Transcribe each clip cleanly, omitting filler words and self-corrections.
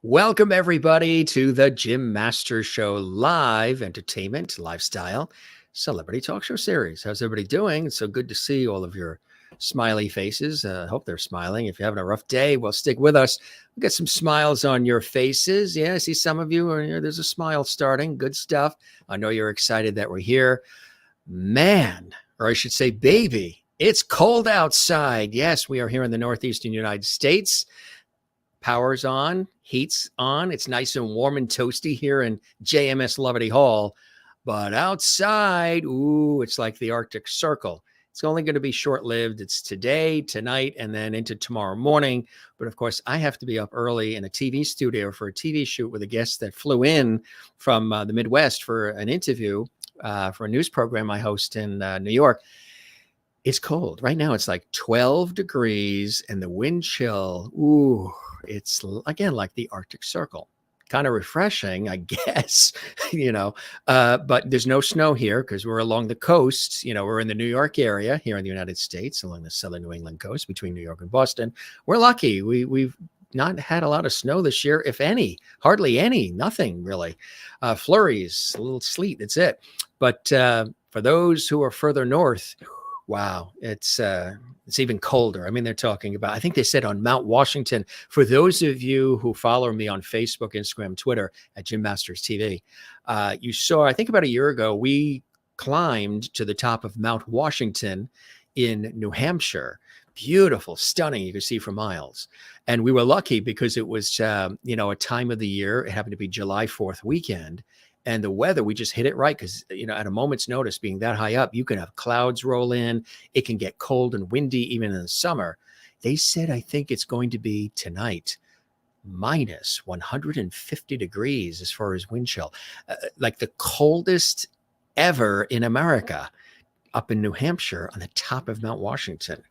Welcome, everybody, to the Jim Master Show live entertainment, lifestyle, celebrity talk show series. How's everybody doing? It's so good to see all of your smiley faces. I hope they're smiling. If you're having a rough day, well, stick with us. We'll get some smiles on your faces. Yeah, I see some of you. There's a smile starting. Good stuff. I know you're excited that we're here. Man, or I should say, baby, it's cold outside. Yes, we are here in the Northeastern United States. Power's on, heat's on. It's nice and warm and toasty here in JMS Loverty Hall. But outside, ooh, it's like the Arctic Circle. It's only going to be short-lived. It's today, tonight, and then into tomorrow morning. But of course, I have to be up early in a TV studio for a TV shoot with a guest that flew in from the Midwest for an interview for a news program I host in New York. It's cold. Right now, it's like 12 degrees and the wind chill. Ooh, it's again like the Arctic Circle. Kind of refreshing, I guess, but there's no snow here because we're along the coast. We're in the New York area here in the United States, along the southern New England coast between New York and Boston. We're lucky. We've not had a lot of snow this year, if any, hardly any, nothing really. Flurries, a little sleet, that's it. But for those who are further north, wow, it's even colder. I mean, they're talking about, I think they said on Mount Washington, for those of you who follow me on Facebook, Instagram, Twitter at Jim Masters TV, you saw, I think about a year ago, we climbed to the top of Mount Washington in New Hampshire. Beautiful, stunning. You could see for miles. And we were lucky because it was, a time of the year. It happened to be July 4th weekend. And the weather, we just hit it right because, at a moment's notice, being that high up, you can have clouds roll in. It can get cold and windy even in the summer. They said, I think it's going to be tonight, minus 150 degrees as far as wind chill, like the coldest ever in America up in New Hampshire on the top of Mount Washington.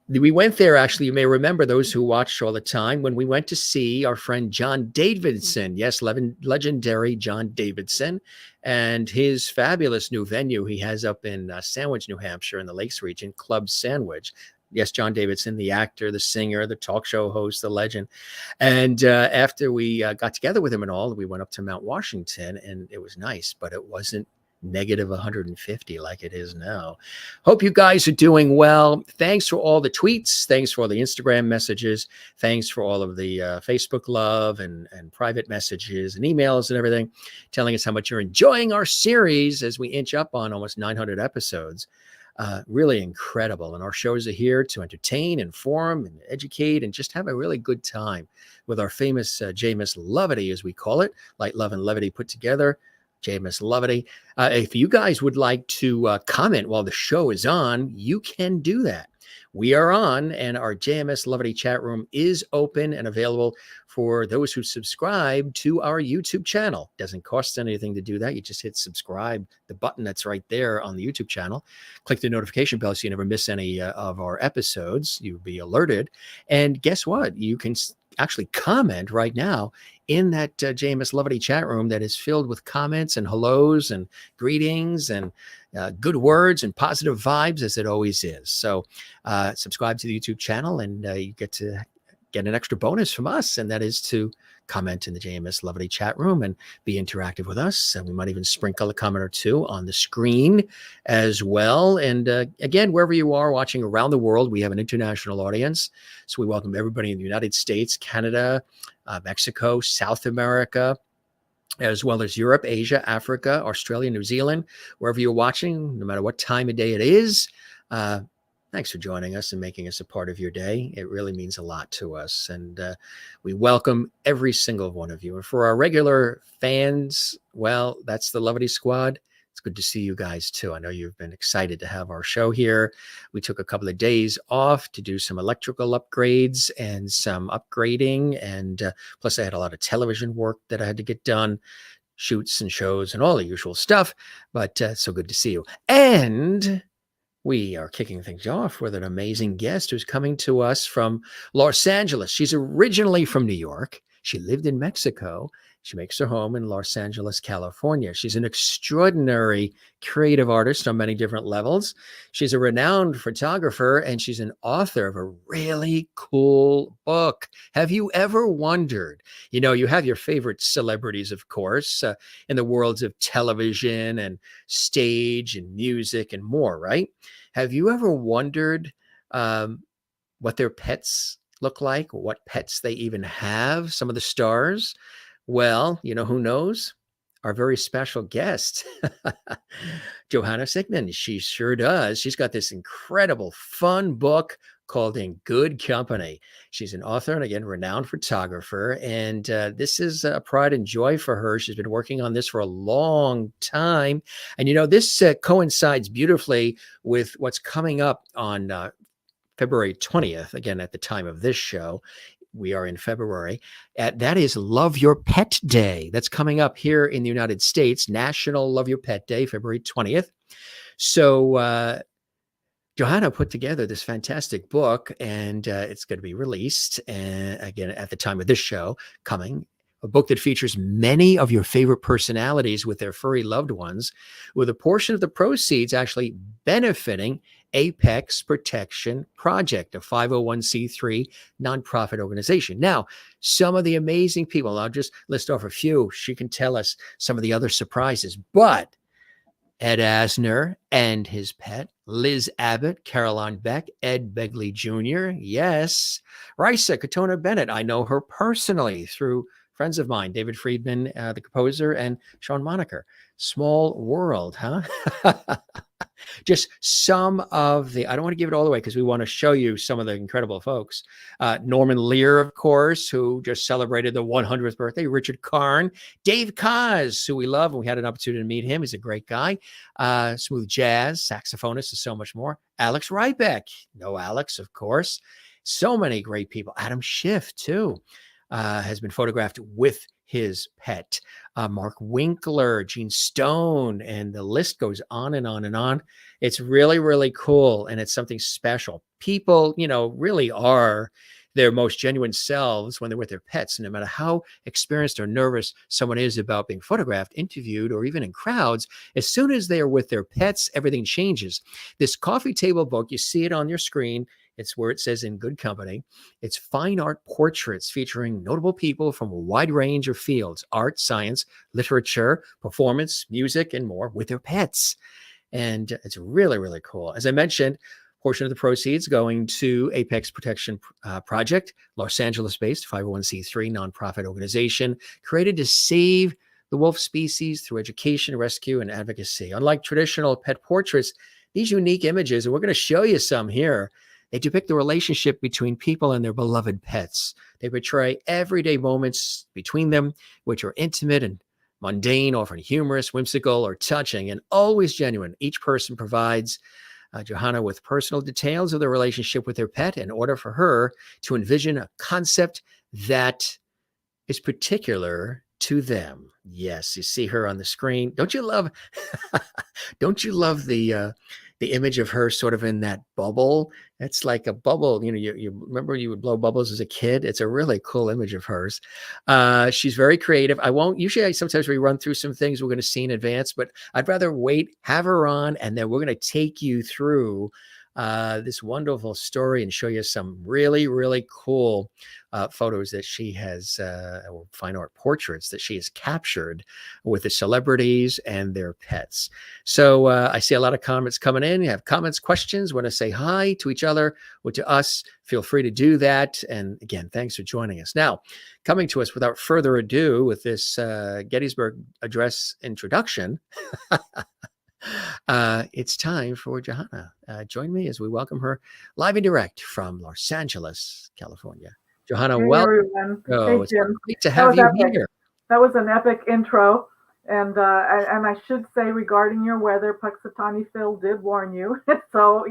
We went there, actually, you may remember those who watched all the time, when we went to see our friend John Davidson. Yes, legendary John Davidson, and his fabulous new venue he has up in Sandwich, New Hampshire, in the Lakes region, Club Sandwich. Yes, John Davidson, the actor, the singer, the talk show host, the legend. And after we got together with him and all, we went up to Mount Washington, and it was nice, but it wasn't negative 150 like it is now. Hope you guys are doing well. Thanks for all the tweets. Thanks for all the Instagram messages. Thanks for all of the Facebook love and private messages and emails and everything, telling us how much you're enjoying our series as we inch up on almost 900 episodes. Really incredible. And our shows are here to entertain, inform, and educate, and just have a really good time with our famous JMS Loverty, as we call it, Light, Love, and Levity put together. JMS Loverty. If you guys would like to comment while the show is on, you can do that. We are on, and our JMS Loverty chat room is open and available for those who subscribe to our YouTube channel. Doesn't cost anything to do that. You just hit subscribe, the button that's right there on the YouTube channel. Click the notification bell so you never miss any of our episodes. You'll be alerted. And guess what? You can actually comment right now in that JMS Loverty chat room that is filled with comments and hellos and greetings and good words and positive vibes, as it always is. So subscribe to the YouTube channel, and you get to get an extra bonus from us, and that is to comment in the JMS Loverty chat room and be interactive with us. And we might even sprinkle a comment or two on the screen as well. And again, wherever you are watching around the world, we have an international audience. So we welcome everybody in the United States, Canada, Mexico, South America, as well as Europe, Asia, Africa, Australia, New Zealand, wherever you're watching, no matter what time of day it is. Thanks for joining us and making us a part of your day. It really means a lot to us. And we welcome every single one of you. And for our regular fans, well, that's the Loverty Squad. It's good to see you guys too. I know you've been excited to have our show here. We took a couple of days off to do some electrical upgrades and some upgrading. And plus I had a lot of television work that I had to get done, shoots and shows and all the usual stuff. But so good to see you. And we are kicking things off with an amazing guest who's coming to us from Los Angeles. She's originally from New York. She lived in Mexico. She makes her home in Los Angeles, California. She's an extraordinary creative artist on many different levels. She's a renowned photographer, and she's an author of a really cool book. Have you ever wondered, you have your favorite celebrities, of course, in the worlds of television and stage and music and more, right? Have you ever wondered what their pets look like, what pets they even have, some of the stars? Well, who knows? Our very special guest, Johanna Siegmann. She sure does. She's got this incredible, fun book called In Good Company. She's an author and, again, renowned photographer. And this is a pride and joy for her. She's been working on this for a long time. And, this coincides beautifully with what's coming up on February 20th, again, at the time of this show. We are in February. That is Love Your Pet Day. That's coming up here in the United States, National Love Your Pet Day, February 20th. So Johanna put together this fantastic book, and it's going to be released, again, at the time of this show coming. A book that features many of your favorite personalities with their furry loved ones, with a portion of the proceeds actually benefiting Apex Protection Project, a 501c3 nonprofit organization. Now, some of the amazing people, I'll just list off a few. She can tell us some of the other surprises, but Ed Asner and his pet, Liz Abbott, Caroline Beck, Ed Begley Jr., yes, Raissa, Katona Bennet. I know her personally through friends of mine, David Friedman, the composer, and Sean Moniker. Small world, huh? Just some of the, I don't want to give it all away because we want to show you some of the incredible folks. Norman Lear, of course, who just celebrated the 100th birthday. Richard Karn, Dave Kaz, who we love, and we had an opportunity to meet him. He's a great guy. Smooth jazz, saxophonist, and so much more. Alex Rybeck, no Alex, of course. So many great people. Adam Schiff, too. Has been photographed with his pet. Mark Winkler, Gene Stone, and the list goes on and on and on. It's really, really cool, and it's something special. People, really are their most genuine selves when they're with their pets, no matter how experienced or nervous someone is about being photographed, interviewed, or even in crowds. As soon as they are with their pets, everything changes. This coffee table book, you see it on your screen. It's where it says In Good Company. It's fine art portraits featuring notable people from a wide range of fields: art, science, literature, performance, music, and more, with their pets. And it's really, really cool. As I mentioned, portion of the proceeds going to Apex Protection Project, Los Angeles-based 501c3 nonprofit organization created to save the wolf species through education, rescue, and advocacy. Unlike traditional pet portraits, these unique images, and we're going to show you some here, they depict the relationship between people and their beloved pets. They portray everyday moments between them, which are intimate and mundane, often humorous, whimsical, or touching, and always genuine. Each person provides Johanna with personal details of their relationship with their pet in order for her to envision a concept that is particular to them. Yes, you see her on the screen. Don't you love the image of her sort of in that bubble? It's like a bubble. You remember you would blow bubbles as a kid? It's a really cool image of hers. She's very creative. Sometimes we run through some things we're going to see in advance, but I'd rather wait, have her on, and then we're going to take you through this wonderful story and show you some really, really cool photos that she has, or fine art portraits that she has captured with the celebrities and their pets. So I see a lot of comments coming in. You have comments, questions, want to say hi to each other or to us, feel free to do that. And again, thanks for joining us. Now, coming to us without further ado with this Gettysburg Address introduction, it's time for Johanna. Join me as we welcome her live and direct from Los Angeles, California. Johanna, hey, welcome. everyone. Hey, Jim. Great to have you here. That was an epic intro. And I should say, regarding your weather, Puxatawny Phil did warn you. So,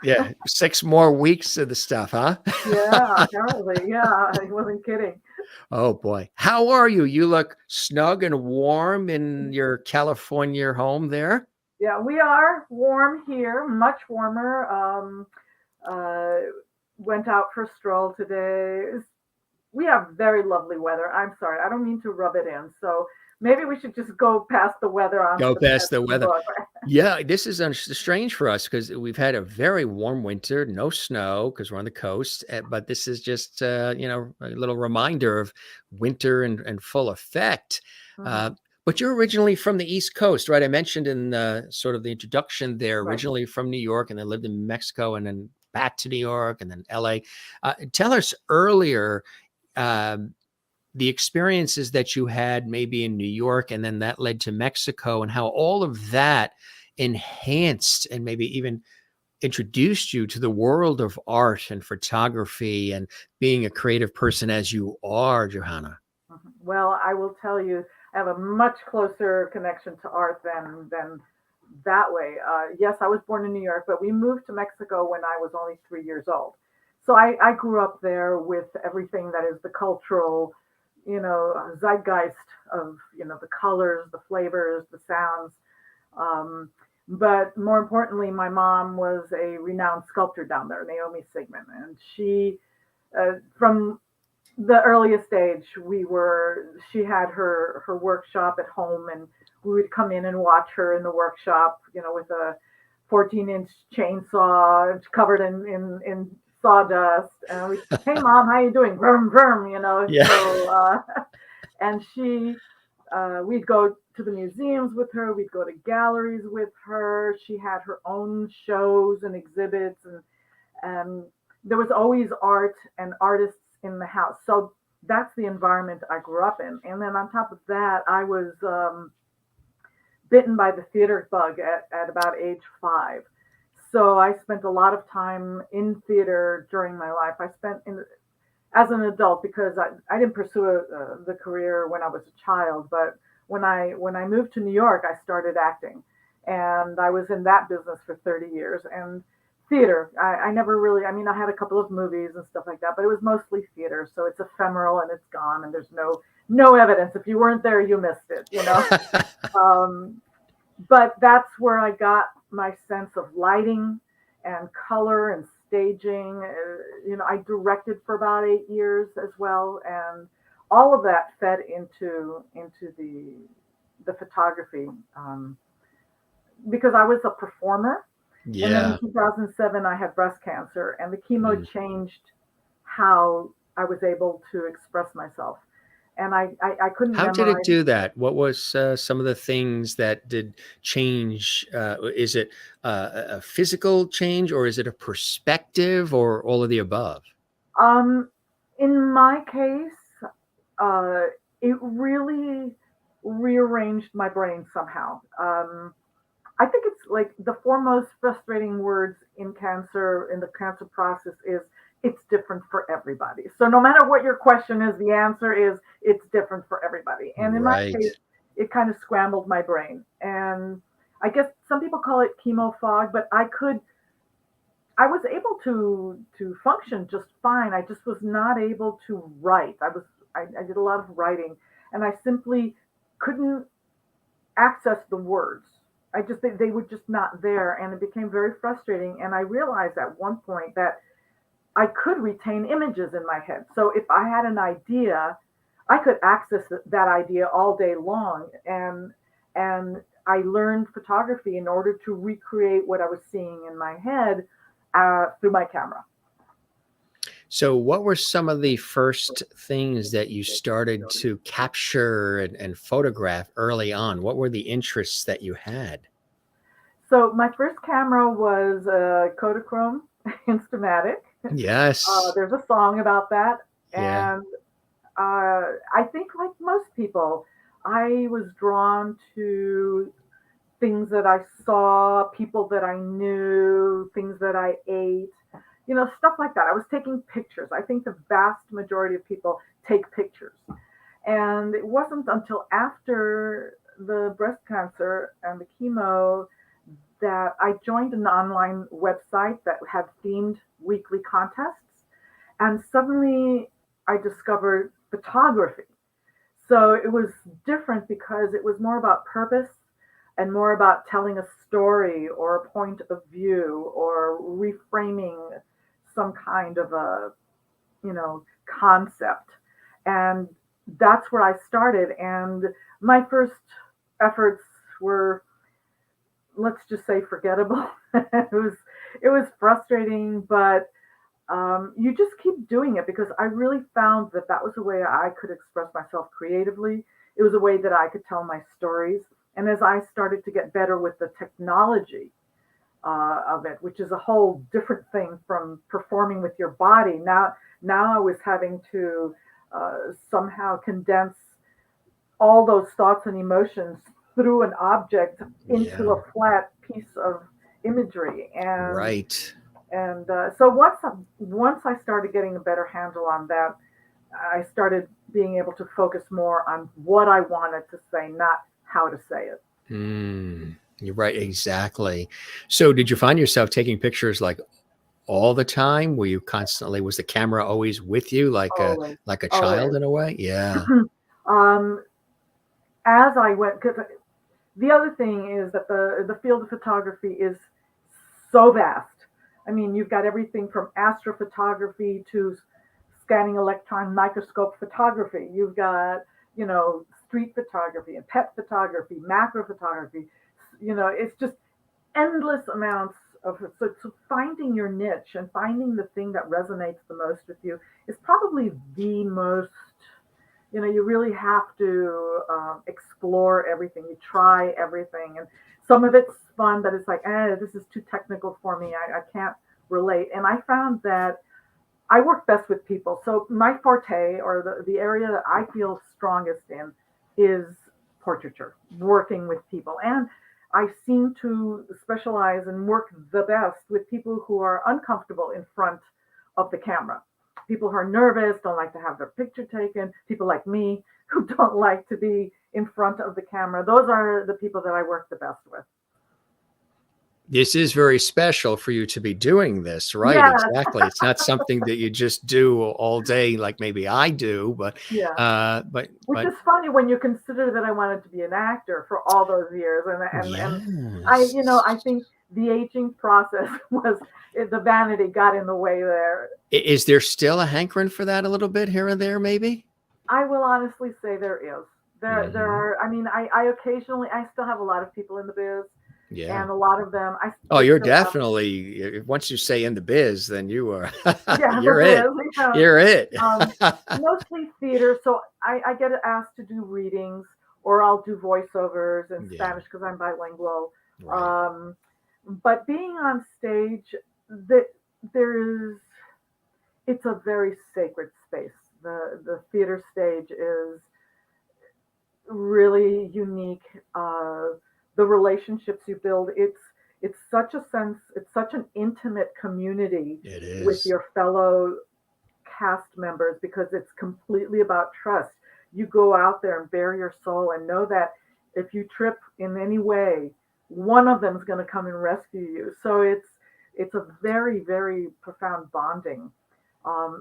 Yeah, 6 more weeks of the stuff, huh? Yeah, apparently. Yeah, I wasn't kidding. Oh, boy. How are you? You look snug and warm in your California home there. Yeah, we are warm here, much warmer. Went out for a stroll today. It's We have very lovely weather. I'm sorry, I don't mean to rub it in. So maybe we should just go past the weather on to Go the past pets the in the weather. book. Yeah, this is strange for us because we've had a very warm winter, no snow because we're on the coast. But this is just, a little reminder of winter and full effect. Uh, Hmm. but you're originally from the East Coast, right? I mentioned in sort of the introduction there, Right. originally from New York and then lived in Mexico and then back to New York and then LA. Tell us earlier. um the experiences that you had maybe in New York and then that led to Mexico and how all of that enhanced and maybe even introduced you to the world of art and photography and being a creative person as you are, Johanna. Mhm. Well, I will tell you, I have a much closer connection to art than that way. Yes, I was born in New York, but we moved to Mexico when I was only 3 years old. So I grew up there with everything that is the cultural, zeitgeist of, the colors, the flavors, the sounds. Um, but more importantly, my mom was a renowned sculptor down there, Naomi Siegmann, and she, from the earliest age, she had her workshop at home, and we would come in and watch her in the workshop, with a 14-inch chainsaw covered in sawdust, and we, hey mom, how you doing? Vroom vroom, Yeah. so and we'd go to the museums with her, we'd go to galleries with her. She had her own shows and exhibits, and there was always art and artists in the house. So that's the environment I grew up in. And then on top of that, I was bitten by the theater bug at about age 5. So I spent a lot of time in theater during my life. I spent in as an adult because I didn't pursue the career when I was a child, but when I moved to New York, I started acting, and I was in that business for 30 years. And theater, I never really, I mean, I had a couple of movies and stuff like that, but it was mostly theater, so it's ephemeral and it's gone, and there's no evidence. If you weren't there, you missed it. Um, but that's where I got my sense of lighting and color and staging. I directed for about 8 years as well, and all of that fed into the photography, because I was a performer. And then in Yeah. 2007, I had breast cancer, and the chemo Mm. changed how I was able to express myself. And I couldn't How did it memorize. do that? What was some of the things that did change? Is it a physical change or is it a perspective or all of the above? Um, in my case, uh, it really rearranged my brain somehow. I think it's like the foremost frustrating words in the cancer process is it's different for everybody. So no matter what your question is, the answer is it's different for everybody. And in my Right. case, it kind of scrambled my brain. And I guess some people call it chemo fog, but I was able to function just fine. I just was not able to write. I did a lot of writing, and I simply couldn't access the words. They were just not there, and it became very frustrating. And I realized at one point that I could retain images in my head. So if I had an idea, I could access that idea all day long. And I learned photography in order to recreate what I was seeing in my head through my camera. So, what were some of the first things that you started to capture and photograph early on? What were the interests that you had? So my first camera was a Kodachrome Instamatic. Yes. There's a song about that, Yeah. and I think like most people, I was drawn to things that I saw, people that I knew, things that I ate, stuff like that. I was taking pictures. I think the vast majority of people take pictures. And it wasn't until after the breast cancer and the chemo that I joined an online website that had themed weekly contests. And suddenly I discovered photography. So it was different because it was more about purpose and more about telling a story or a point of view or reframing some kind of a concept. And that's where I started. And my first efforts were, let's just say, forgettable. It was frustrating, but you just keep doing it because I really found that that was a way I could express myself creatively. It was a way that I could tell my stories. And as I started to get better with the technology of it, which is a whole different thing from performing with your body. Now I was having to somehow condense all those thoughts and emotions through an object into a flat piece of imagery. Right. And so once I started getting a better handle on that, I started being able to focus more on what I wanted to say, not how to say it. You're right. Exactly. So did you find yourself taking pictures like all the time? Were you constantly, was the camera always with you Always, like a child always. in a way? Yeah. um, as I went, because the other thing is that the field of photography is so vast. I mean, you've got everything from astrophotography to scanning electron microscope photography. You've got, street photography and pet photography, macro photography. It's just endless amounts of it. So finding your niche and finding the thing that resonates the most with you is probably the most, you really have to explore everything. You try everything. And some of it's fun, but it's like, this is too technical for me. I can't relate. And I found that I work best with people. So my forte, or the area that I feel strongest in, is portraiture, working with people. And I seem to specialize and work the best with people who are uncomfortable in front of the camera. People who are nervous, don't like to have their picture taken. People like me who don't like to be in front of the camera. Those are the people that I work the best with. This is very special for you to be doing this, right? Yeah, Exactly. It's not something that you just do all day, like maybe I do, but, yeah. but Which is funny when you consider that I wanted to be an actor for all those years, and I, yes. I think the aging process was the vanity got in the way there. Is there still a hankering for that a little bit here and there, maybe? I will honestly say there is. There Hmm. are. I mean, I occasionally I still have a lot of people in the biz, Yeah. and a lot of them Oh, they you're still have. definitely, once you say in the biz, then you are, Yeah, the you're it. biz. Yeah. You're it. Mostly theater, so I get asked to do readings, or I'll do voiceovers in Yeah. Spanish because I'm bilingual. Right. Um, but being on stage, that there's it's a very sacred space. The theater stage is really unique. The relationships you build, it's such a sense, it's such an intimate community It with is. your fellow cast members because it's completely about trust. You go out there and bare your soul and know that if you trip in any way, one of them is going to come and rescue you. So it's a very, very profound bonding,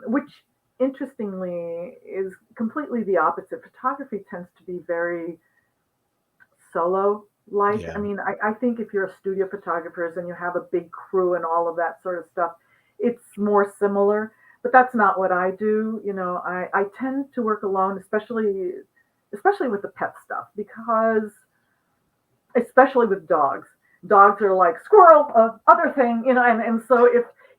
which interestingly is completely the opposite. Photography tends to be very solo like. Yeah. I mean, I think if you're a studio photographer and you have a big crew and all of that sort of stuff, it's more similar. But that's not what I do. I tend to work alone, especially with the pet stuff, because especially with dogs. Dogs are like squirrel, other thing, and so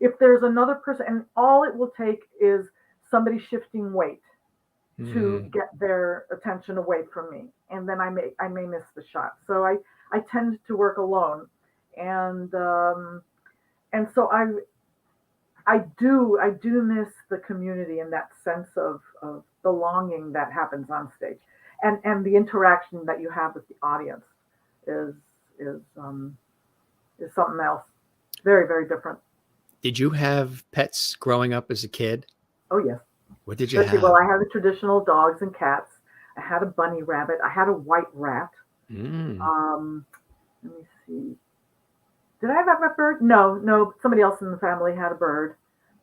if there's another person, and all it will take is somebody shifting weight to Mhm. get their attention away from me, and then I may miss the shot. So I tend to work alone, and so I do miss the community and that sense of belonging that happens on stage, and the interaction that you have with the audience is is um, is something else, very very different. Did you have pets growing up as a kid? Oh yes. What did you Let's see. Well, have? I had the traditional dogs and cats. I had a bunny rabbit. I had a white rat. Mm. Um, Let me see. Did I have a bird? No, no. Somebody else in the family had a bird.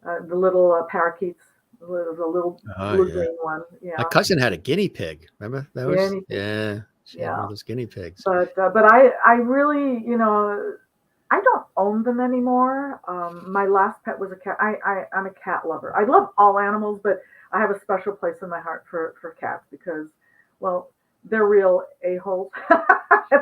The little parakeets, the little Oh, blue yeah. green one. My Yeah, cousin had a guinea pig. Remember those? anything. Yeah. She had one Yeah, of those guinea pigs. but I really, I don't own them anymore. My last pet was a cat. I'm a cat lover. I love all animals, but I have a special place in my heart for cats because, well, they're real a-holes.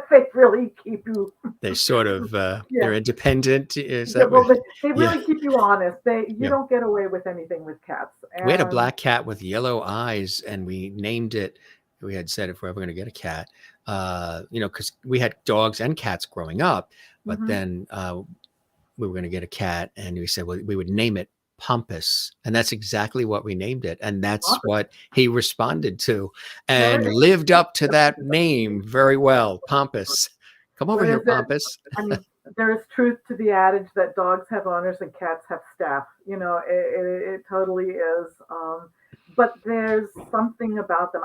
They really keep you, They sort of yeah. they're independent. Is Yeah, that well, what? they Yeah, really keep you honest. You yeah. don't get away with anything with cats. We had a And black cat with yellow eyes, and we named it. We had said if we're ever going to get a cat, because we had dogs and cats growing up, but mhm. then we were going to get a cat, and we said, well, we would name it Pompous, and that's exactly what we named it, and that's what he responded to, and Right. lived up to that name very well. Pompous, come over What here, is it? Pompous. I mean, there is truth to the adage that dogs have owners and cats have staff. It totally is. But there's something about them.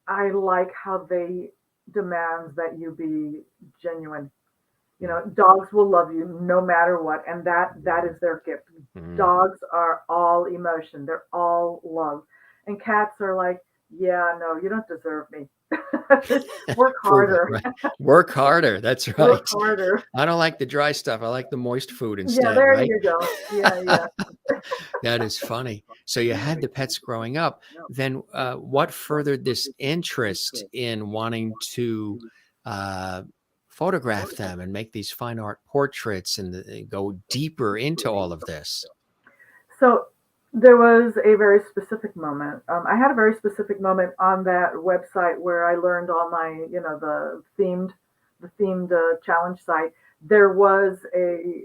I like how they demand that you be genuine. Dogs will love you no matter what, and that is their gift. Mm. Dogs are all emotion. They're all love, and cats are like, yeah, no, you don't deserve me. Work Prove it, harder. right? Work harder. That's Work right. harder. I don't like the dry stuff. I like the moist food Yeah, instead, there right? you go. Yeah, yeah. That is funny. So you had the pets growing up. Then what furthered this interest in wanting to uh, photograph them and make these fine art portraits and go deeper into all of this? So there was a very specific moment. I had a very specific moment on that website where I learned all my, the themed challenge site. There was a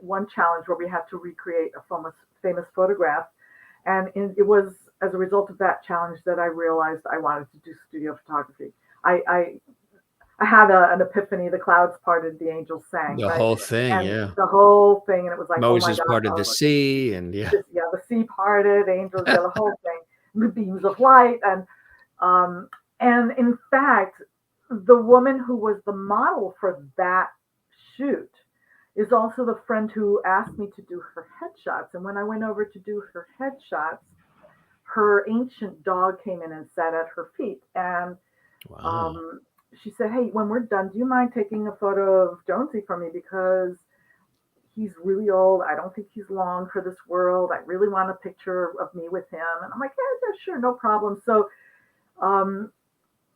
one challenge where we had to recreate a famous photograph, and it was as a result of that challenge that I realized I wanted to do studio photography. I had an epiphany. The clouds parted, the angels sang, The right? whole thing, And yeah. the whole thing, and it was like, oh my Moses God, parted the sea, and yeah. the sea parted, angels, yeah, the whole thing, the beams of light, um, and in fact, the woman who was the model for that shoot is also the friend who asked me to do her headshots. And when I went over to do her headshots, her ancient dog came in and sat at her feet, and Wow. um, she said, "Hey, when we're done, do you mind taking a photo of Jonesy for me because he's really old. I don't think he's long for this world. I really want a picture of me with him." And I'm like, yeah, yeah, sure, no problem. So um,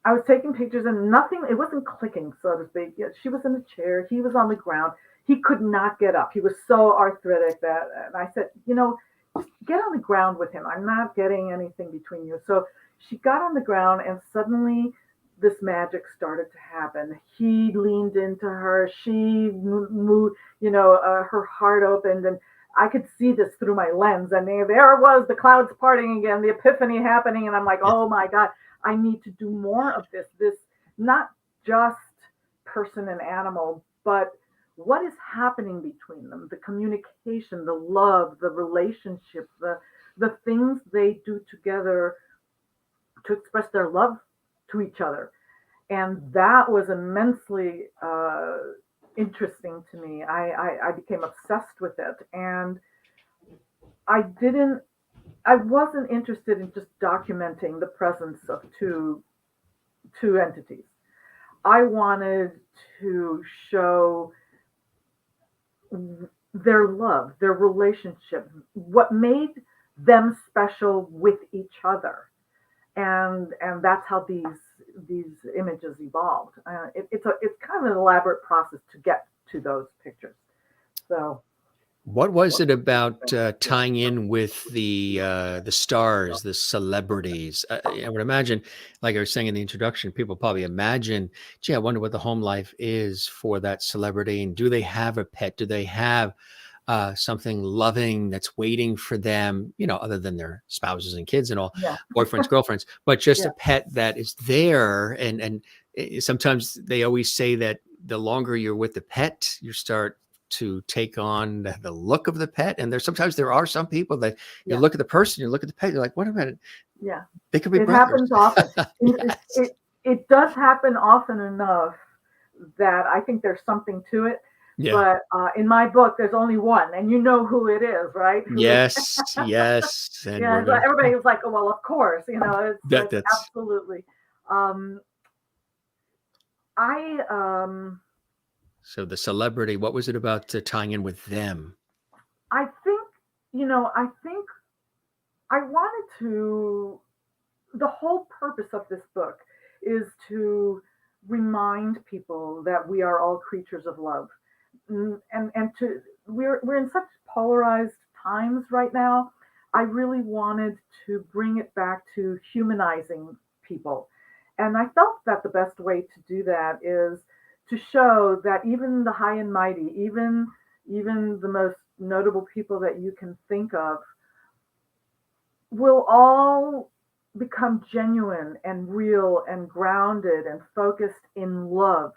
I was taking pictures and nothing, it wasn't clicking, so to speak. Yeah, she was in a chair. He was on the ground. He could not get up. He was so arthritic that, and I said, just get on the ground with him. I'm not getting anything between you. So she got on the ground and suddenly this magic started to happen. He leaned into her. She moved, her heart opened, and I could see this through my lens. And there it was, the clouds parting again, the epiphany happening. And I'm like, Yeah. oh my God, I need to do more of this. This, not just person and animal, but what is happening between them, the communication, the love, the relationship, the things they do together to express their love to each other. And that was immensely interesting to me. I became obsessed with it. And I didn't, I wasn't interested in just documenting the presence of two entities. I wanted to show their love, their relationship, what made them special with each other, and that's how these images evolved. It's kind of an elaborate process to get to those pictures. So What was it about tying in with the stars, the celebrities? I would imagine, like I was saying in the introduction, people probably imagine, gee, I wonder what the home life is for that celebrity, and do they have a pet? Do they have something loving that's waiting for them? Other than their spouses and kids and all, yeah, boyfriends, girlfriends, but just yeah, a pet that is there. And sometimes they always say that the longer you're with the pet, you start to take on the look of the pet. And sometimes there are some people that you yeah, look at the person, you look at the pet, you're like, wait a minute, yeah. they could be It brothers. happens often. It, Yes. it it does happen often enough that I think there's something to it. Yeah. But in my book, there's only one, and you know who it is, right? Yes. Yes. And Yeah. we're So gonna everybody was like, "Oh, well, of course." It's that's absolutely. Um, I So the celebrity, what was it about tying in with them? I think, I think I wanted to, the whole purpose of this book is to remind people that we are all creatures of love. And to, we're in such polarized times right now. I really wanted to bring it back to humanizing people. And I felt that the best way to do that is to show that even the high and mighty, even the most notable people that you can think of, will all become genuine and real and grounded and focused in love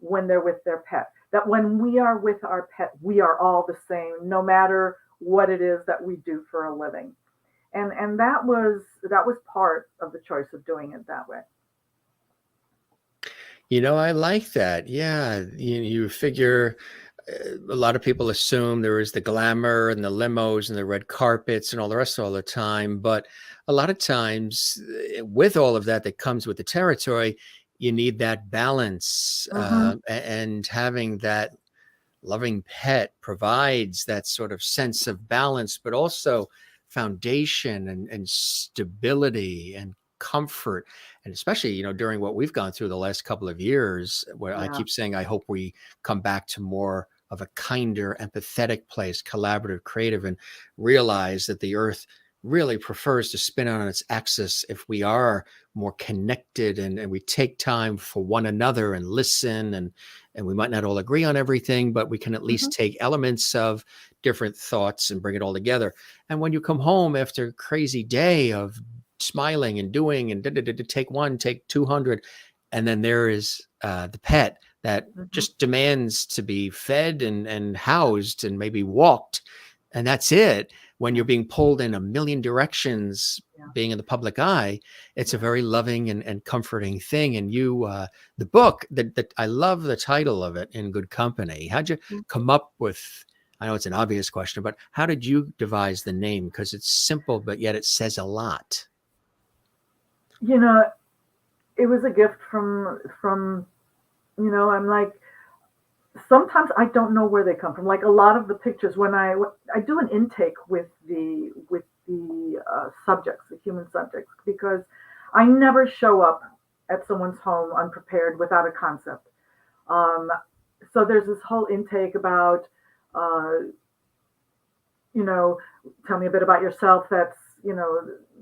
when they're with their pet. That when we are with our pet, we are all the same, no matter what it is that we do for a living. And that was part of the choice of doing it that way. I like that. Yeah, you figure a lot of people assume there is the glamour and the limos and the red carpets and all the rest all the time, but a lot of times with all of that comes with the territory, you need that balance, Mm-hmm. and having that loving pet provides that sort of sense of balance, but also foundation and stability and comfort. And especially, during what we've gone through the last couple of years, where I Yeah. keep saying, I hope we come back to more of a kinder, empathetic place, collaborative, creative, and realize that the earth really prefers to spin on its axis if we are more connected and we take time for one another and listen, and we might not all agree on everything, but we can at Mm-hmm. least take elements of different thoughts and bring it all together. And when you come home after a crazy day of smiling and doing and take one, take 200, and then there is the pet that Mm-hmm. just demands to be fed and housed and maybe walked, and that's it. When Yeah. you're being pulled in a million directions, Yeah. being in the public eye, it's a Yeah. very loving and comforting thing. And the book, that I love the title of it, In Good Company. How'd you Mm-hmm. come up with? I know it's an obvious question, but how did you devise the name? Because it's simple, but yet it says a lot. You know, it was a gift from I'm like, sometimes I don't know where they come from. Like a lot of the pictures, when I do an intake with the subjects, the human subjects, because I never show up at someone's home unprepared without a concept. Um, so there's this whole intake about, uh, you know, tell me a bit about yourself. That's,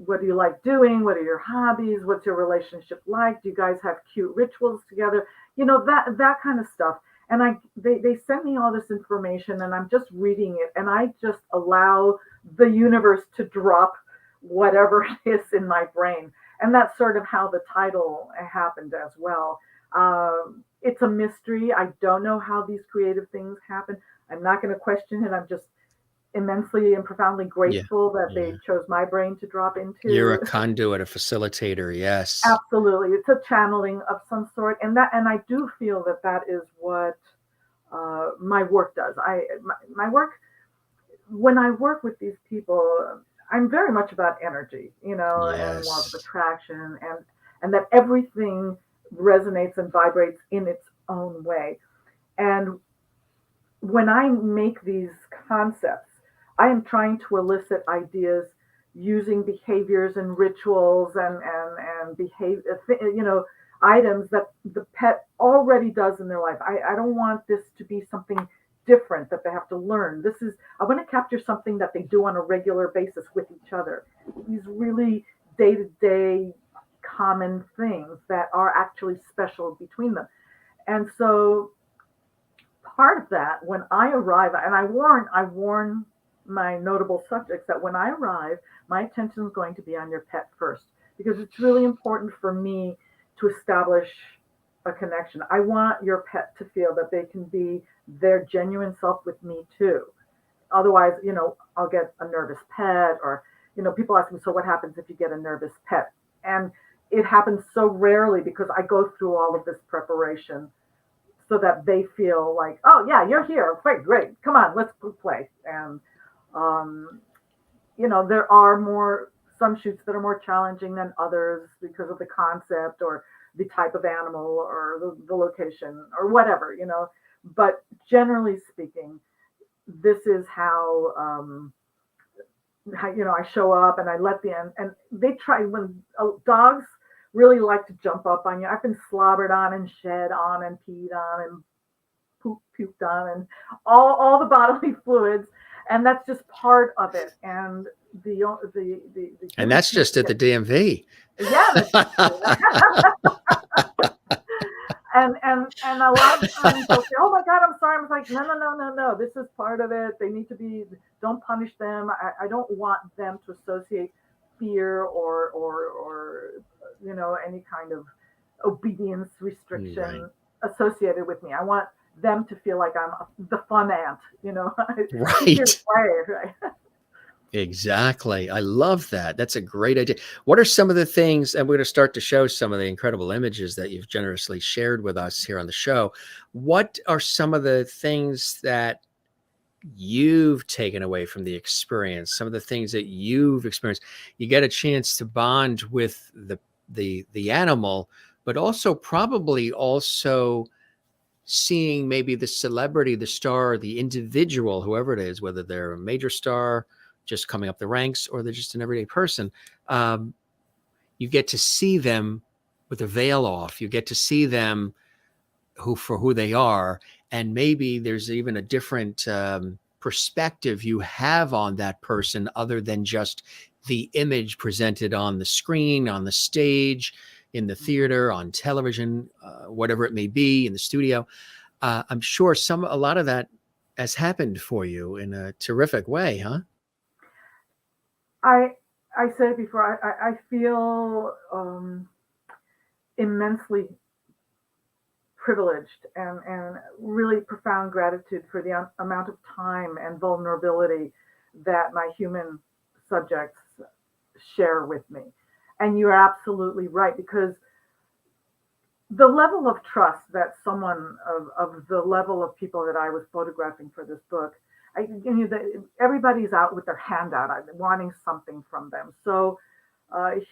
what do you like doing? What are your hobbies? What's your relationship like? Do you guys have cute rituals together? That kind of stuff. And they sent me all this information and I'm just reading it and I just allow the universe to drop whatever it is in my brain. And that's sort of how the title happened as well. It's a mystery. I don't know how these creative things happen. I'm not going to question it. I'm just immensely and profoundly Yeah, grateful that they yeah. chose my brain to drop You're a into. conduit, a facilitator. Yes. Absolutely, it's a channeling of some sort, and I do feel that that is what my work does. My work, when I work with these people, I'm very much about energy, and laws of Yes. attraction, and that everything resonates and vibrates in its own way. And when I make these concepts, I am trying to elicit ideas using behaviors and rituals and behavior, items that the pet already does in their life. I don't want this to be something different that they have to learn. I want to capture something that they do on a regular basis with each other. These really day to day common things that are actually special between them. And so part of that, when I arrive, and I warn my notable subjects that when I arrive, my attention is going to be on your pet first because it's really important for me to establish a connection. I want your pet to feel that they can be their genuine self with me too. Otherwise, I'll get a nervous pet, or people ask me, so what happens if you get a nervous pet? And it happens so rarely because I go through all of this preparation so that they feel like, oh yeah, you're here, great, come on, let's play. And um, there are some shoots that are more challenging than others because of the concept or the type of animal or the location or whatever. But generally speaking, this is how I show up, and I let and they try when dogs really like to jump up on you. I've been slobbered on and shed on and peed on and puked on and all the bodily fluids, and that's just part of it. And and that's just at the DMV. Yeah. And a lot of times they'll say, "Oh my God, I'm sorry." I was like, no. This is part of it. They need to be. Don't punish them. I don't want them to associate fear or any kind of obedience restriction associated with me. I want them to feel like I'm the fun aunt. Right. Exactly. I love that. That's a great idea. What are some of the things, and we're going to start to show some of the incredible images that you've generously shared with us here on the show. What are some of the things that you've taken away from the experience? Some of the things that you've experienced. You get a chance to bond with the animal, but also probably also seeing maybe the celebrity, the star, the individual, whoever it is, whether they're a major star just coming up the ranks or they're just an everyday person. You get to see them with the veil off. You get to see them for who they are. And maybe there's even a different perspective you have on that person other than just the image presented on the screen, on the stage, in the theater, on television, whatever it may be, in the studio. I'm sure a lot of that has happened for you in a terrific way, huh? I said it before. I feel immensely privileged and really profound gratitude for the amount of time and vulnerability that my human subjects share with me. And you're absolutely right, because the level of trust that someone of the level of people that I was photographing for this book, everybody's out with their hand out, wanting something from them. So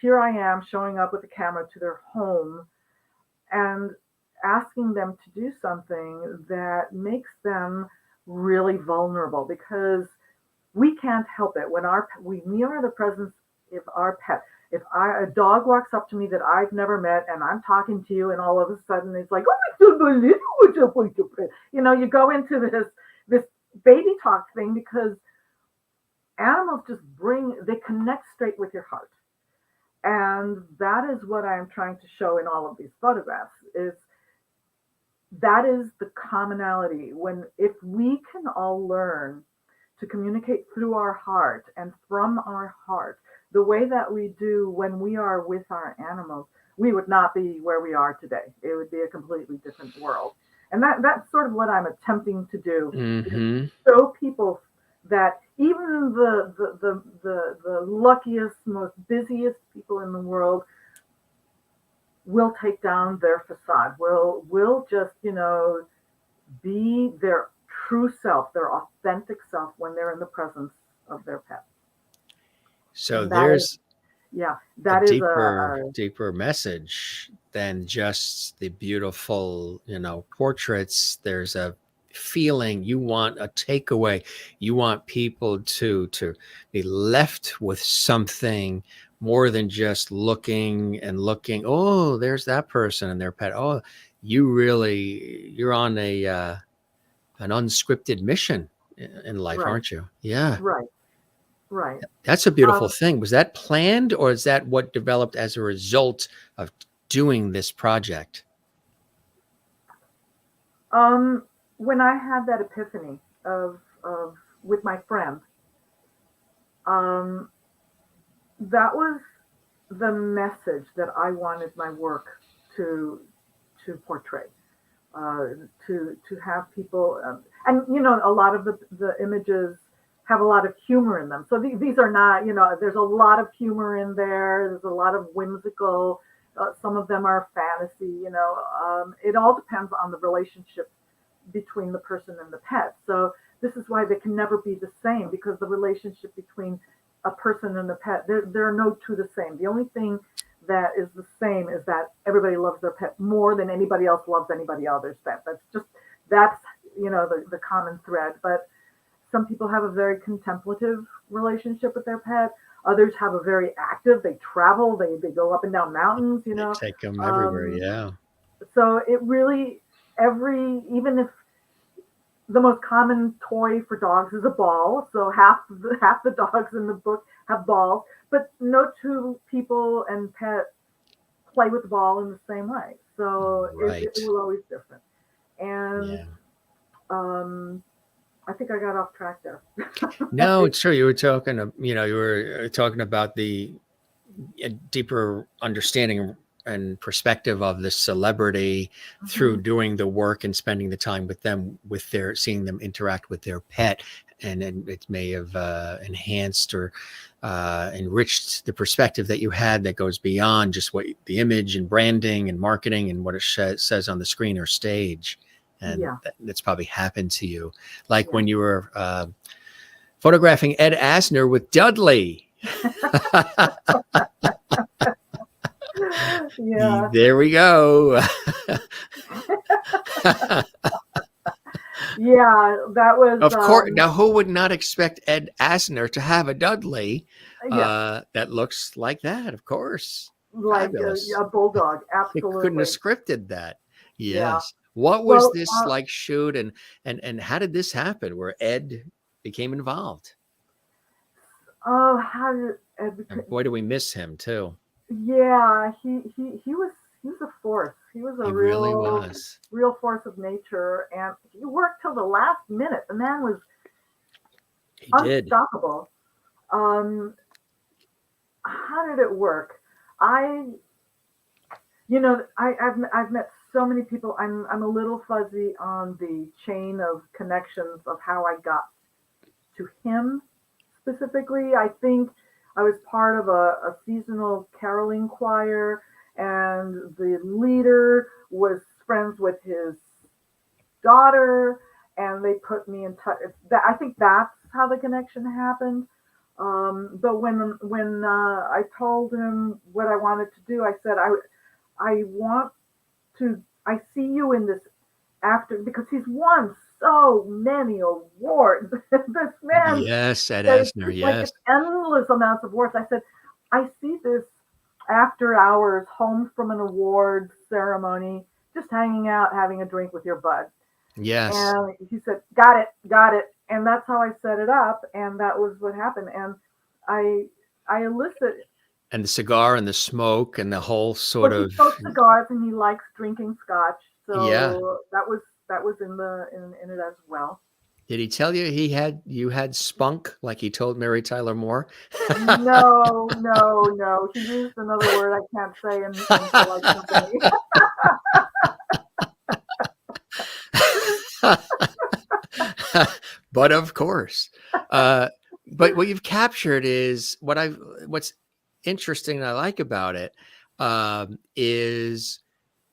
here I am showing up with a camera to their home and asking them to do something that makes them really vulnerable, because we can't help it when we mirror the presence of our pet. If a dog walks up to me that I've never met and I'm talking to you, and all of a sudden it's like, oh, you go into this baby talk thing, because animals just they connect straight with your heart. And that is what I'm trying to show in all of these photographs, that is the commonality. If we can all learn to communicate through our heart and from our heart, the way that we do when we are with our animals, we would not be where we are today. It would be a completely different world. And that's sort of what I'm attempting to do. Mm-hmm. Show people that even the luckiest, most busiest people in the world will take down their facade, will just, be their true self, their authentic self when they're in the presence of their pet. So there's a deeper message than just the beautiful, portraits. There's a feeling you want, a takeaway. You want people to be left with something more than just looking. Oh, there's that person and their pet. Oh, you're on an unscripted mission in life, right. aren't you? Yeah. Right. That's a beautiful thing. Was that planned, or is that what developed as a result of doing this project? When I had that epiphany of with my friend, that was the message that I wanted my work to portray. To have people, and a lot of the images have a lot of humor in them. So these are not, there's a lot of humor in there. There's a lot of whimsical. Some of them are fantasy. It all depends on the relationship between the person and the pet. So this is why they can never be the same, because the relationship between a person and a pet, there are no two the same. The only thing that is the same is that everybody loves their pet more than anybody else loves anybody else's pet. That's the common thread. But some people have a very contemplative relationship with their pet. Others have a very active. They travel. They go up and down mountains. They take them everywhere. Um, Yeah. so it really even if the most common toy for dogs is a ball, so half the dogs in the book have balls, but no two people and pet play with the ball in the same way. So Right. it will always different. And Yeah. I think I got off track there. No, it's true. You were talking, you were talking about the deeper understanding and perspective of the celebrity through Mhm. doing the work and spending the time with them, seeing them interact with their pet. And it may have enhanced or enriched the perspective that you had that goes beyond just what the image and branding and marketing and what it says on the screen or stage. And Yeah, that's probably happened to you. Like yeah, when you were photographing Ed Asner with Dudley. yeah. There we go. Yeah, that was Of course. Now, who would not expect Ed Asner to have a Dudley yeah, that looks like that? Of course. like Fabulous. a bulldog, They couldn't have absolutely. scripted that. Yeah. Yes. What was Well, this like shoot and how did this happen where Ed became involved? oh, how did And boy, do we miss him too. yeah, he was a force. He was a He really was. real force of nature, and he worked till the last minute. The man was He did. unstoppable. Um, how did it work? I, I've met so many people. I'm a little fuzzy on the chain of connections of how I got to him specifically. I think I was part of a seasonal caroling choir, and the leader was friends with his daughter, and they put me in touch. I think that's how the connection happened. But when I told him what I wanted to do, I said I want to. I see you in this after because he's won so many awards. This man, Yes, Ed it's Asner. like Yes. it's endless amounts of awards. I said I see this after hours, home from an awards ceremony, just hanging out, having a drink with your bud. Yes. And he said, got it, got it. And that's how I set it up. And that was what happened. And I, I elicit, And the cigar and the smoke and the whole sort well, he of, smokes cigars and he likes drinking scotch. yeah. So that was in it as well. Did he tell you you had spunk like he told Mary Tyler Moore? No, no, no. He used another word I can't say in polite company. But of course. But what you've captured is what's interesting and I like about it is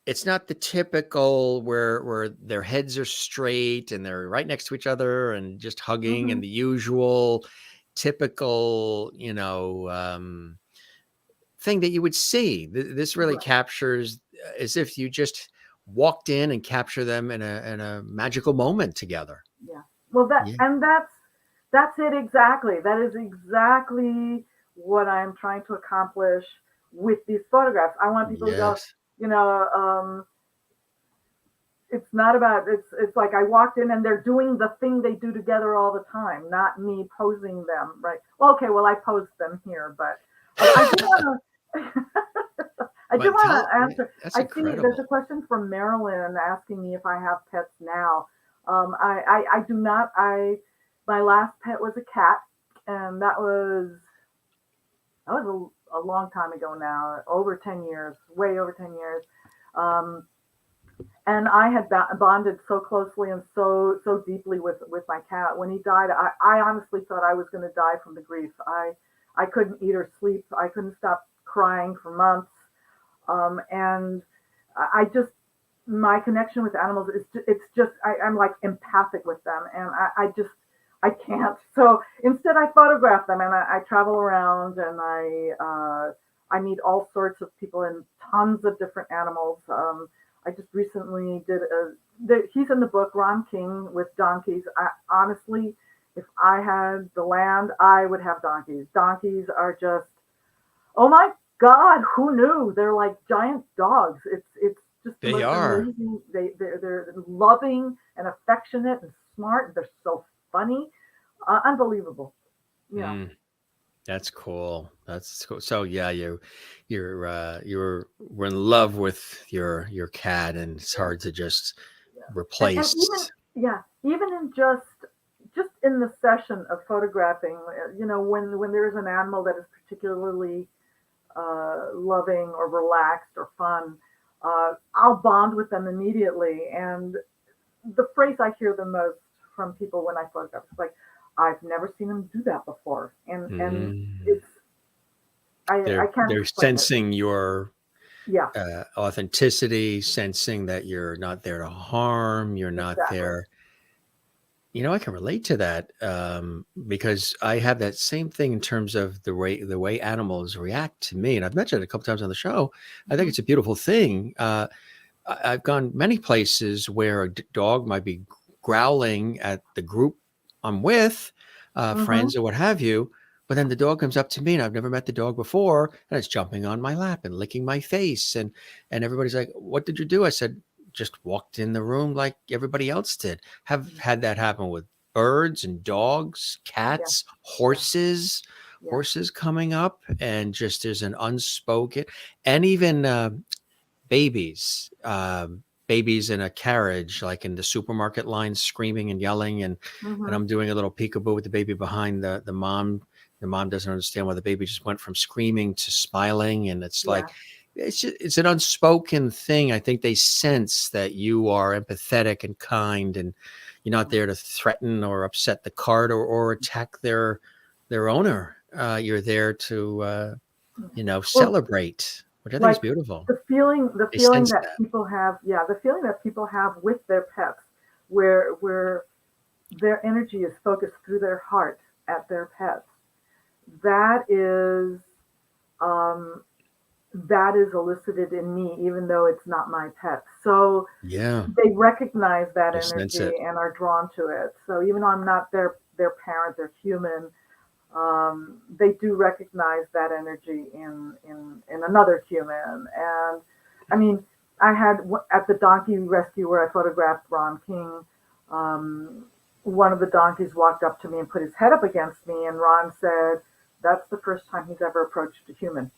it's not the typical where their heads are straight and they're right next to each other and just hugging and Hmm. the usual typical, thing that you would see. This really Right. captures as if you just walked in and capture them in a magical moment together. Yeah. Well, Yeah. that's it exactly. That is exactly what I'm trying to accomplish with these photographs. I want people to go, Yes. you know, it's not about it's like I walked in and they're doing the thing they do together all the time, not me posing them, right? Well, okay, well I posed them here, but I do want to I do But want to answer. that's I see there's a incredible. question from Marilyn asking me if I have pets now. I do not. My last pet was a cat, and that was a long time ago now, over 10 years, way over 10 years. Um, and I had bonded so closely and so deeply with my cat. When he died, I honestly thought I was going to die from the grief. I couldn't eat or sleep. I couldn't stop crying for months. And I just my connection with animals is it's just I'm like empathic with them, and I can't. So instead, I photograph them, and I travel around, and I meet all sorts of people and tons of different animals. I just recently did he's in the book, Ron King, with donkeys. I honestly, if I had the land, I would have donkeys. Donkeys are just, oh my God, who knew? They're like giant dogs. It's just the They most are. amazing. They're loving and affectionate and smart. They're so funny, unbelievable. Yeah. Mm, that's cool. That's cool. So yeah, were in love with your cat, and it's Yeah. hard to just Yeah. And even, replace. yeah, even in just in the session of photographing, when there is an animal that is particularly loving or relaxed or fun, I'll bond with them immediately. And the phrase I hear the most from people when I photograph is like, "I've never seen him do that before," and Mm. it's I can't They're explain it. sensing your Yeah, authenticity, sensing that you're not there to harm, you're not exactly. there. I can relate to that, because I have that same thing in terms of the way animals react to me, and I've mentioned it a couple times on the show. I think Hmm. it's a beautiful thing. I've gone many places where a dog might be growling at the group I'm with, Hmm. friends or what have you, but then the dog comes up to me, and I've never met the dog before, and it's jumping on my lap and licking my face, and everybody's like, "What did you do?" I said, "Just walked in the room like everybody else did." Have had that happen with birds and dogs, Yeah, cats, yeah, horses. yeah. Horses coming up, and just there's an unspoken, and even babies in a carriage, like in the supermarket line, screaming and yelling, and Hmm. I'm doing a little peekaboo with the baby behind the mom. The mom doesn't understand why the baby just went from screaming to smiling, and it's Yeah. like it's an unspoken thing. I think they sense that you are empathetic and kind, and you're not there to threaten or upset the cart, or attack their owner. You're there to Well, celebrate, which I think is like beautiful. the They feeling sense that that. people have, yeah, the feeling that people have with their pets, where their energy is focused through their heart at their pets. That is um, that is elicited in me, even though it's not my pet. So Yeah, they recognize that they sense energy it. and are drawn to it. So even though I'm not their parent, they're human. They do recognize that energy in another human. And I mean, I had at the donkey rescue where I photographed Ron King. Um, One of the donkeys walked up to me and put his head up against me, and Ron said, "That's the first time he's ever approached a human,"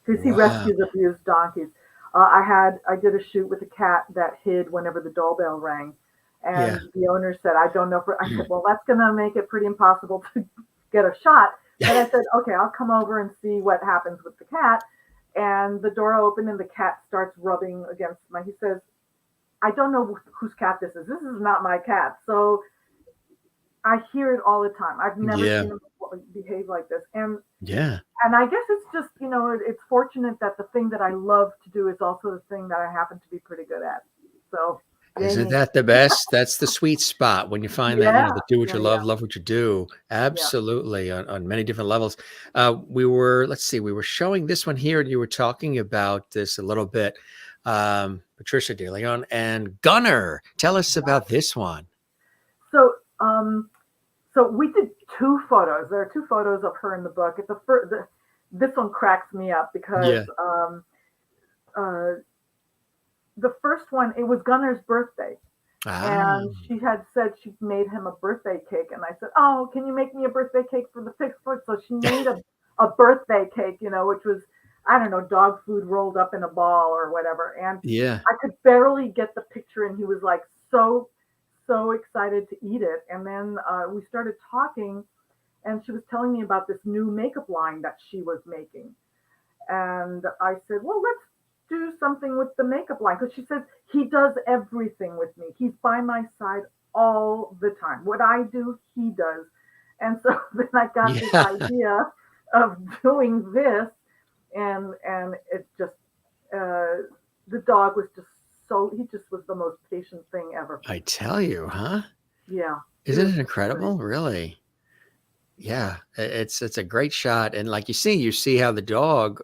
because he Wow. rescues abused donkeys. I did a shoot with a cat that hid whenever the doorbell rang, Yeah. and the owner said, "I don't know if I said, well, that's going to make it pretty impossible to get a shot." But I said, "Okay, I'll come over and see what happens with the cat." And the door opened and the cat starts rubbing against my. He says, "I don't know whose cat this is. This is not my cat." So I hear it all the time. I've never Yeah. seen him behave like this, Yeah. and I guess it's just, it's fortunate that the thing that I love to do is also the thing that I happen to be pretty good at. So, yay Isn't me. that the best? That's the sweet spot when you find that, Yeah, the do what yeah, you yeah, love what you do. yeah. Absolutely, on many different levels. Let's see, we were showing this one here, and you were talking about this a little bit. Patricia De Leon and Gunner. Tell us about this one. So, so we did two photos. There are two photos of her in the book. This one cracks me up because Yeah. uh, the first one, it was Gunner's birthday. Ah, And she had said she made him a birthday cake, and I said, "Oh, can you make me a birthday cake for the 6 foot?" So she made a birthday cake, which was, I don't know, dog food rolled up in a ball or whatever. And yeah. I could barely get the picture, and he was like so excited to eat it. And then we started talking, and she was telling me about this new makeup line that she was making. And I said, "Well, let's do something with the makeup line." Because she says, "He does everything with me. He's by my side all the time. What I do, he does." And so then I got this Yeah. idea of doing this, and it just, uh, the dog was just he just was the most patient thing ever. I tell you, huh? Yeah, he Isn't was it so pretty. incredible? Really? Yeah, it's a great shot, and like you see how the dog,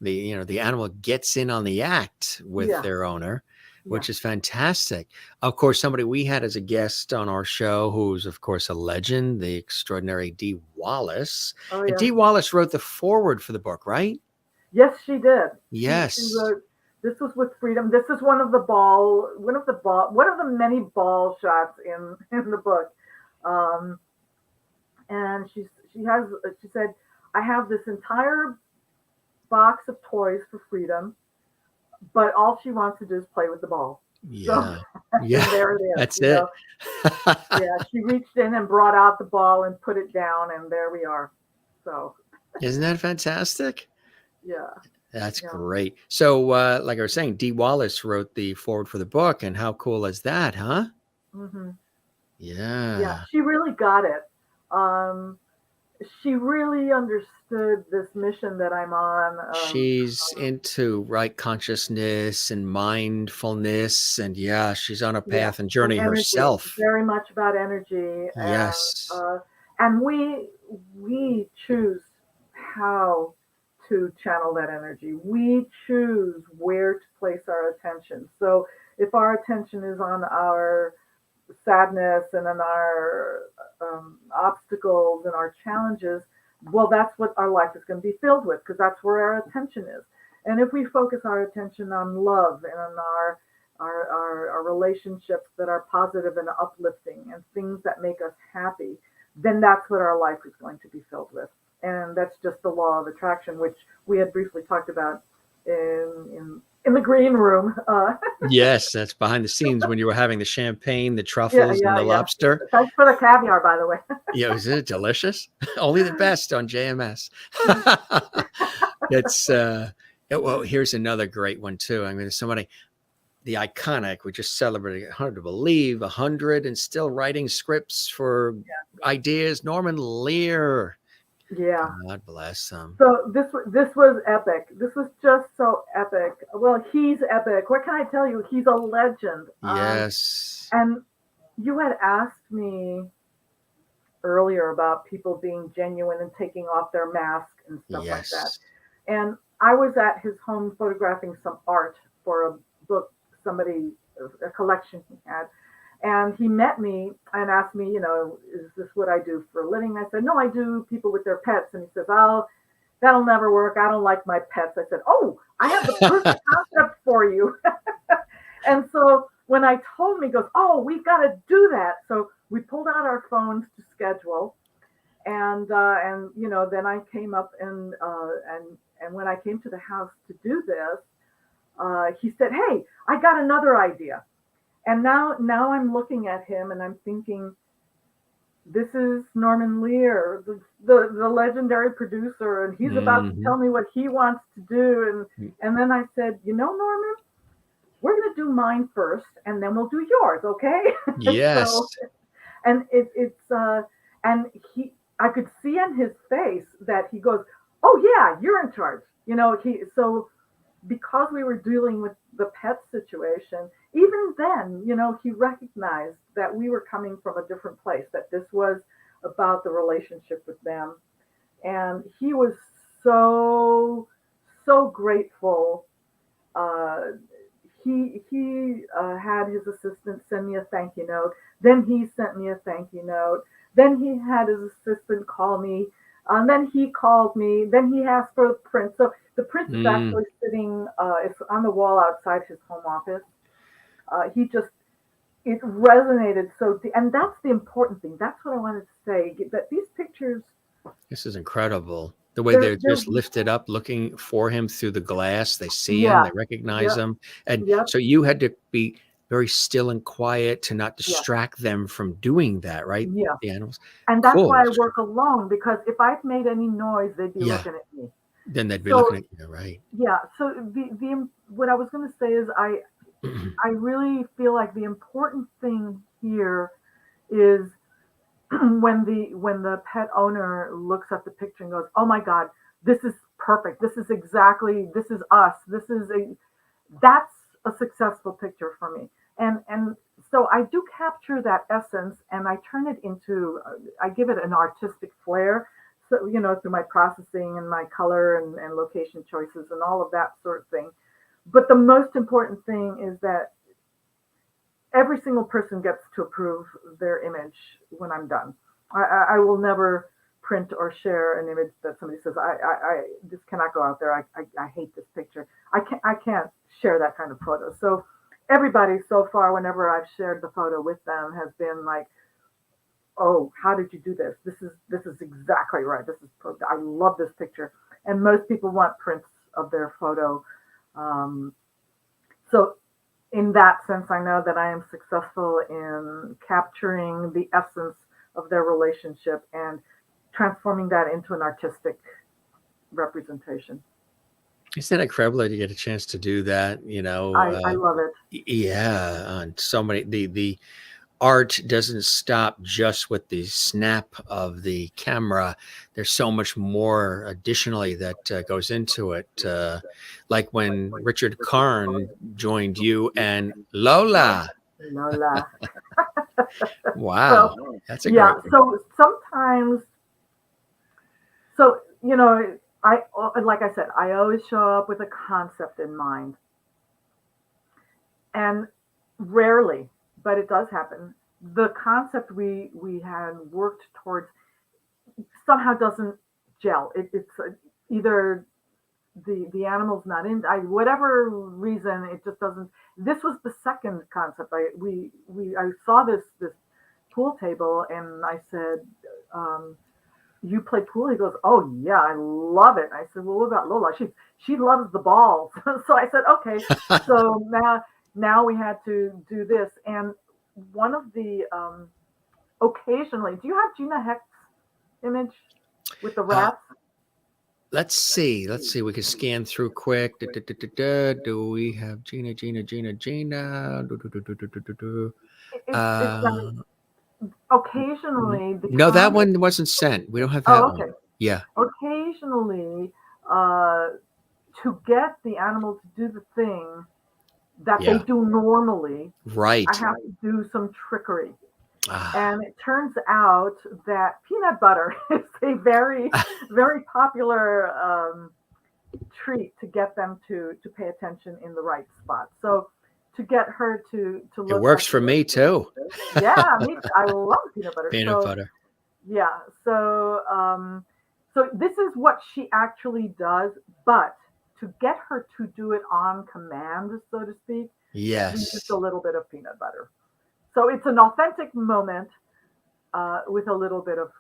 the animal gets in on the act with Yeah, their owner, which is fantastic. Of course, somebody we had as a guest on our show, who's of course a legend, the extraordinary Dee Wallace. Oh And yeah. Dee Wallace wrote the foreword for the book, right? Yes, she did. Yes. She wrote, this was with Freedom. This is one of the many ball shots in the book. And she said, I have this entire box of toys for Freedom, but all she wants to do is play with the ball. Yeah. So, Yeah. there it is. That's it. Yeah, she reached in and brought out the ball and put it down, and there we are. So Isn't that fantastic? yeah. That's great. So, like I was saying, Dee Wallace wrote the foreword for the book, and how cool is that, huh? Mm-hmm. Yeah. Yeah, she really got it. She really understood this mission that I'm on. She's into right consciousness and mindfulness, and she's on a path and journey energy, herself. Very much about energy. Yes. And we choose how to channel that energy. We choose where to place our attention. So if our attention is on our sadness and on our obstacles and our challenges, well, that's what our life is going to be filled with, because that's where our attention is. And if we focus our attention on love and on our relationships that are positive and uplifting and things that make us happy, then that's what our life is going to be filled with. And that's just the law of attraction, which we had briefly talked about in the green room. Yes, that's behind the scenes when you were having the champagne, the truffles, and the lobster. Thanks for the caviar, by the way. Yeah, is it delicious? Only the best on JMS. It's well, here's another great one too. I mean, somebody, the iconic, we just celebrated, hard to believe, 100 and still writing scripts for ideas. Norman Lear. Yeah. God bless him. So this was epic. This was just so epic. Well, he's epic. What can I tell you? He's a legend. Yes. And you had asked me earlier about people being genuine and taking off their mask and stuff like that. And I was at his home photographing some art for a book, a collection he had. And he met me and asked me, is this what I do for a living? I said, no, I do people with their pets. And he says, oh, that'll never work. I don't like my pets. I said, oh, I have the perfect concept for you. And so when I told him, he goes, oh, we've got to do that. So we pulled out our phones to schedule. And then I came up and when I came to the house to do this, he said, hey, I got another idea. And now I'm looking at him and I'm thinking, this is Norman Lear, the legendary producer, and he's about to tell me what he wants to do. And then I said, Norman, we're going to do mine first, and then we'll do yours, okay? Yes. And I could see on his face that he goes, oh yeah, you're in charge. So because we were dealing with the pet situation, even then, he recognized that we were coming from a different place, that this was about the relationship with them. And he was so grateful. He had his assistant send me a thank you note. Then he sent me a thank you note. Then he had his assistant call me. Then he called me. Then he asked for the print. So the print is actually sitting, it's on the wall outside his home office. It resonated so deep. And that's the important thing. That's what I wanted to say, that these pictures. This is incredible. The way they're just lifted up, looking for him through the glass. They see him, they recognize him. And so you had to be very still and quiet to not distract them from doing that, right? Yeah. The animals. And that's why I work alone, because if I've made any noise, they'd be looking at me. Then they'd be looking at you, right? Yeah. So what I was going to say is I really feel like the important thing here is when the pet owner looks at the picture and goes, oh my God, this is perfect. This is us. That's a successful picture for me. And so I do capture that essence and I turn it into, I give it an artistic flair. So, through my processing and my color and location choices and all of that sort of thing. But the most important thing is that every single person gets to approve their image when I'm done. I will never print or share an image that somebody says, this cannot go out there. I hate this picture. I can't share that kind of photo. So everybody so far, whenever I've shared the photo with them, has been like, oh, how did you do this? This is exactly right. I love this picture. And most people want prints of their photo. So in that sense, I know that I am successful in capturing the essence of their relationship and transforming that into an artistic representation. Isn't it incredible that you get a chance to do that? I love it. Yeah, on so many, the art doesn't stop just with the snap of the camera. There's so much more additionally that goes into it. Like when Richard Karn joined you and Lola. Lola. Wow, So, that's a yeah. great. So sometimes, so like I said, I always show up with a concept in mind, and rarely, but it does happen, the concept we had worked towards somehow doesn't gel. It's either the animal's not in, whatever reason, it just doesn't. This was the second concept. I saw this pool table, and I said, you play pool? He goes, oh yeah, I love it. I said, well, what about Lola? She loves the balls. So I said, okay. So now we had to do this. And one of the occasionally, do you have Gina Hecht's image with the rats? Let's see. We can scan through quick. Do we have Gina? Occasionally, no, that one wasn't sent. We don't have that okay. one. Yeah. Occasionally, to get the animal to do the thing that they do normally, right, I have to do some trickery. And it turns out that peanut butter is a very, very popular treat to get them to pay attention in the right spot. So to get her to look. It works for me too. Yeah, I love peanut butter. Peanut butter. Yeah. So this is what she actually does, but to get her to do it on command, so to speak, yes, we use a little bit of peanut butter. So it's an authentic moment with a little bit of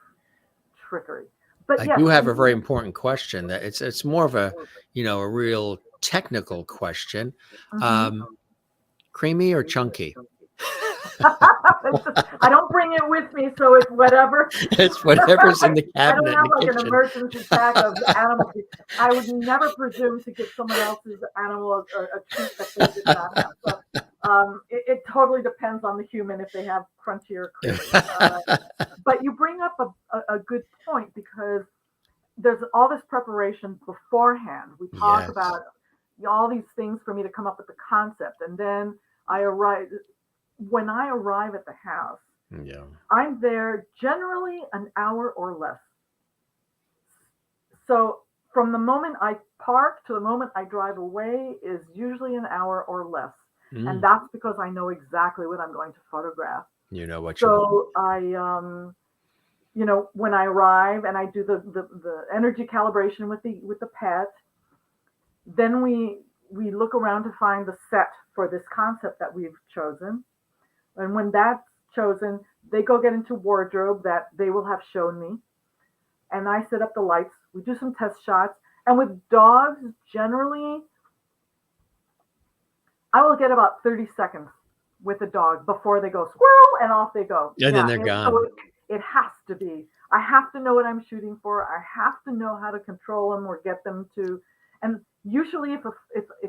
trickery. But I yes, do have a very important question. That it's more of a a real technical question. Creamy or chunky? I don't bring it with me, so it's whatever. It's whatever's in the cabinet. I don't have an emergency pack of animal food. I would never presume to give someone else's animal a treat that they did not have. So it totally depends on the human if they have crunchy or creamy. But you bring up a good point, because there's all this preparation beforehand. We talk about all these things for me to come up with the concept, and then I arrive. When I arrive at the house, I'm there generally an hour or less. So from the moment I park to the moment I drive away is usually an hour or less. And that's because I know exactly what I'm going to photograph. You know what so I, when I arrive and I do the energy calibration with the pet, then we look around to find the set for this concept that we've chosen. And when that's chosen, they go get into wardrobe that they will have shown me. And I set up the lights. We do some test shots. And with dogs, generally, I will get about 30 seconds with a dog before they go squirrel and off they go. And then they're gone. So it has to be. I have to know what I'm shooting for. I have to know how to control them or get them to. And usually if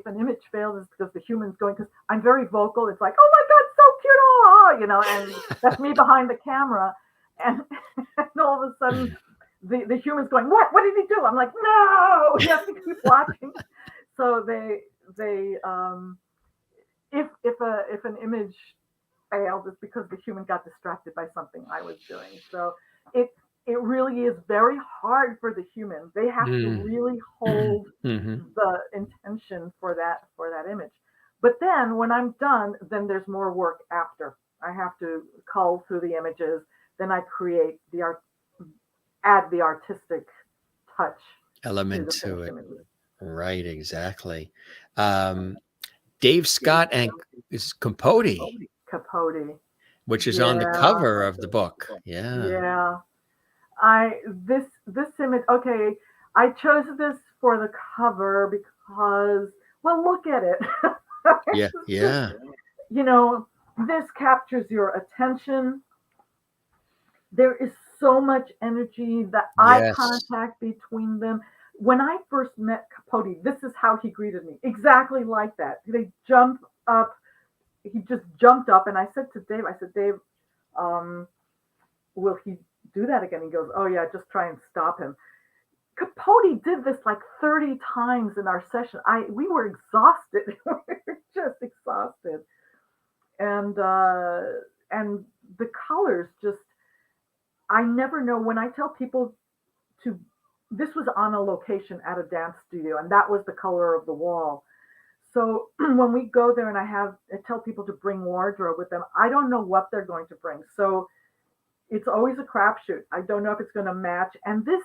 an image fails, it's because the human's going, because I'm very vocal. It's like, oh my God, so cute. Oh, and that's me behind the camera. And all of a sudden the human's going, what did he do? I'm like, no, you have to keep watching. So if an image fails, it's because the human got distracted by something I was doing. So it really is very hard for the human. They have to really hold the intention for that image. But then when I'm done, then there's more work after. I have to cull through the images. Then I create the art, add the artistic touch to Element the to finished it. images. Right, exactly. Dave Scott and is Capote, Capote. which is on the Yeah, cover of the book. Yeah. yeah. This image. Okay, I chose this for the cover because, well, look at it. Yeah. It's just, Yeah. you know, this captures your attention. There is so much energy, the eye Yes. contact between them. When I first met Capote, this is how he greeted me. Exactly like that. They jump up. He just jumped up, and I said, Dave, um, will he do that again? He goes, oh yeah, just try and stop him. Capote did this like 30 times in our session. We were exhausted. We were just exhausted. And and the colors just, I never know when I tell people to, this was on a location at a dance studio, and that was the color of the wall. So when we go there and I tell people to bring wardrobe with them, I don't know what they're going to bring. So it's always a crapshoot. I don't know if it's going to match. And this,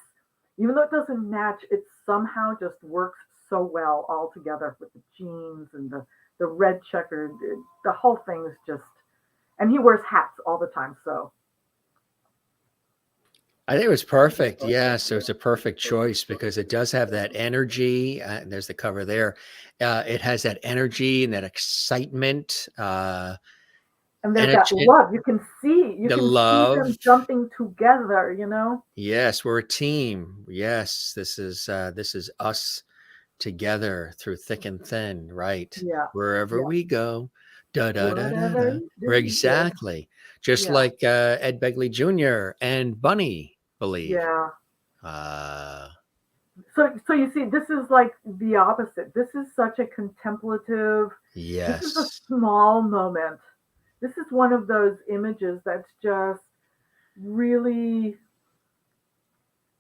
even though it doesn't match, it somehow just works so well all together with the jeans and the red checkered. The whole thing is just, and he wears hats all the time. So I think it was perfect. Yeah, so it's a perfect choice because it does have that energy. And there's the cover there. It has that energy and that excitement. and And there's that love. You the can see love. them jumping together, you know? Yes, we're a team. Yes, this is us together through thick and thin. Right, Yeah. wherever Yeah. we go. Da da da da Whatever da. you do. Yeah. Exactly, just Yeah. like Ed Begley Jr. and Bunny believe. Yeah. Uh, So you see, this is like the opposite. This is such a contemplative, this is a yes, small moment. This is one of those images that's just really,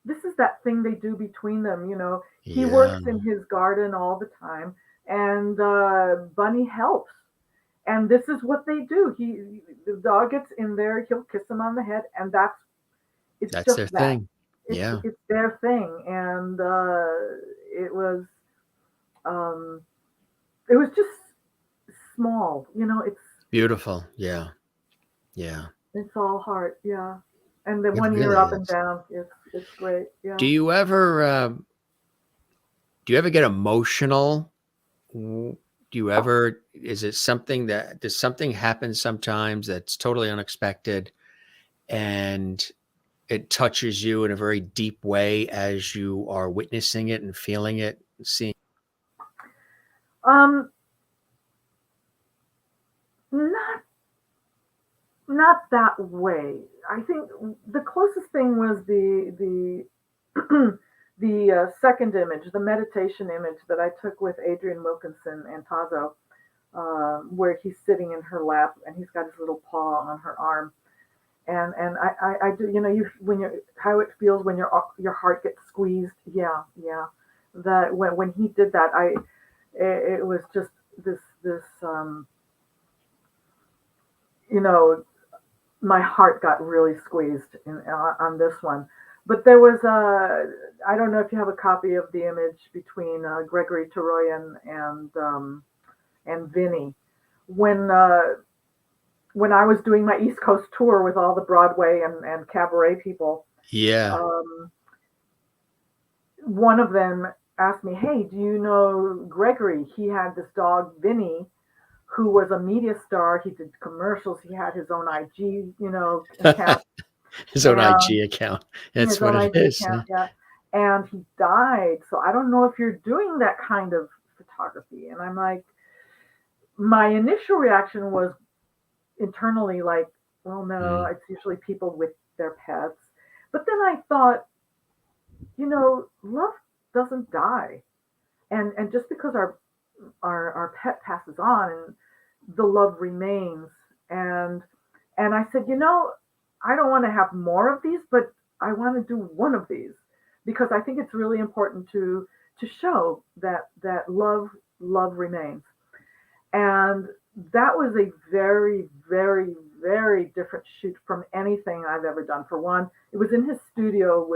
this is that thing they do between them, you know. He yeah, works in his garden all the time, and Bunny helps. And this is what they do. The dog gets in there, he'll kiss him on the head, and it's that's just their that. thing. Yeah, It's their thing, and it was um, it was just small, you know. beautiful. Yeah, yeah, It's all heart, yeah. And the it one ear really up and is. down, it's great, Do yeah. you ever do you ever get emotional? Do you ever, is it something that, does something happen sometimes that's totally unexpected and it touches you in a very deep way as you are witnessing it and feeling it, seeing? Um, not not that way. I think the closest thing was the the second image, the meditation image that I took with Adrian Wilkinson and Tazo, where he's sitting in her lap and he's got his little paw on her arm. And I do, you know, you when you, how it feels when your heart gets squeezed. Yeah, yeah. That when he did that, it was just this you know, my heart got really squeezed on this one. But there was I don't know if you have a copy of the image between Gregory Teroyan and Vinny when I was doing my East Coast tour with all the Broadway and cabaret people. Yeah. Um, one of them asked me, "Hey, do you know Gregory? He had this dog Vinny, who was a media star. He did commercials. He had his own IG, you know, account, His own and IG account. That's his what own it IG is. account, yeah. And he died. So I don't know if you're doing that kind of photography." And I'm like, my initial reaction was internally like, well, no, Mm, it's usually people with their pets. But then I thought, you know, love doesn't die. And just because our pet passes on, and the love remains. And I said, you know, I don't want to have more of these, but I want to do one of these because I think it's really important to show that love remains. And that was a very, very, very different shoot from anything I've ever done. For one, it was in his studio,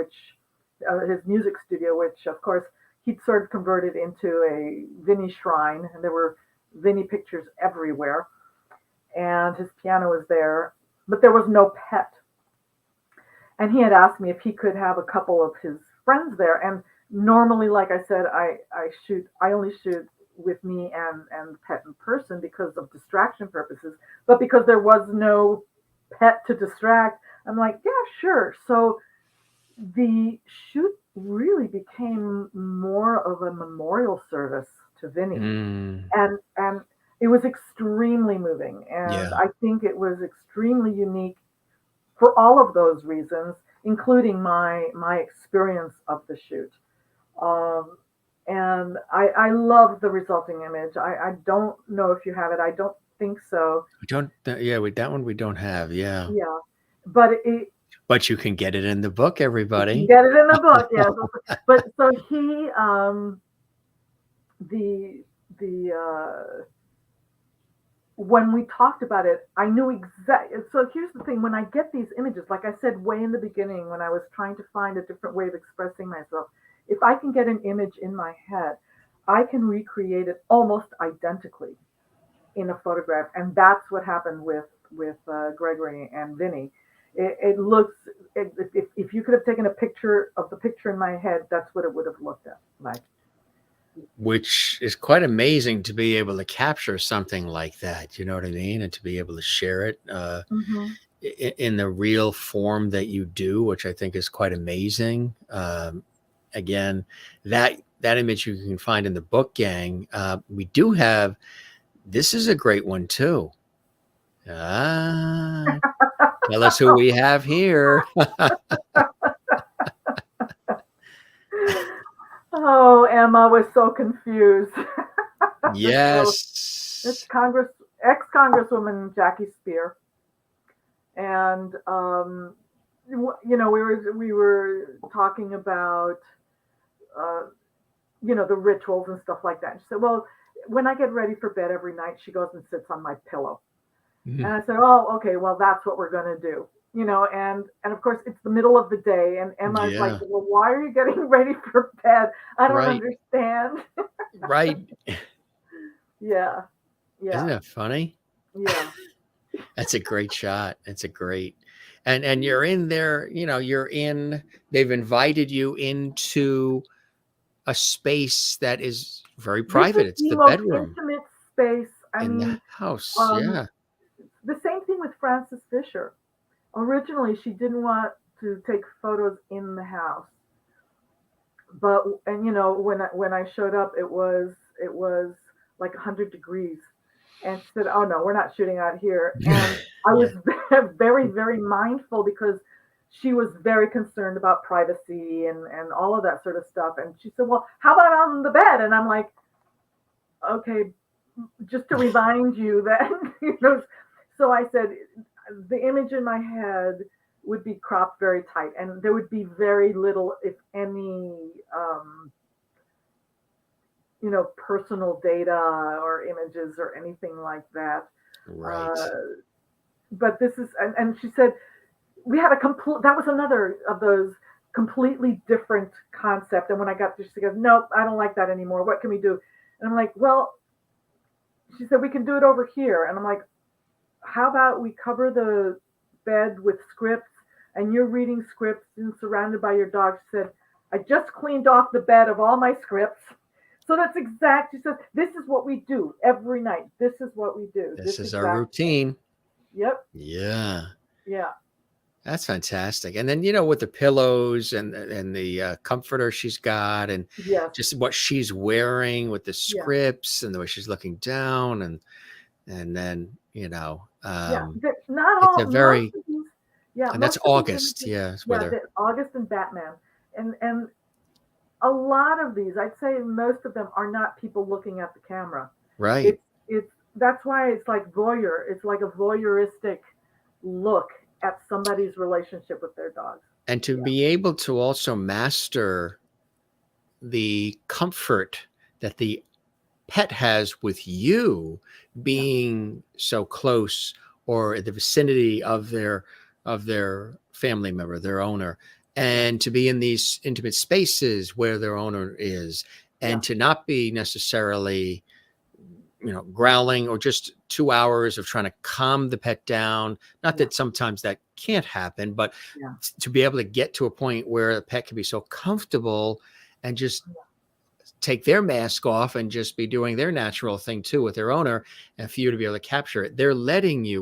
his music studio, which of course he'd sort of converted into a Vinny shrine, and there were Vinny pictures everywhere, and his piano was there, but there was no pet. And he had asked me if he could have a couple of his friends there. And normally, like I said, I only shoot with me and the pet in person because of distraction purposes. But because there was no pet to distract, I'm like, yeah, sure. So the shoot really became more of a memorial service to Vinny. And it was extremely moving. And Yeah. I think it was extremely unique for all of those reasons, including my experience of the shoot. Um, and I love the resulting image. I don't know if you have it. I don't think so. We don't. Yeah, that one we don't have. Yeah, Yeah, but but you can get it in the book, you can everybody. get it in the book. Yeah, but so he the when we talked about it, I knew exactly. So here's the thing: when I get these images, like I said way in the beginning, when I was trying to find a different way of expressing myself, if I can get an image in my head, I can recreate it almost identically in a photograph, and that's what happened with Gregory and Vinny. It looks if you could have taken a picture of the picture in my head, that's what it would have looked at like. Which is quite amazing to be able to capture something like that. You know what I mean? And to be able to share it Mm-hmm. in the real form that you do, which I think is quite amazing. Again, that image you can find in the book, gang. We do have. This is a great one too. Ah, tell us who we have here. Oh, Emma was so confused. So it's Yes. ex-Congresswoman Jackie Spear, and we were talking about uh, the rituals and stuff like that. She said, "Well, when I get ready for bed every night, she goes and sits on my pillow." And Mhm. I said, "Oh, okay, well, that's what we're going to do." And of course, it's the middle of the day, and Emma's like, Yeah. "Well, why are you getting ready for bed? I don't Right. understand." Right. Yeah, Isn't yeah, that funny? yeah. That's a great shot. It's a great, and you're in there, you're in, they've invited you into a space that is very This private. is It's the the most bedroom intimate space. I in the mean, house. um, Yeah. the same thing with Frances Fisher. Originally, she didn't want to take photos in the house, but when I showed up, it was like 100 degrees, and she said, "Oh no, we're not shooting out here." And I was Yeah. very, very mindful because she was very concerned about privacy and all of that sort of stuff. And she said, "Well, how about on the bed?" And I'm like, "Okay, just to remind you that." So I said, the image in my head would be cropped very tight, and there would be very little, if any, personal data or images or anything like that. Right. Uh, but this is, and she said, we had a complete, that was another of those completely different concept. And when I got there, she goes, "Nope, I don't like that anymore. What can we do?" And I'm like, "Well," she said, "we can do it over here." And I'm like, "How about we cover the bed with scripts and you're reading scripts and surrounded by your dog?" She said, "I just cleaned off the bed of all my scripts." So that's exact. She says, "This is what we do every night. This is what we do. This This is our exact." routine. Yep. Yeah. Yeah. That's fantastic. And then, with the pillows and the comforter she's got, and Yes. just what she's wearing with the Yeah. scripts and the way she's looking down, and then, Yeah. Not it's a all, most very, of these, yeah, and that's most of these August. images, Yeah. It's with yeah, her. the August and Batman. And a lot of these, I'd say most of them are not people looking at the camera. Right. It's that's why it's like voyeur. It's like a voyeuristic look at somebody's relationship with their dogs. And to Yeah. be able to also master the comfort that the pet has with you being so close or in the vicinity of their family member, their owner, and to be in these intimate spaces where their owner is, Yeah. and to not be necessarily, growling, or just 2 hours of trying to calm the pet down. Not Yeah. that sometimes that can't happen, but Yeah. to be able to get to a point where the pet can be so comfortable and just take their mask off and just be doing their natural thing too with their owner, and for you to be able to capture it.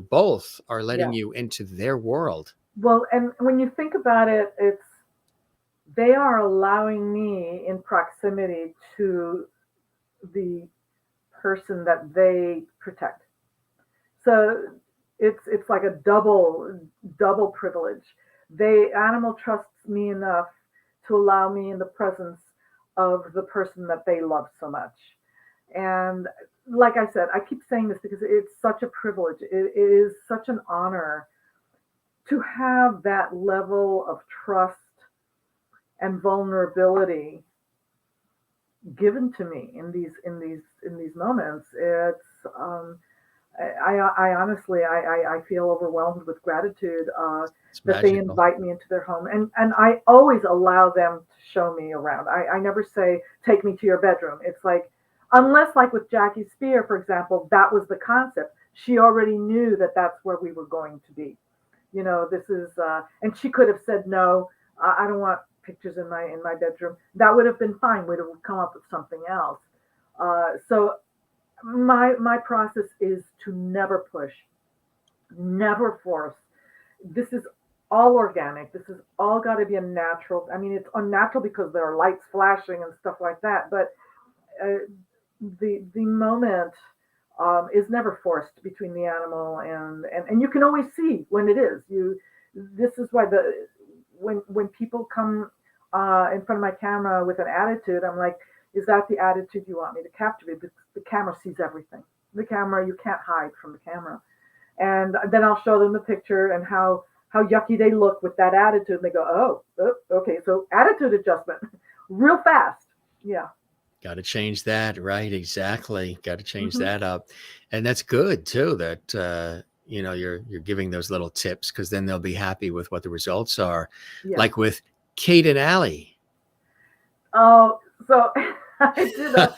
Both are letting Yeah. you into their world. Well, and when you think about it, they are allowing me in proximity to the person that they protect. So it's like a double privilege. Animal trusts me enough to allow me in the presence of the person that they love so much. And like I said, I keep saying this because it's such a privilege. It is such an honor to have that level of trust and vulnerability given to me in these moments. I honestly I feel overwhelmed with gratitude It's that they magical. invite me into their home, and I always allow them to show me around. I never say take me to your bedroom. It's like, unless like with Jackie Spear, for example, that was the concept. She already knew that that's where we were going to be. This is and she could have said no. I don't want pictures in my bedroom. That would have been fine. We'd have come up with something else. So my process is to never push, never force. This is all organic. This is all got to be a natural. I mean, it's unnatural because there are lights flashing and stuff like that. But uh, the moment is never forced between the animal and you can always see when it is. This is why when people come in front of my camera with an attitude, I'm like, is that the attitude you want me to captivate? The camera sees everything. The camera, you can't hide from the camera. And then I'll show them the picture and how yucky they look with that attitude. And they go, oh, okay, so attitude adjustment, real fast. Yeah. Got to change that, right? Exactly. Got to change Hmm. that up, and that's good too. That you're giving those little tips, because then they'll be happy with what the results are. Yeah. Like with Kate and Allie. Oh, so I did a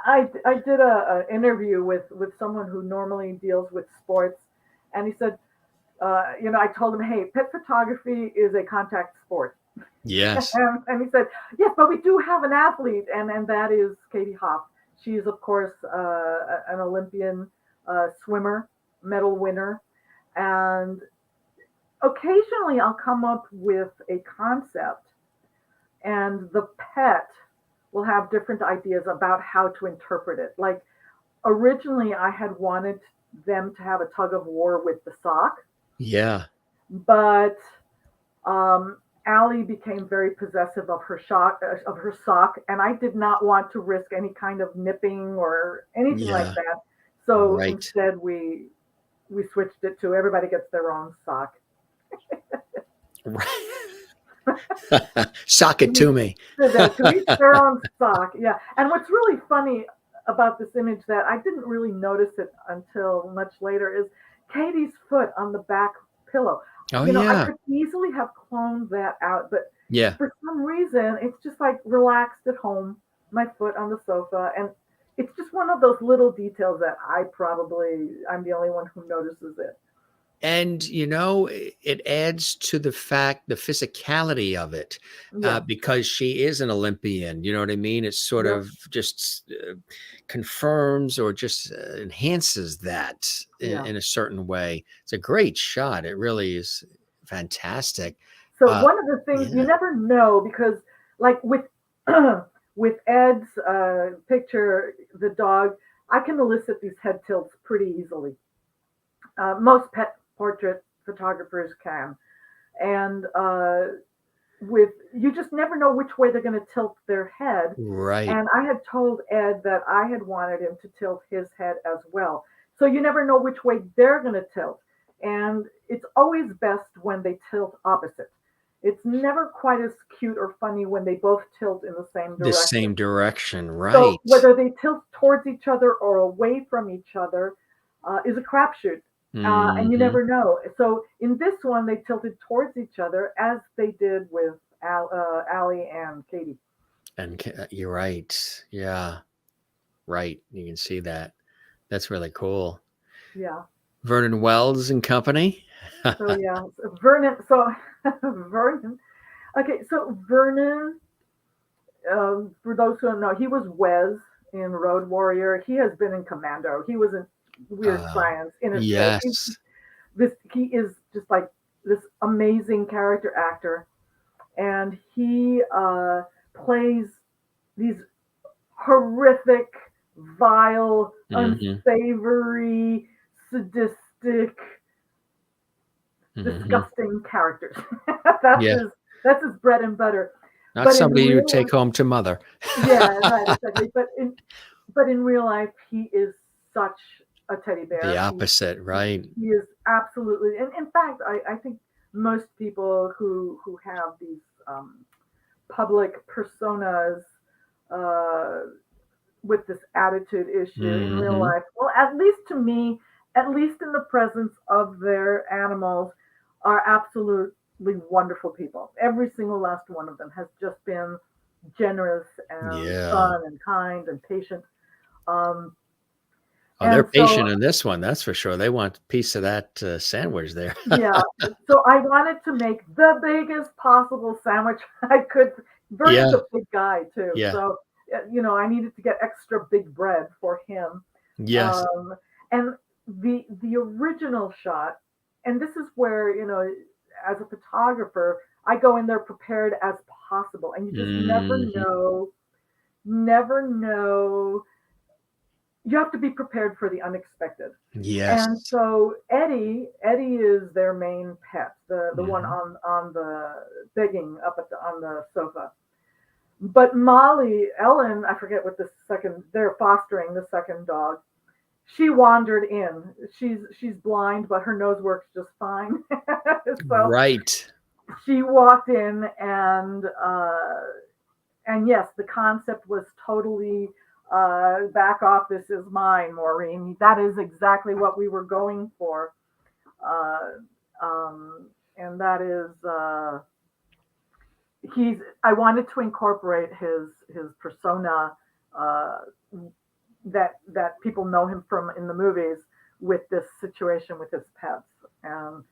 I did a interview with someone who normally deals with sports, and he said, I told him, hey, pet photography is a contact sport. Yes. And he said, yes, but we do have an athlete, and that is Katie Hoff. She's, of course, an Olympian swimmer, medal winner. And occasionally I'll come up with a concept, and the pet will have different ideas about how to interpret it. Like originally, I had wanted them to have a tug of war with the sock, Yeah. but Allie became very possessive of her sock, and I did not want to risk any kind of nipping or anything like Yeah. that. So Right. instead, we switched it to everybody gets their own sock. Right. Sock it to me. To each their own sock. Yeah. And what's really funny about this image that I didn't really notice it until much later is Katie's foot on the back pillow. Oh I yeah. could easily have cloned that out, but Yeah. for some reason, it's just like relaxed at home, my foot on the sofa. And it's just one of those little details that I'm the only one who notices it. And it adds to the physicality of it, Yeah. because she is an Olympian. You know what I mean? It sort Yep. of just confirms, or just enhances that Yeah. in a certain way. It's a great shot. It really is fantastic. So Uh, one of the things you yeah. never know because, like with with Ed's picture, the dog, I can elicit these head tilts pretty easily. Most pet portrait photographers can, and with you just never know which way they're going to tilt their head. Right. And I had told Ed that I had wanted him to tilt his head as well. So you never know which way they're going to tilt. And it's always best when they tilt opposite. It's never quite as cute or funny when they both tilt in the same The direction. same direction, So right? whether they tilt towards each other or away from each other is a crapshoot. And you Hmm. never know. So in this one, they tilted towards each other as they did with Allie and Katie. And you're right. Yeah, right. You can see that. That's really cool. Yeah. Vernon Wells and company. So yeah, so Vernon. So Vernon. Okay, so Vernon. For those who don't know, he was Wes in Road Warrior. He has been in Commando. He was in Weird Uh, Science. Interstate. yes. He is just like this amazing character actor, and he plays these horrific, vile, Hmm. unsavory, sadistic, Hmm. disgusting characters. that's Yeah. his that's his bread and butter. Not But in somebody you would real take life, home to mother. yeah, right, exactly. But in real life, he is such a teddy The bear. opposite, right? He is absolutely, and in fact, I think most people who have these public personas uh, with this attitude issue in real Hmm. life, well, at least to me, at least in the presence of their animals, are absolutely wonderful people. Every single last one of them has just been generous and Yeah. fun and kind and patient. Um, Oh, they're and so, patient in this one, that's for sure. They want a piece of that sandwich there. yeah, so I wanted to make the biggest possible sandwich I could. Vernon's Yeah. a big guy too, Yeah. so I needed to get extra big bread for him. Yes. Um, and the original shot, and this is where as a photographer, I go in there prepared as possible, and you just Hmm. never know. You have to be prepared for the unexpected. And Yes. so Eddie is their main pet, the one Hmm. on the begging up on the sofa. But Molly, Ellen, I forget what the second, they're fostering the second dog. She wandered in. She's blind, but her nose works just fine. So Right. she walked in, and yes, the concept was totally back off. This is mine, Maureen. That is exactly what we were going for, uh, and that is he's. I wanted to incorporate his persona uh, that people know him from in the movies with this situation with his pets, and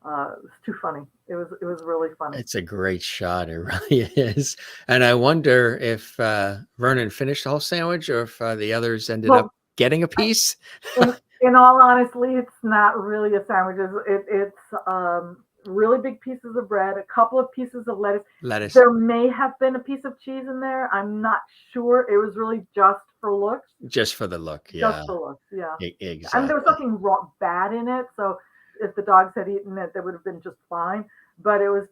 it was too funny. It was really funny. It's a great shot. It really is. And I wonder if Vernon finished the whole sandwich or if the others ended up Well, getting a piece. in all honesty, it's not really a sandwich. It's really big pieces of bread, a couple of pieces of lettuce. Lettuce, There may have been a piece of cheese in there. I'm not sure. It was really just for looks. just for the look. Just Yeah, for looks, yeah. I mean, there was exactly. nothing bad in it. So if the dogs had eaten it, they would have been just fine. But it was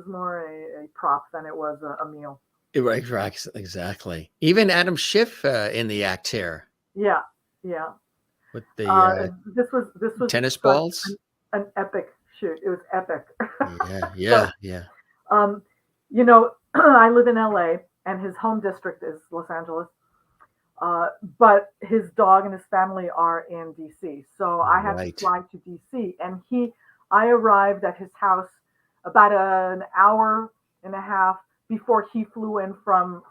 more a prop than it was a meal. Right, right, exactly. Even Adam Schiff in the act here Yeah, yeah. with the This was tennis such balls. an epic shoot. It was epic. Yeah, So, yeah, yeah. um, I live in LA, and his home district is Los Angeles. But his dog and his family are in DC. So I had to Right. fly to DC, and I arrived at his house about an hour and a half before he flew in from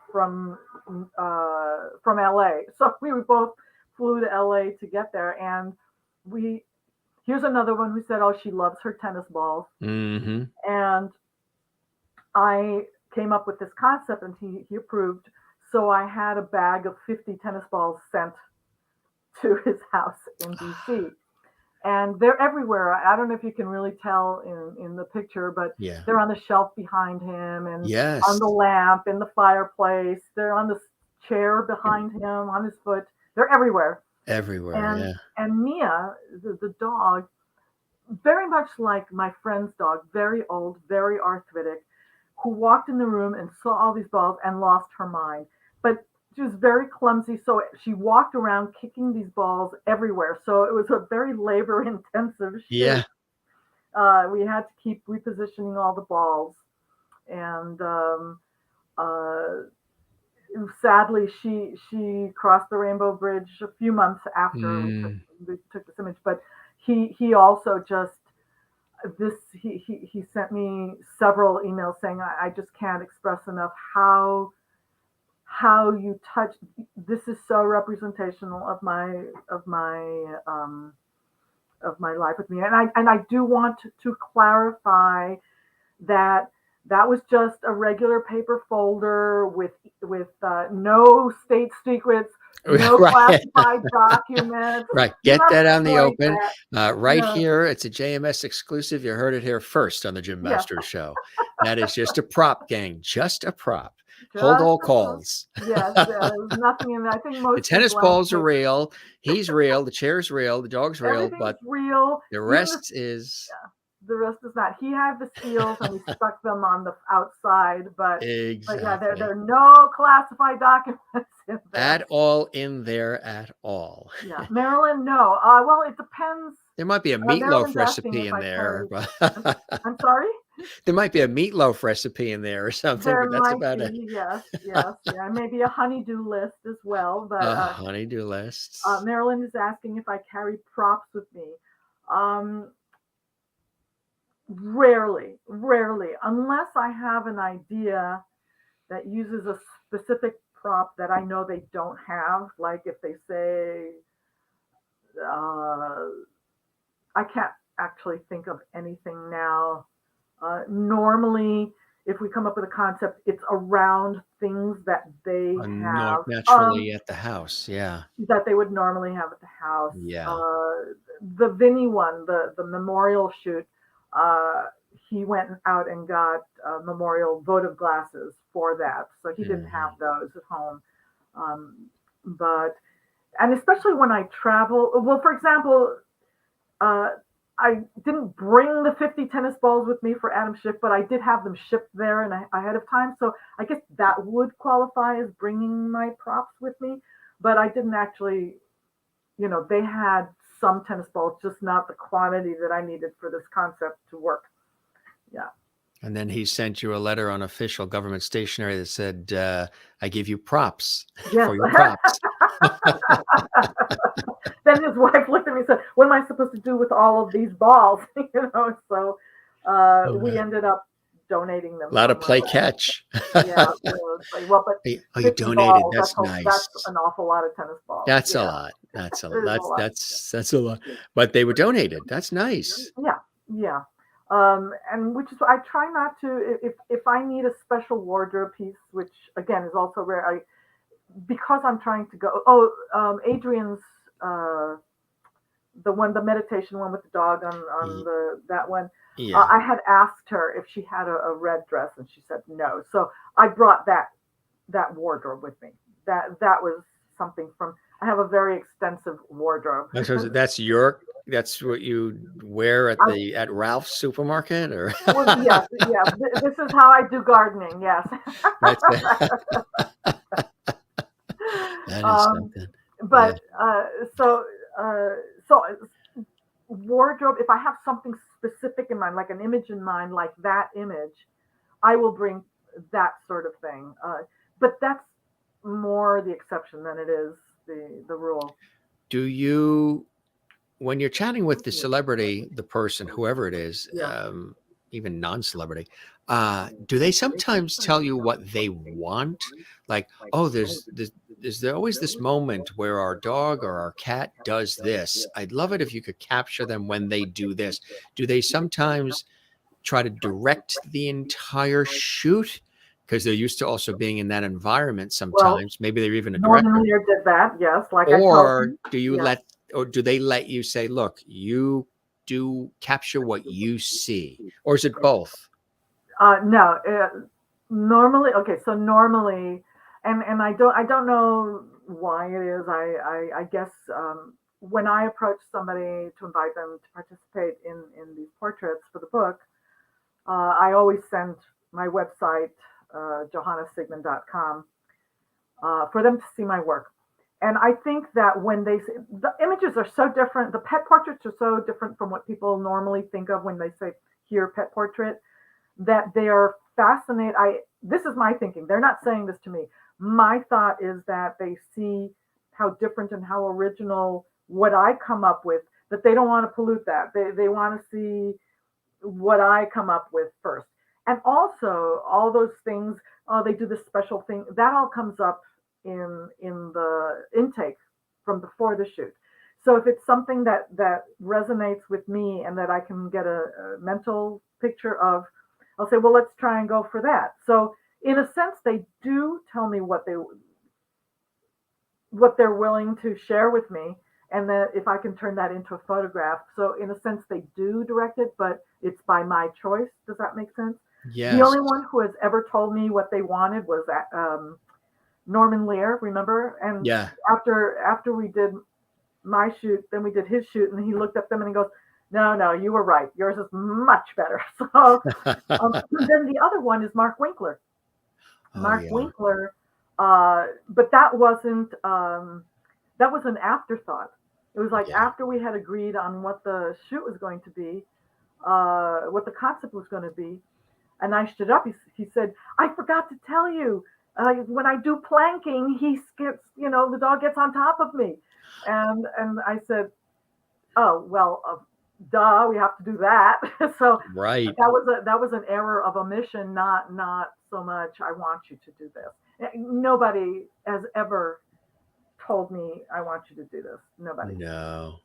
LA. So we both flew to LA to get there, and we here's another one who said, "Oh, she loves her tennis balls," Mm-hmm. and I came up with this concept, and he approved. So I had a bag of 50 tennis balls sent to his house in DC. And they're everywhere. I don't know if you can really tell in the picture, but Yeah. they're on the shelf behind him and on Yes. the lamp in the fireplace. They're on the chair behind him, on his foot. They're everywhere. Everywhere. And Yeah. and Mia, the dog, very much like my friend's dog, very old, very arthritic, who walked in the room and saw all these balls and lost her mind. But she was very clumsy, so she walked around kicking these balls everywhere. So it was a very labor intensive shoot. Yeah. We had to keep repositioning all the balls, and uh, sadly, she crossed the Rainbow Bridge a few months after Mm. we took this image. But he also just he sent me several emails saying I just can't express enough how you touch. This is so representational of my life with me, and I do want to clarify that that was just a regular paper folder with no state secrets, no Right. classified documents, Right. Get that nothing on the like open. that. Right No, here. It's a JMS exclusive. You heard it here first on the Jim yeah, Masters show. That is just a prop, gang. Just a prop. Hold just all calls. yes, there's nothing in there. I think The mostly tennis blank balls are paper. real. He's real. The chair's real. The dog's real. Everything's But real. the Even the rest is the rest is not. He had the seals and we stuck them on the outside, but yeah, there exactly are no classified documents in there. at all in there at all. Yeah, Maryland, no. Well, it depends. There might be a Maryland's meatloaf asking recipe if in I there, carry. I'm, but I'm sorry. there might be a meatloaf recipe in there or something, There but that's might about it. be, yes, yes, yeah, maybe a honeydew list as well. But Honeydew lists. Maryland is asking if I carry props with me. Um, rarely, unless I have an idea that uses a specific prop that I know they don't have. Like if they say, uh, I can't actually think of anything now. Normally, if we come up with a concept, it's around things that they have Naturally at the house. Yeah. that they would normally have at the house. Yeah. The Vinny one, the memorial shoot, uh, he went out and got memorial votive glasses for that, so he didn't have Mhm. those at home. Um, but and especially when I travel, well, for example, uh, I didn't bring the 50 tennis balls with me for Adam's shift, but I did have them shipped there and ahead of time. So I guess that would qualify as bringing my props with me. But I didn't actually, they had some tennis balls, just not the quantity that I needed for this concept to work. Yeah. And then he sent you a letter on official government stationery that said, I give you props Yes. for your props. Then his wife looked at me and said, "What am I supposed to do with all of these balls?" So we A ended up donating them lot of somewhere. play catch. Yeah, well, but Oh, you 50 donated. balls, That's that's nice. an awful lot of tennis balls. That's a Yeah, lot. That's a it is a lot. that's a lot. But they were donated. That's nice. Yeah, yeah. And which is I try not to if I need a special wardrobe piece, which again is also rare. Because I'm trying to go. Adrian's the meditation one with the dog on that one. Yeah. I had asked her if she had a red dress, and she said no. So I brought that wardrobe with me. That was something from. I have a very extensive wardrobe. So that's what you wear at Ralph's supermarket, or Well, yes, yeah. This is how I do gardening. Yes. that's that is something. But so so wardrobe. If I have something specific in mind, like an image in mind, like that image, I will bring that sort of thing. But that's more the exception than it is the rule. Do you, when you're chatting with the celebrity, the person, whoever it is, Yeah. even non-celebrity, do they sometimes tell you what they want? Like, oh, there's always this moment where our dog or our cat does this. I'd love it if you could capture them when they do this. Do they sometimes try to direct the entire shoot? Because they're used to also being in that environment Well, sometimes. Maybe they're even a Norman director. Lear did that. Yes, like I told Or you. do you Yes. do they let you say, look, you do capture what you see? Or is it both? No. Normally, okay. So normally, and I don't know why it is. I guess when I approach somebody to invite them to participate in these portraits for the book, I always send my website, johannasigmann.com, for them to see my work. And I think that when the images are so different, the pet portraits are so different from what people normally think of when they say here pet portrait, that they are fascinated. This is my thinking. They're not saying this to me. My thought is that they see how different and how original what I come up with, that they don't want to pollute that. They want to see what I come up with first. And also all those things, they do this special thing, that all comes up in the intake from before the shoot. So if it's something that resonates with me and that I can get a mental picture of, I'll say, well, let's try and go for that. So in a sense, they do tell me what they're willing to share with me, and that if I can turn that into a photograph. So in a sense, they do direct it, but it's by my choice. Does that make sense? Yes. The only one who has ever told me what they wanted was Norman Lear, remember? And after we did my shoot, then we did his shoot, and he looked at them and he goes, no, you were right. Yours is much better. So then the other one is Mark Winkler. Winkler, but that was an afterthought. It was like after we had agreed on what the shoot was going to be, what the concept was going to be, and I stood up. He said, I forgot to tell you, when I do planking, he skips, the dog gets on top of me. And I said, oh, well, duh, we have to do that. So right. That was an error of omission, not so much, I want you to do this. Nobody has ever told me, I want you to do this. Nobody. No.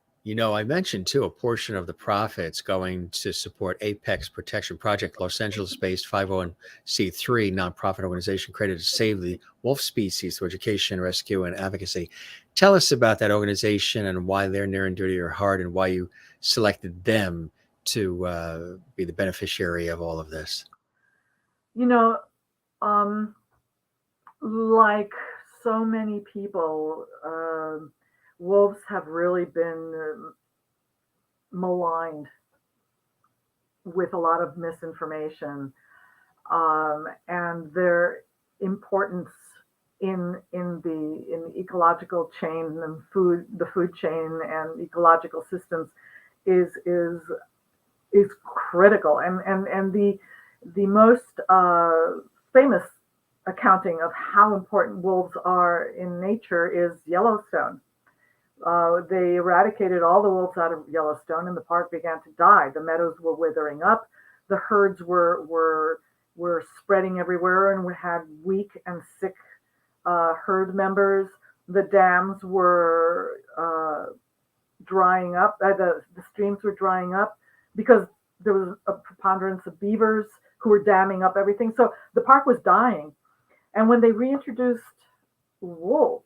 I mentioned too, a portion of the profits going to support Apex Protection Project, Los Angeles-based 501c3 nonprofit organization created to save the wolf species through education, rescue, and advocacy. Tell us about that organization and why they're near and dear to your heart, and why you selected them to be the beneficiary of all of this. Like so many people, wolves have really been maligned with a lot of misinformation, and their importance in the ecological chain and the food chain and ecological systems is critical. And the most famous accounting of how important wolves are in nature is Yellowstone. They eradicated all the wolves out of Yellowstone, and the park began to die. The meadows were withering up. The herds were spreading everywhere, and we had weak and sick herd members. The dams were drying up. The streams were drying up because there was a preponderance of beavers who were damming up everything. So the park was dying. And when they reintroduced wolves,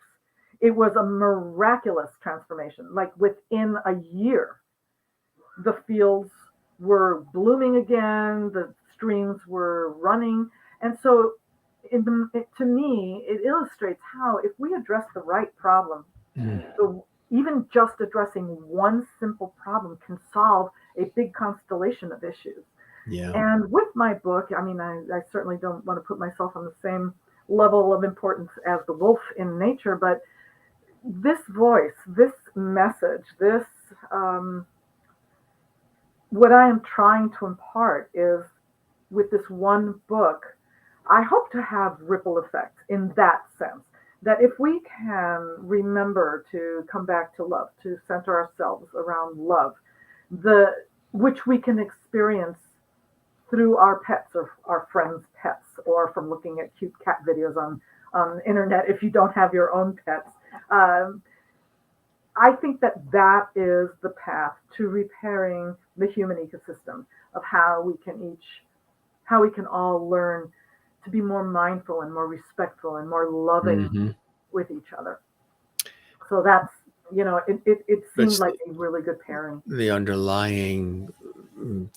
it was a miraculous transformation. Like within a year, the fields were blooming again, the streams were running. And so to me, it illustrates how if we address the right problem, even just addressing one simple problem can solve a big constellation of issues. Yeah. And with my book, I mean, I certainly don't want to put myself on the same level of importance as the wolf in nature, but this voice, this message, this what I am trying to impart is, with this one book, I hope to have ripple effects in that sense, that if we can remember to come back to love, to center ourselves around love, which we can experience through our pets or our friends' pets, or from looking at cute cat videos on the internet if you don't have your own pets. I think that is the path to repairing the human ecosystem, of how we can all learn to be more mindful and more respectful and more loving with each other. So that's, it seems like a really good pairing. The underlying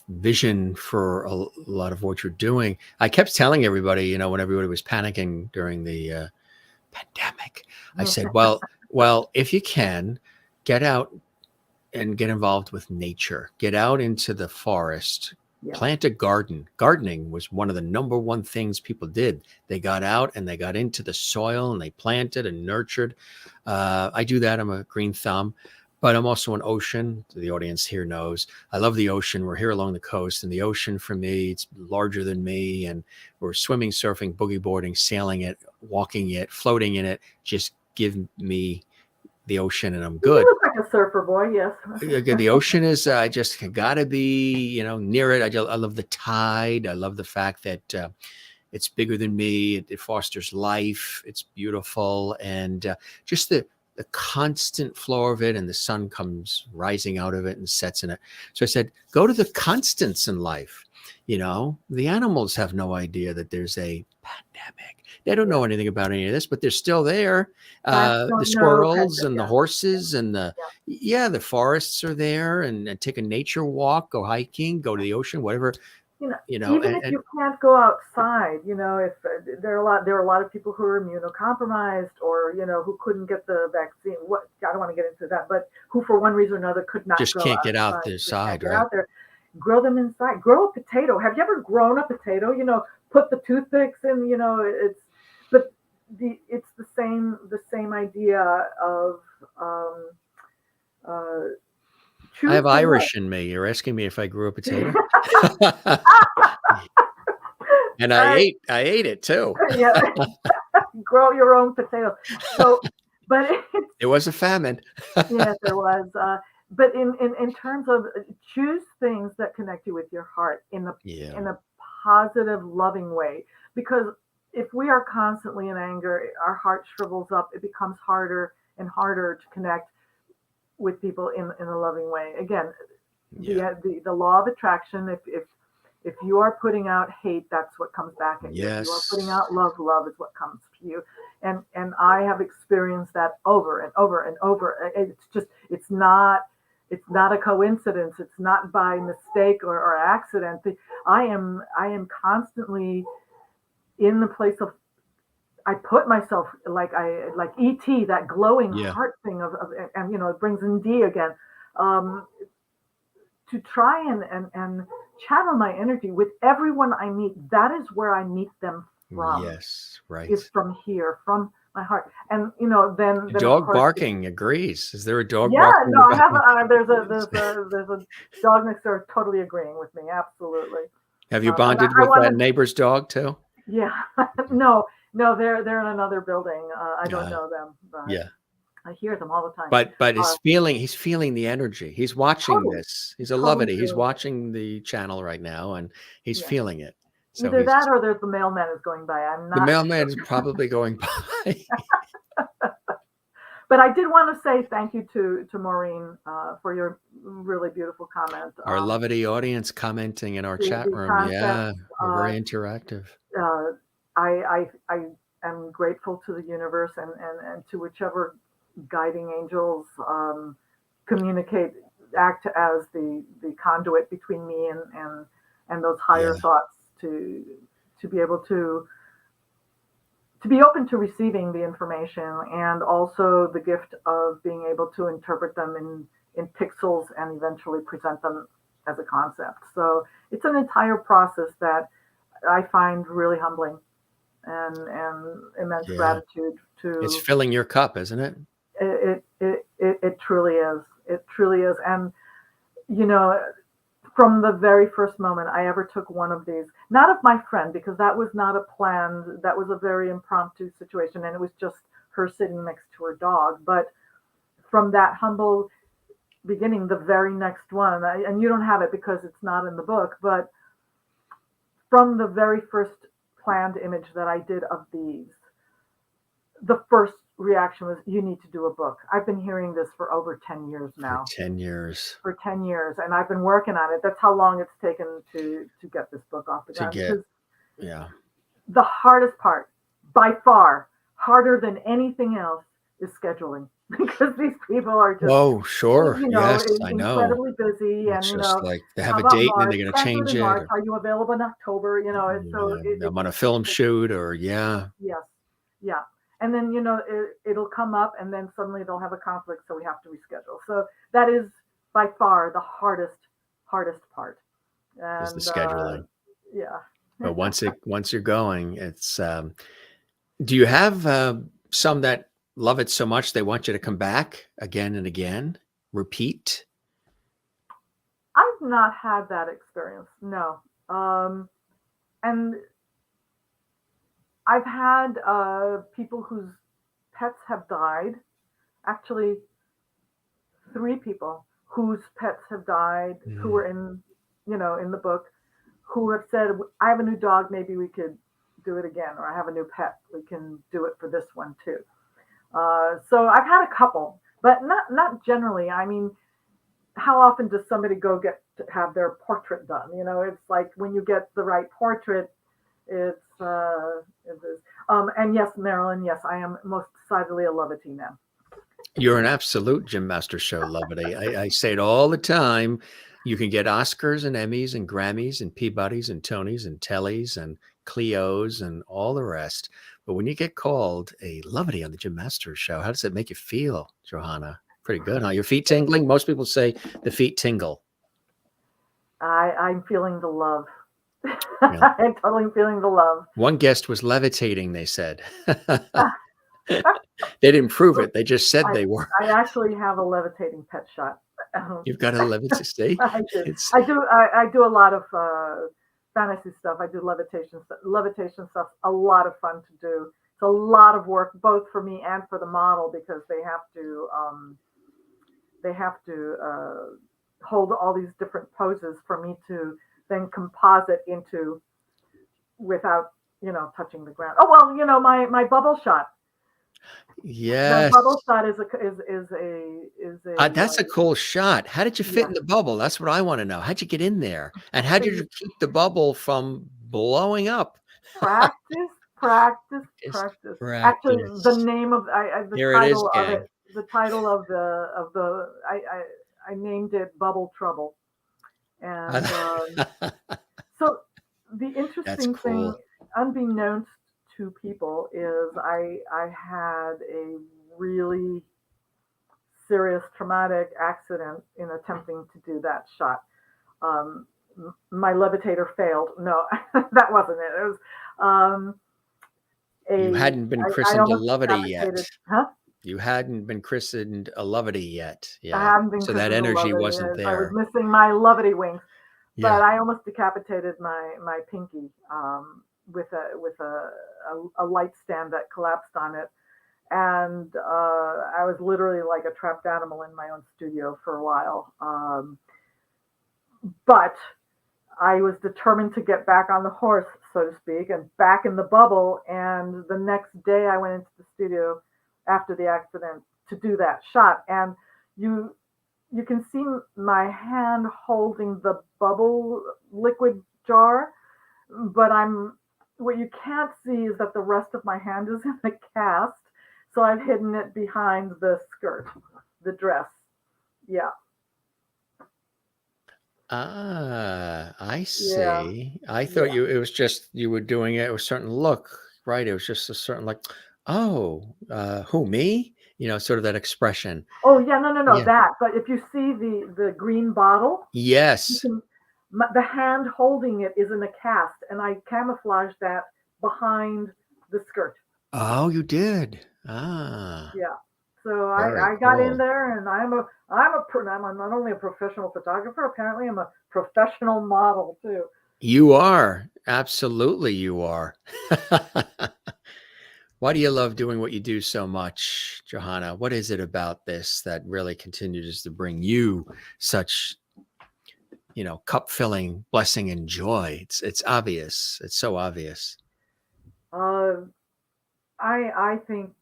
vision for a lot of what you're doing. I kept telling everybody, when everybody was panicking during the pandemic, I said, well, if you can, get out and get involved with nature, get out into the forest, Yeah. Plant a garden. Gardening was one of the number one things people did. They got out and they got into the soil and they planted and nurtured. I do that. I'm a green thumb, but I'm also an ocean. The audience here knows I love the ocean. We're here along the coast, and the ocean for me, it's larger than me. And we're swimming, surfing, boogie boarding, sailing it, walking it, floating in it. Just give me the ocean and I'm good. You look like a surfer boy, yes. The ocean is, I just got to be, near it. I love the tide. I love the fact that it's bigger than me. It fosters life. It's beautiful. And just the constant flow of it, and the sun comes rising out of it and sets in it. So I said, go to the constants in life. The animals have no idea that there's a pandemic. They don't know anything about any of this, but they're still there. The squirrels and the horses and the forests are there, and take a nature walk, go hiking, go to the ocean, whatever. Even if you can't go outside, if there are a lot of people who are immunocompromised, or who couldn't get the vaccine. I don't want to get into that, but who for one reason or another could not just can't get out the side, right? Out there. Grow them inside. Grow a potato. Have you ever grown a potato? Put the toothpicks in. It's the same idea of. I have Irish in me. You're asking me if I grew a potato, and I ate it too. Yeah, grow your own potato. So, but it was a famine. Yes, there was. But in terms of choose things that connect you with your heart in a positive, loving way. Because if we are constantly in anger, our heart shrivels up. It becomes harder and harder to connect with people in a loving way. Again, the law of attraction. If you are putting out hate, that's what comes back at you. If you are putting out love, love is what comes to you. And I have experienced that over and over and over. It's not a coincidence. It's not by mistake or accident. I am constantly in the place of, I put myself like E.T., that glowing heart thing of and it brings in D again, to try and channel my energy with everyone I meet. That is where I meet them from. Yes, right. Is from here, from my heart. And then dog barking agrees. Is there a dog Yeah, barking? no, I have. There's a dog next door totally agreeing with me. Absolutely. Have you bonded with that neighbor's dog too? Yeah, no, they're in another building. I don't know them, but I hear them all the time. But he's feeling the energy. He's watching this. He's a lovity. He's watching the channel right now, and he's feeling it. So either that or there's the mailman is going by. I'm not. The mailman is probably going by. But I did want to say thank you to Maureen for your really beautiful comment. Our lovely audience commenting in our chat room. Concept, we're very interactive. I am grateful to the universe and to whichever guiding angels act as the conduit between me and those higher thoughts to be able to be open to receiving the information, and also the gift of being able to interpret them in pixels and eventually present them as a concept. So it's an entire process that I find really humbling and immense gratitude to. It's filling your cup, isn't it? It truly is. It truly is. And, from the very first moment I ever took one of these, not of my friend, because that was not a planned, that was a very impromptu situation, and it was just her sitting next to her dog. But from that humble beginning, the very next one, and you don't have it because it's not in the book, but from the very first planned image that I did of these, the first reaction was, you need to do a book. I've been hearing this for over 10 years now. For 10 years. For 10 years. And I've been working on it. That's how long it's taken to get this book off the ground. The hardest part, by far, harder than anything else, is scheduling. Because these people are just, I know, incredibly busy, it's and just like they have a date and then they're going to change it. Are you available in October? I'm on a film shoot, or Yes. And then, it'll come up, and then suddenly they'll have a conflict, so we have to reschedule. So that is by far the hardest part. is the And scheduling. yeah. But once you're going, it's. Do you have some that love it so much they want you to come back again and again, repeat? I've not had that experience. No. And I've had people whose pets have died. Actually, 3 people whose pets have died, who Mm. were in the book, who have said, "I have a new dog. Maybe we could do it again," or "I have a new pet. We can do it for this one too." So I've had a couple, but not generally. I mean, how often does somebody go get to have their portrait done? It's like when you get the right portrait, it is. And yes, Marilyn, yes, I am most decidedly a Levity man. You're an absolute Jim Master Show lovity. I say it all the time. You can get Oscars and Emmys and Grammys and Peabodys and Tonys and Tellys and Cleos and all the rest. But when you get called a lovity on the Jim Master Show, how does it make you feel, Johanna? Pretty good, huh? Your feet tingling? Most people say the feet tingle. I'm feeling the love. Yeah. I'm totally feeling the love. One guest was levitating, they said. They didn't prove it. They just said I, they were. I actually have a levitating pet shot. You've got a levitate. See, I do. it's I do a lot of fantasy stuff. I do levitation stuff. Levitation stuff's a lot of fun to do. It's a lot of work, both for me and for the model, because they have to hold all these different poses for me to then composite into without touching the ground. Oh well, my bubble shot. The yes. bubble shot is a That's a cool shot. How did you fit yeah. in the bubble? That's what I want to know. How'd you get in there? And how did you keep the bubble from blowing up? Practice, practice, Just practice. Actually, the practice. name of the Here it is, title of gang. it, the title of the I named it Bubble Trouble, and so the That's interesting thing, cool. unbeknownst to people, is I had a really serious traumatic accident in attempting to do that shot. Um, my levitator failed. No, that wasn't it. It was You hadn't been I christened a almost lovety yet. decapitated. Huh? You hadn't been christened a lovety yet. I Yeah. hadn't been So that christened a energy levity. wasn't I was there. missing my levity wings, Yeah. but I almost decapitated my pinky with a light stand that collapsed on it, and I was literally like a trapped animal in my own studio for a while. But I was determined to get back on the horse, so to speak, and back in the bubble. And the next day, I went into the studio after the accident to do that shot. And you can see my hand holding the bubble liquid jar, but what you can't see is that the rest of my hand is in the cast. So I've hidden it behind the skirt, the dress. Yeah. I Yeah. see. I thought Yeah. it was just you were doing it with a certain look, right? It was just a certain like, oh, who, me? Sort of that expression. Oh yeah, no, Yeah. that. But if you see the green bottle, you Yes. can the hand holding it is in a cast, and I camouflaged that behind the skirt. Oh, you did. Ah, Yeah. So very I got in cool. there, and I'm not only a professional photographer. Apparently, I'm a professional model too. You are. Absolutely, you are. Why do you love doing what you do so much, Johanna? What is it about this that really continues to bring you such, cup filling blessing and joy? It's obvious. It's so obvious. Uh, I think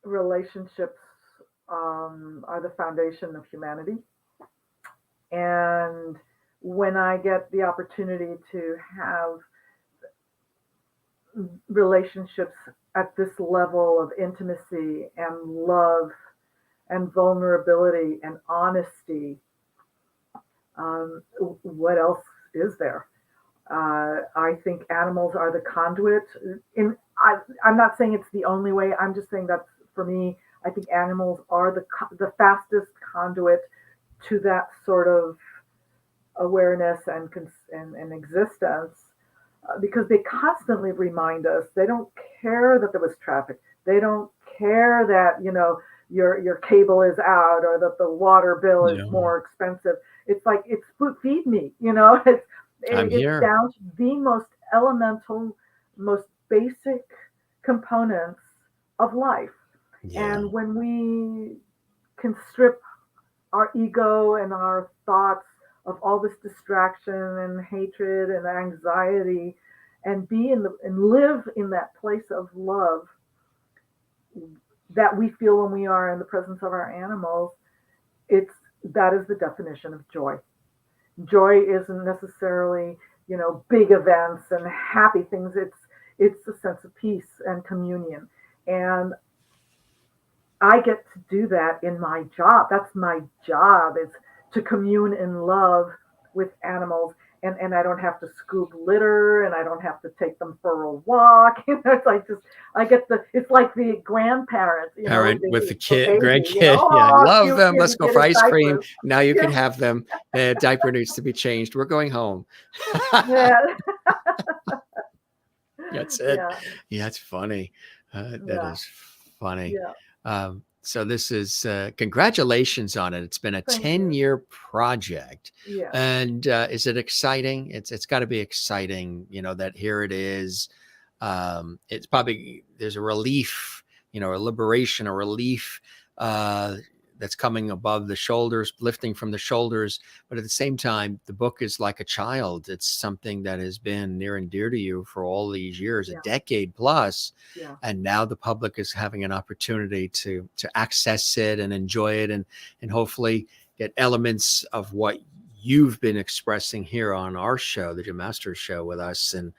relationships are the foundation of humanity, and when I get the opportunity to have relationships at this level of intimacy and love and vulnerability and honesty, what else is there? I think animals are the conduit. I'm not saying it's the only way. I'm just saying that for me, I think animals are the fastest conduit to that sort of awareness and existence, because they constantly remind us. They don't care that there was traffic. They don't care that, your cable is out or that the water bill is No, more expensive. It's like, it's feed me, I'm it's here. down to the most elemental, most basic components of life. Yeah. And when we can strip our ego and our thoughts of all this distraction and hatred and anxiety, and and live in that place of love that we feel when we are in the presence of our animals, that is the definition of joy. Joy isn't necessarily, big events and happy things. It's a sense of peace and communion. And I get to do that in my job. That's my job, is to commune in love with animals. And I don't have to scoop litter, and I don't have to take them for a walk. It's like the grandparents, Parent with the the kid, baby, grandkid. Yeah, I oh, love cute them. kid, Let's you go get for his ice cream. diapers. Now you can Yeah, have them. The diaper needs to be changed. We're going home. yeah, That's it. yeah, Yeah, that's funny. That yeah, is funny. yeah. So this is congratulations on it. It's been a Thank you. 10-year project. Yeah, And is it exciting? It's got to be exciting, that here it is. It's probably, there's a relief, a liberation, a relief that's coming above the shoulders, lifting from the shoulders. But at the same time, the book is like a child. It's something that has been near and dear to you for all these years, a yeah, decade plus. yeah, And now the public is having an opportunity to access it and enjoy it, and hopefully get elements of what you've been expressing here on our show, the Jim Masters Show, with us. And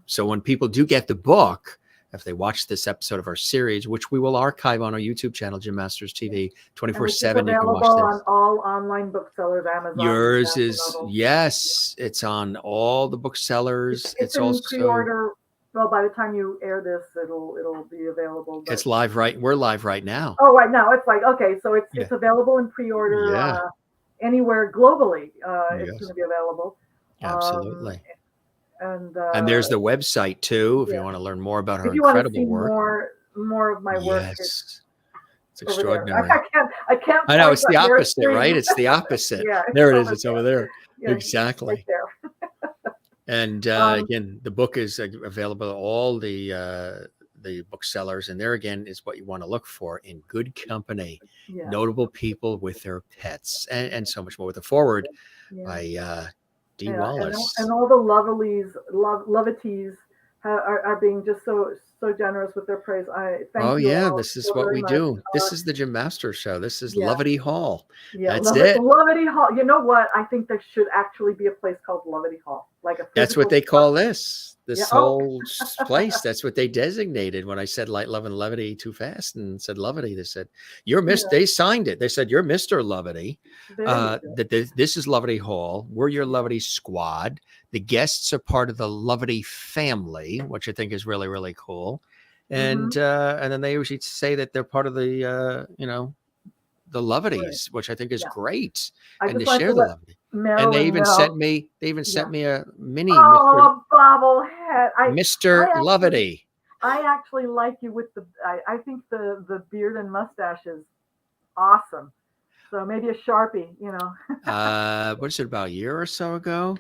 so when people do get the book, if they watch this episode of our series, which we will archive on our YouTube channel, Jim Masters TV, and which is 24/7, you can available watch on this. all online booksellers, Amazon, Yours Barnes and is, Noble. yes, it's on all the booksellers. It's It's in also, pre-order. Well, by the time you air this, it'll be available. it's But live right. We're live right now. oh, right now it's like, okay, so it's Yeah. it's available in pre-order Yeah. anywhere globally. It's going Yes. to be available. Um, Absolutely. and And there's the website too, if yeah, you want to learn more about her if you want to see incredible work. more of my work, Yes. It's over there. extraordinary. I can't. I know, point, it's but the there's opposite, three. right? It's the opposite. Yeah, There it is. over It's over there. Yeah, Exactly. right there. And Um, again, the book is available at all the booksellers, and there again is what you want to look for in good company, yeah, notable people with their pets, and so much more. With the forward yeah. by D. Yeah, Wallace. and all the lovities are being just so generous with their praise. I thank Oh you yeah, all this is so what very we much. do. This is the Jim Masters Show. This is Yeah, Lovety Hall. yeah, That's it. Lovity Hall. You know what? I think there should actually be a place called Lovity Hall, like a That's what physical they call structure. this Yeah. whole place. That's what they designated when I said light, love, and levity too fast and said levity. They said, you're Miss, Yeah, they signed it. They said, you're Mr. Levity. there you go. This is Levity Hall. We're your Levity squad. The guests are part of the Levity family, which I think is really, really cool. And then they usually say that they're part of the, the Right. Levities, which I think is Yeah. great. I And to just like share to the let levity. Marilyn And they even know. sent me a mini Mr. Oh, bobblehead! Mr. Levity. I actually like you with the. I think the beard and mustache is awesome. So maybe a Sharpie, What is it, about a year or so ago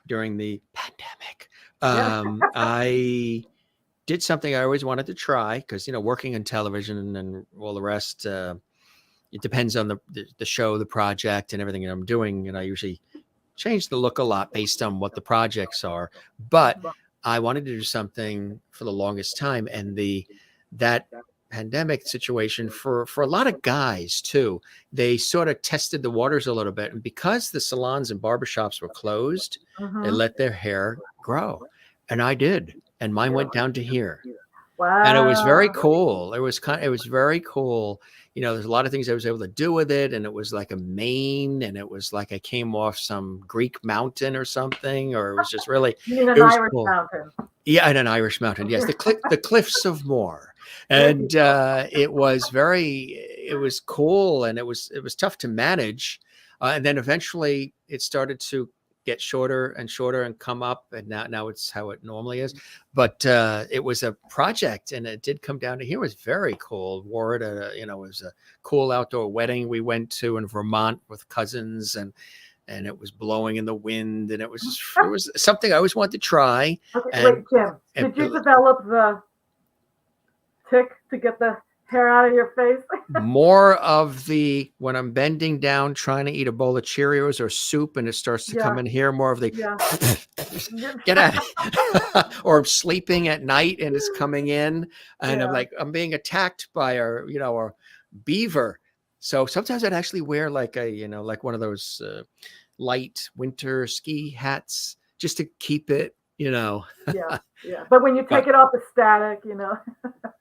during the pandemic? Yeah. I did something I always wanted to try because, working in television and all the rest, it depends on the show, the project, and everything that I'm doing. And I usually change the look a lot based on what the projects are. But I wanted to do something for the longest time. And that pandemic situation for a lot of guys too, they sort of tested the waters a little bit. And because the salons and barbershops were closed, they let their hair grow. And I did. And mine went down to here. Wow. And it was very cool. It was very cool. There's a lot of things I was able to do with it. And it was like a mane, and it was like I came off some Greek mountain or something, or it was just really, You mean it an was Irish cool. mountain. Yeah, and an Irish mountain. Yes, the cliffs of Moher. And it was cool, and it was tough to manage. And then eventually it started to get shorter and shorter and come up, and now it's how it normally is. But it was a project, and it did come down to here. It was very cool. Wore it at it was a cool outdoor wedding we went to in Vermont with cousins, and it was blowing in the wind, and it was something I always wanted to try. Okay, and, wait, Jim, did you develop the tick to get the hair out of your face? More of the, when I'm bending down trying to eat a bowl of Cheerios or soup and it starts to come in here, more of the get out. Or I'm sleeping at night and it's coming in, and I'm being attacked by our beaver. So sometimes I'd actually wear like like one of those light winter ski hats just to keep it, Yeah. But when you take it off, it's static,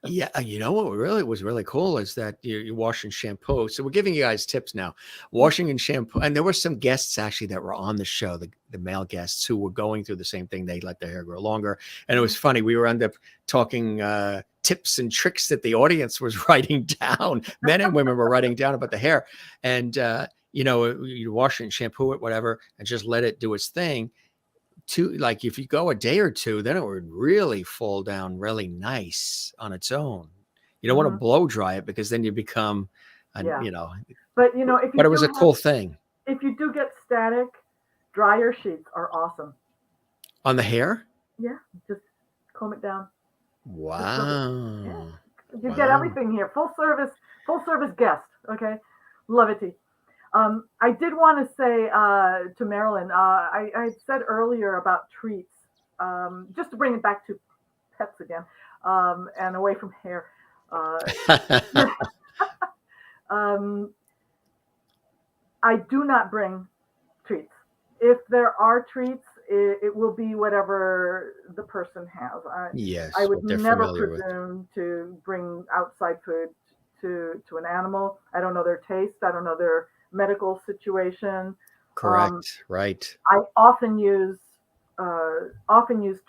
Yeah. What really was really cool is that you wash and shampoo. So we're giving you guys tips now. Washing and shampoo. And there were some guests actually that were on the show, the male guests, who were going through the same thing. They let their hair grow longer. And it was funny. We were end up talking tips and tricks that the audience was writing down. Men and women were writing down about the hair. And, you wash it and shampoo it, whatever, and just let it do its thing. Like if you go a day or two, then it would really fall down really nice on its own. You don't want to blow dry it, because then you become, But it was a cool thing. If you do get static, dryer sheets are awesome. On the hair? Yeah, just comb it down. Wow. You get everything here. Full service guest. Okay, love it. I did want to say to Marilyn, I had said earlier about treats, just to bring it back to pets again, and away from hair. I do not bring treats. If there are treats, it will be whatever the person has. I would never presume to bring outside food to an animal. I don't know their taste. I don't know their medical situation. Correct. Right. I often use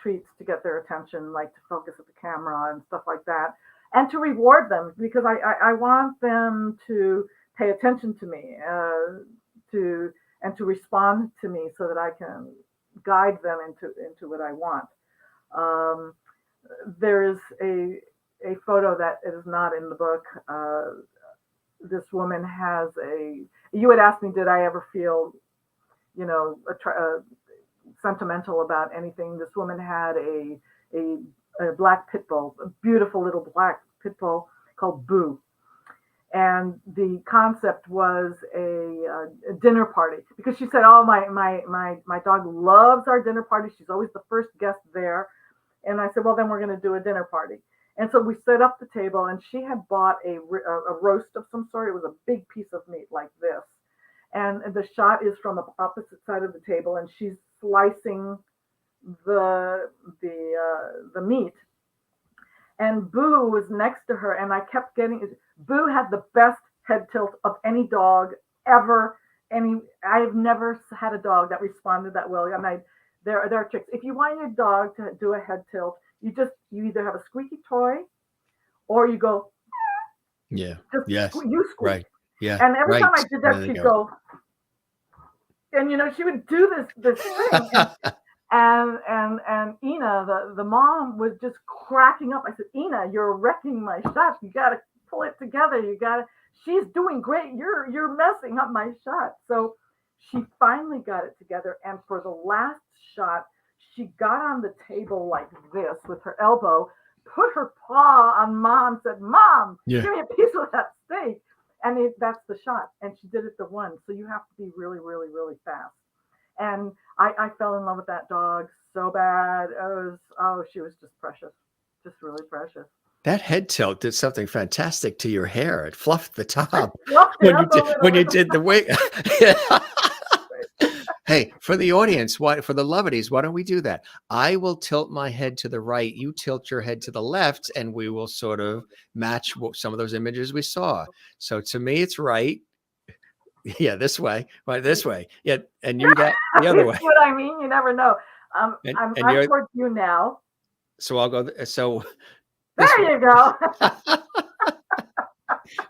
treats to get their attention, like to focus at the camera and stuff like that, and to reward them, because I want them to pay attention to me, to respond to me, so that I can guide them into what I want. There is a photo that is not in the book. This woman has you had asked me, did I ever feel, sentimental about anything? This woman had a black pit bull, a beautiful little black pit bull called Boo. And the concept was a dinner party, because she said, "Oh, my dog loves our dinner party. She's always the first guest there." And I said, "Well, then we're going to do a dinner party." And so we set up the table, and she had bought a roast of some sort. It was a big piece of meat like this. And the shot is from the opposite side of the table, and she's slicing the meat. And Boo was next to her, and I kept Boo had the best head tilt of any dog ever. I've never had a dog that responded that well. And there are tricks. If you want your dog to do a head tilt, you either have a squeaky toy, or you go. Yeah. You squeak. Right. Yeah. And every time I did that, she'd go. And she would do this thing. And Ina, the mom, was just cracking up. I said, "Ina, you're wrecking my shot. You got to pull it together. She's doing great. You're messing up my shot." So she finally got it together. And for the last shot, she got on the table like this with her elbow, put her paw on Mom, said, "Mom, give me a piece of that steak." And that's the shot. And she did it the one. So you have to be really, really, really fast. And I fell in love with that dog so bad. She was just precious, just really precious. That head tilt did something fantastic to your hair. It fluffed the top when you did the wig. Hey, for the audience, for the lovelies, why don't we do that? I will tilt my head to the right. You tilt your head to the left, and we will sort of match some of those images we saw. So to me, it's right. Yeah, this way. Right, this way. Yeah, and you that the other way. What I mean, you never know. I'm towards you now. So I'll go. So there you go.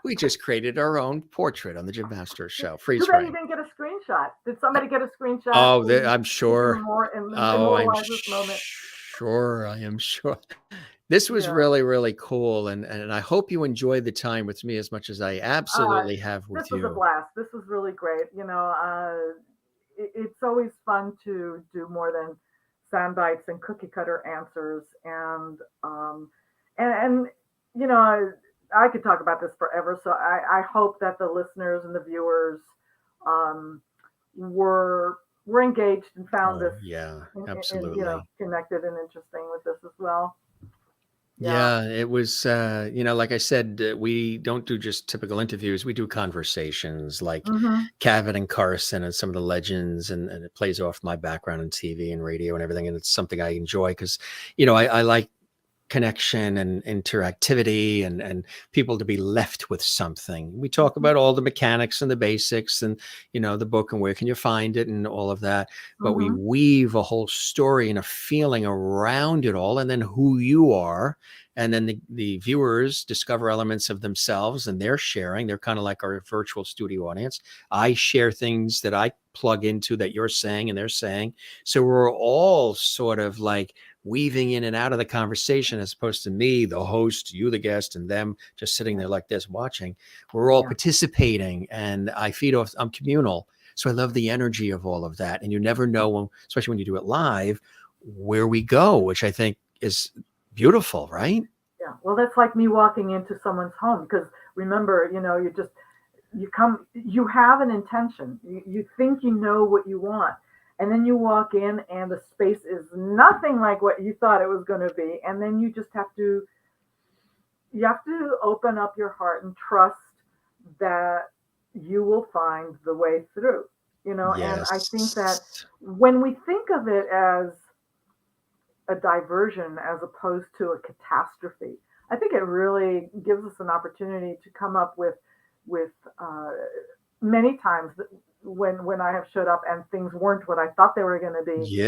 We just created our own portrait on the Jim Masters show. Freeze Too bad you frame. didn't get a screenshot. Did somebody get a screenshot? Oh, So I'm we sure. can Oh, I'm immortalize this moment. sure. I am sure. This was Yeah. really, really cool. And I hope you enjoyed the time with me as much as I absolutely have with This was a you. blast. This was really great. It's always fun to do more than sound bites and cookie cutter answers. And I could talk about this forever. So I hope that the listeners and the viewers um, were engaged and found this, Yeah, and, absolutely. connected and interesting with this as well. Yeah, it was, like I said, we don't do just typical interviews. We do conversations like Hmm. Cavett and Carson and some of the legends, and it plays off my background in TV and radio and everything. And it's something I enjoy because, I like connection and interactivity and people to be left with something. We talk about all the mechanics and the basics and, the book and where can you find it and all of that. But we Hmm. weave a whole story and a feeling around it all, and then who you are. And then the viewers discover elements of themselves and they're sharing. They're kind of like our virtual studio audience. I share things that I plug into that you're saying and they're saying. So we're all sort of like weaving in and out of the conversation, as opposed to me, the host, you, the guest, and them just sitting there like this watching. We're all participating, and I feed off. I'm communal. So I love the energy of all of that. And you never know, especially when you do it live, where we go, which I think is beautiful, right? Yeah. Well, that's like me walking into someone's home, because remember, you have an intention. You think you know what you want. And then you walk in and the space is nothing like what you thought it was going to be. And then you just have to open up your heart and trust that you will find the way through, and I think that Yes. when we think of it as a diversion as opposed to a catastrophe, I think it really gives us an opportunity to come up with many times when I have showed up and things weren't what I thought they were going to be.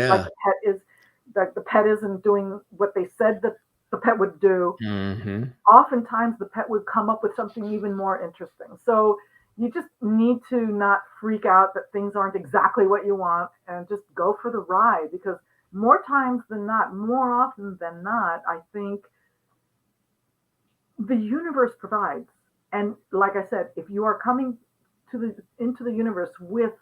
Like the pet isn't doing what they said that the pet would do. Mm-hmm. Oftentimes the pet would come up with something even more interesting. So you just need to not freak out that things aren't exactly what you want, and just go for the ride, because more often than not, I think the universe provides. And like I said, if you are coming into the universe with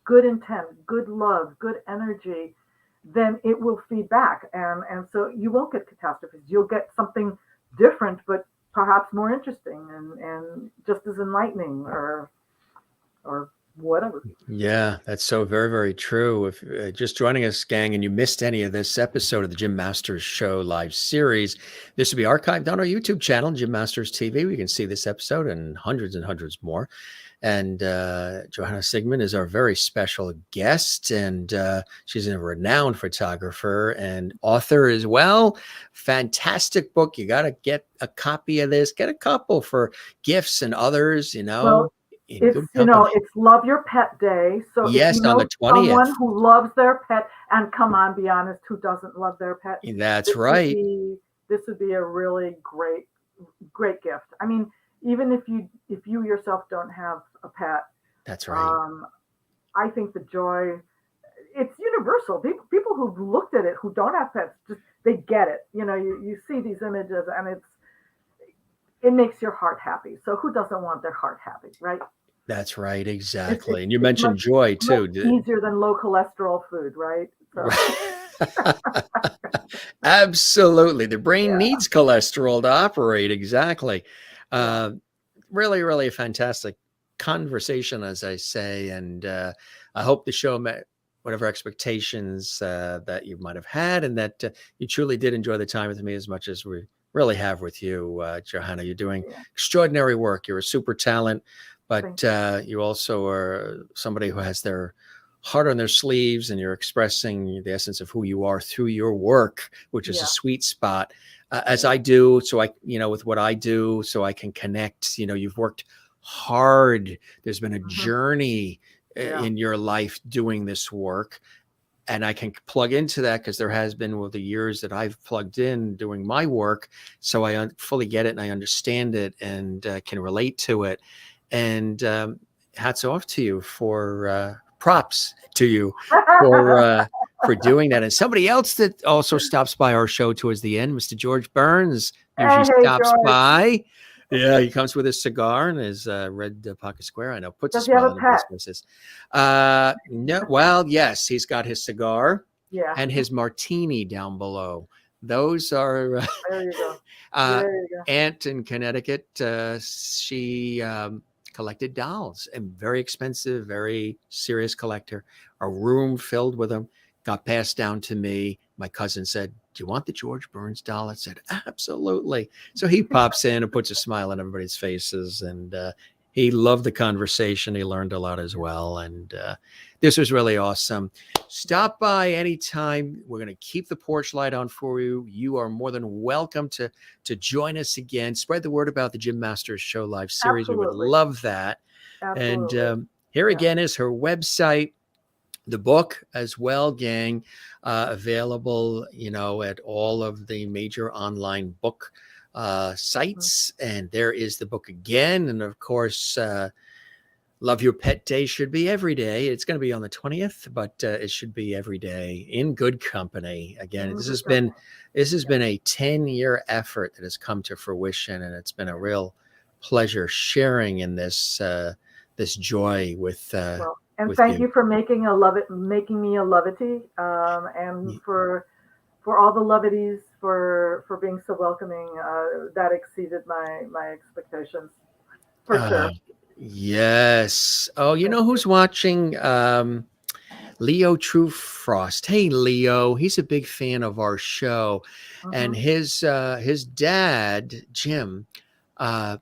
good intent, good love, good energy, then it will feed back. And so you won't get catastrophes. You'll get something different, but perhaps more interesting and just as enlightening or whatever. Yeah, that's so very, very true. If just joining us, gang, and you missed any of this episode of the Jim Masters Show live series, this will be archived on our YouTube channel, Jim Masters TV. We can see this episode and hundreds more. And Johanna Siegmann is our very special guest, and she's a renowned photographer and author as well. Fantastic book. You got to get a copy of this. Get a couple for gifts and others, Well, in good company. it's Love Your Pet Day. So Yes, if you on know the 20th. someone who loves their pet, and come on, be honest, who doesn't love their pet? That's right. This would be a really great gift. I mean, even if you yourself don't have a pet, That's right. I think the joy, it's universal. People who've looked at it who don't have pets, just they get it. You see these images and it makes your heart happy. So who doesn't want their heart happy, right? That's right. Exactly. It's, And you it's mentioned much, joy too. much easier than low cholesterol food, right? So. Absolutely. The brain Yeah. needs cholesterol to operate. Exactly. Yeah. Really, really fantastic conversation, as I say. And I hope the show met whatever expectations that you might have had, and that you truly did enjoy the time with me as much as we really have with you, Johanna. You're doing extraordinary work. You're a super talent, but you also are somebody who has their heart on their sleeves, and you're expressing the essence of who you are through your work, which is a sweet spot, as I do. So with what I do, so I can connect. You've worked hard. There's been a journey in your life doing this work. and I can plug into that because there has been the years that I've plugged in doing my work. So I fully get it and I understand it and can relate to it. And hats off to you for props to you for doing that. And somebody else that also stops by our show towards the end, Mr. George Burns, usually stops George. by. Yeah, he comes with his cigar and his red pocket square. I know, puts Does a he have smile a on pet? his faces. No, well, yes, he's got his cigar and his martini down below. Those are there you go. Aunt in Connecticut. She collected dolls, and very expensive, very serious collector. A room filled with them. Got passed down to me. My cousin said, "Do you want the George Burns doll?" I said, "Absolutely." So he pops in and puts a smile on everybody's faces, and he loved the conversation. He learned a lot as well, and this was really awesome. Stop by anytime. We're going to keep the porch light on for you. You are more than welcome to join us again. Spread the word about the Gym Masters Show Live series. Absolutely. We would love that. Absolutely. And here again is her website. The book as well, gang, available, at all of the major online book sites. And there is the book again. And of course, Love Your Pet Day should be every day. It's going to be on the 20th, but it should be every day in good company. Again, this has been a 10-year effort that has come to fruition, and it's been a real pleasure sharing in this this joy with. And thank you for making me a lovety, and for all the lovities for being so welcoming. That exceeded my expectations, for sure. Yes. Oh, you know who's watching? Leo True Frost. Hey, Leo. He's a big fan of our show, and his dad, Jim, was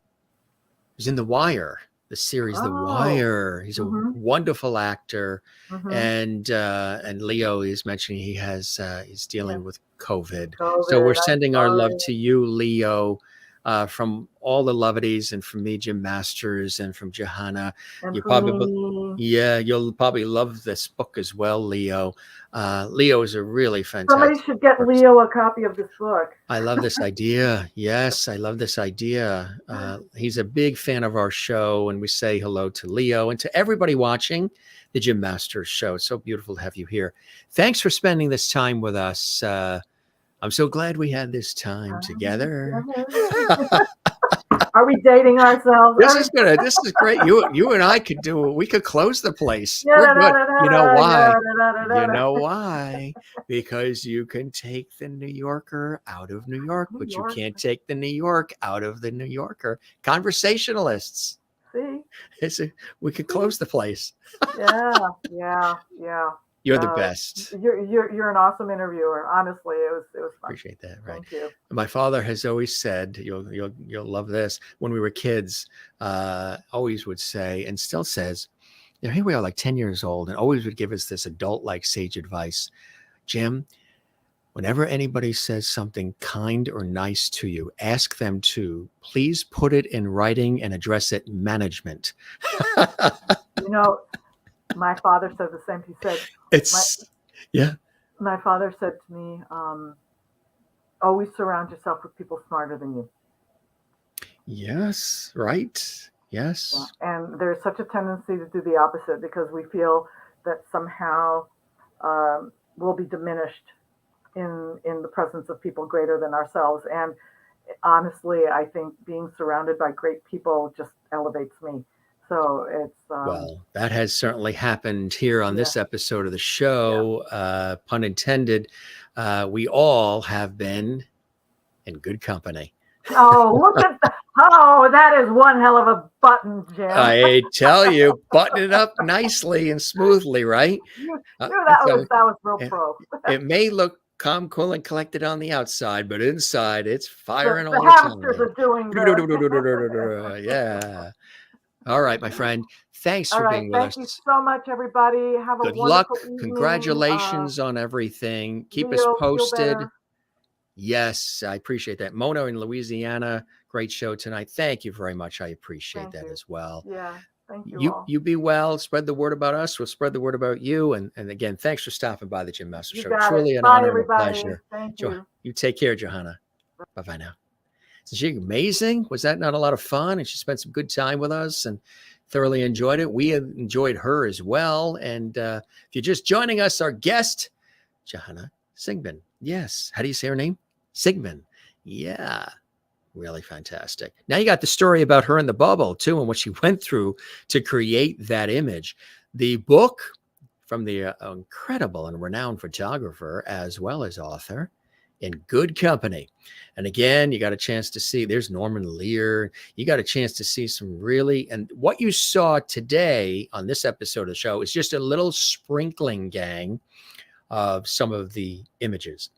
in The Wire. The series The Wire. He's a wonderful actor, and Leo is mentioning he's dealing with COVID. So we're sending our love to you, Leo, from all the lovities, and from me, Gym Masters, and from Johanna. And you'll probably love this book as well, Leo. Leo is a really fantastic. Somebody should get Leo a copy of this book. I love this idea. Yes, I love this idea. He's a big fan of our show, and we say hello to Leo and to everybody watching the Gym Masters Show. It's so beautiful to have you here. Thanks for spending this time with us. I'm so glad we had this time together. Are we dating ourselves? This is great. You and I could we could close the place. We're good. You know why? You know why? Because you can take the New Yorker out of New York, but you can't take the New York out of the New Yorker. Conversationalists. See? We could close the place. Yeah. You're the best. You're an awesome interviewer. Honestly, it was fun. Appreciate that. Right. Thank you. My father has always said, you'll love this. When we were kids, always would say, and still says, here we are, like 10 years old, and always would give us this adult-like sage advice. Jim, whenever anybody says something kind or nice to you, ask them to please put it in writing and address it management. My father said the same. He said, my father said to me, always surround yourself with people smarter than you. Yes, right. Yes. Yeah. And there's such a tendency to do the opposite because we feel that somehow we'll be diminished in the presence of people greater than ourselves. And honestly, I think being surrounded by great people just elevates me. So it's well, that has certainly happened here on this episode of the show. Pun intended. We all have been in good company. Oh, look at that! Oh, that is one hell of a button, Jim. I tell you, button it up nicely and smoothly, right? that was real pro. It may look calm, cool, and collected on the outside, but inside it's firing all the hamsters are doing good. Yeah. All right, my friend. Thanks for being with us. Thank you so much, everybody. Have a good luck. Evening. Congratulations on everything. Keep us posted. Yes, I appreciate that. Mona in Louisiana, great show tonight. Thank you very much. I appreciate that as well. Yeah. Thank you all. You be well. Spread the word about us. We'll spread the word about you. And again, thanks for stopping by the Jim Master You Show. got Truly it. an Bye, honor and a everybody. pleasure. Thank you. You take care, Johanna. Bye-bye now. Is she amazing? Was that not a lot of fun? And she spent some good time with us and thoroughly enjoyed it. We enjoyed her as well. And if you're just joining us, our guest, Johanna Siegmann. Yes. How do you say her name? Siegmann. Yeah. Really fantastic. Now you got the story about her in the bubble too, and what she went through to create that image. The book from the incredible and renowned photographer as well as author, In Good Company. And again, you got a chance to see, there's Norman Lear. You got a chance to see some really, and what you saw today on this episode of the show is just a little sprinkling, gang, of some of the images.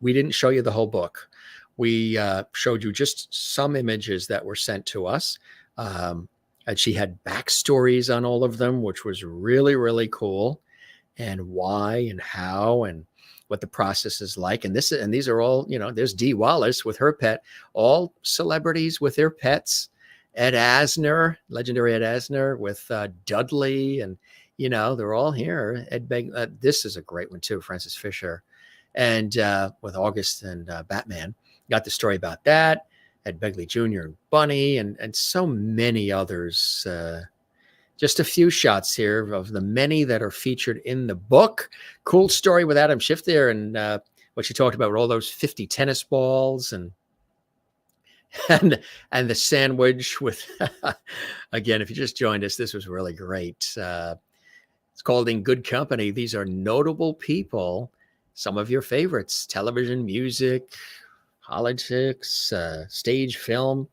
We didn't show you the whole book. We showed you just some images that were sent to us. And she had backstories on all of them, which was really, really cool. And why and how and what the process is like. And these are all, there's Dee Wallace with her pet, all celebrities with their pets. Ed Asner, legendary Ed Asner with Dudley. And, they're all here. Ed Beck, this is a great one too, Francis Fisher. And with August and Batman. Got the story about that. Ed Begley Jr. and Bunny and so many others. Just a few shots here of the many that are featured in the book. Cool story with Adam Schiff there and what she talked about with all those 50 tennis balls and the sandwich with, again, if you just joined us, this was really great. It's called In Good Company. These are notable people, some of your favorites, television, music, politics, stage, film,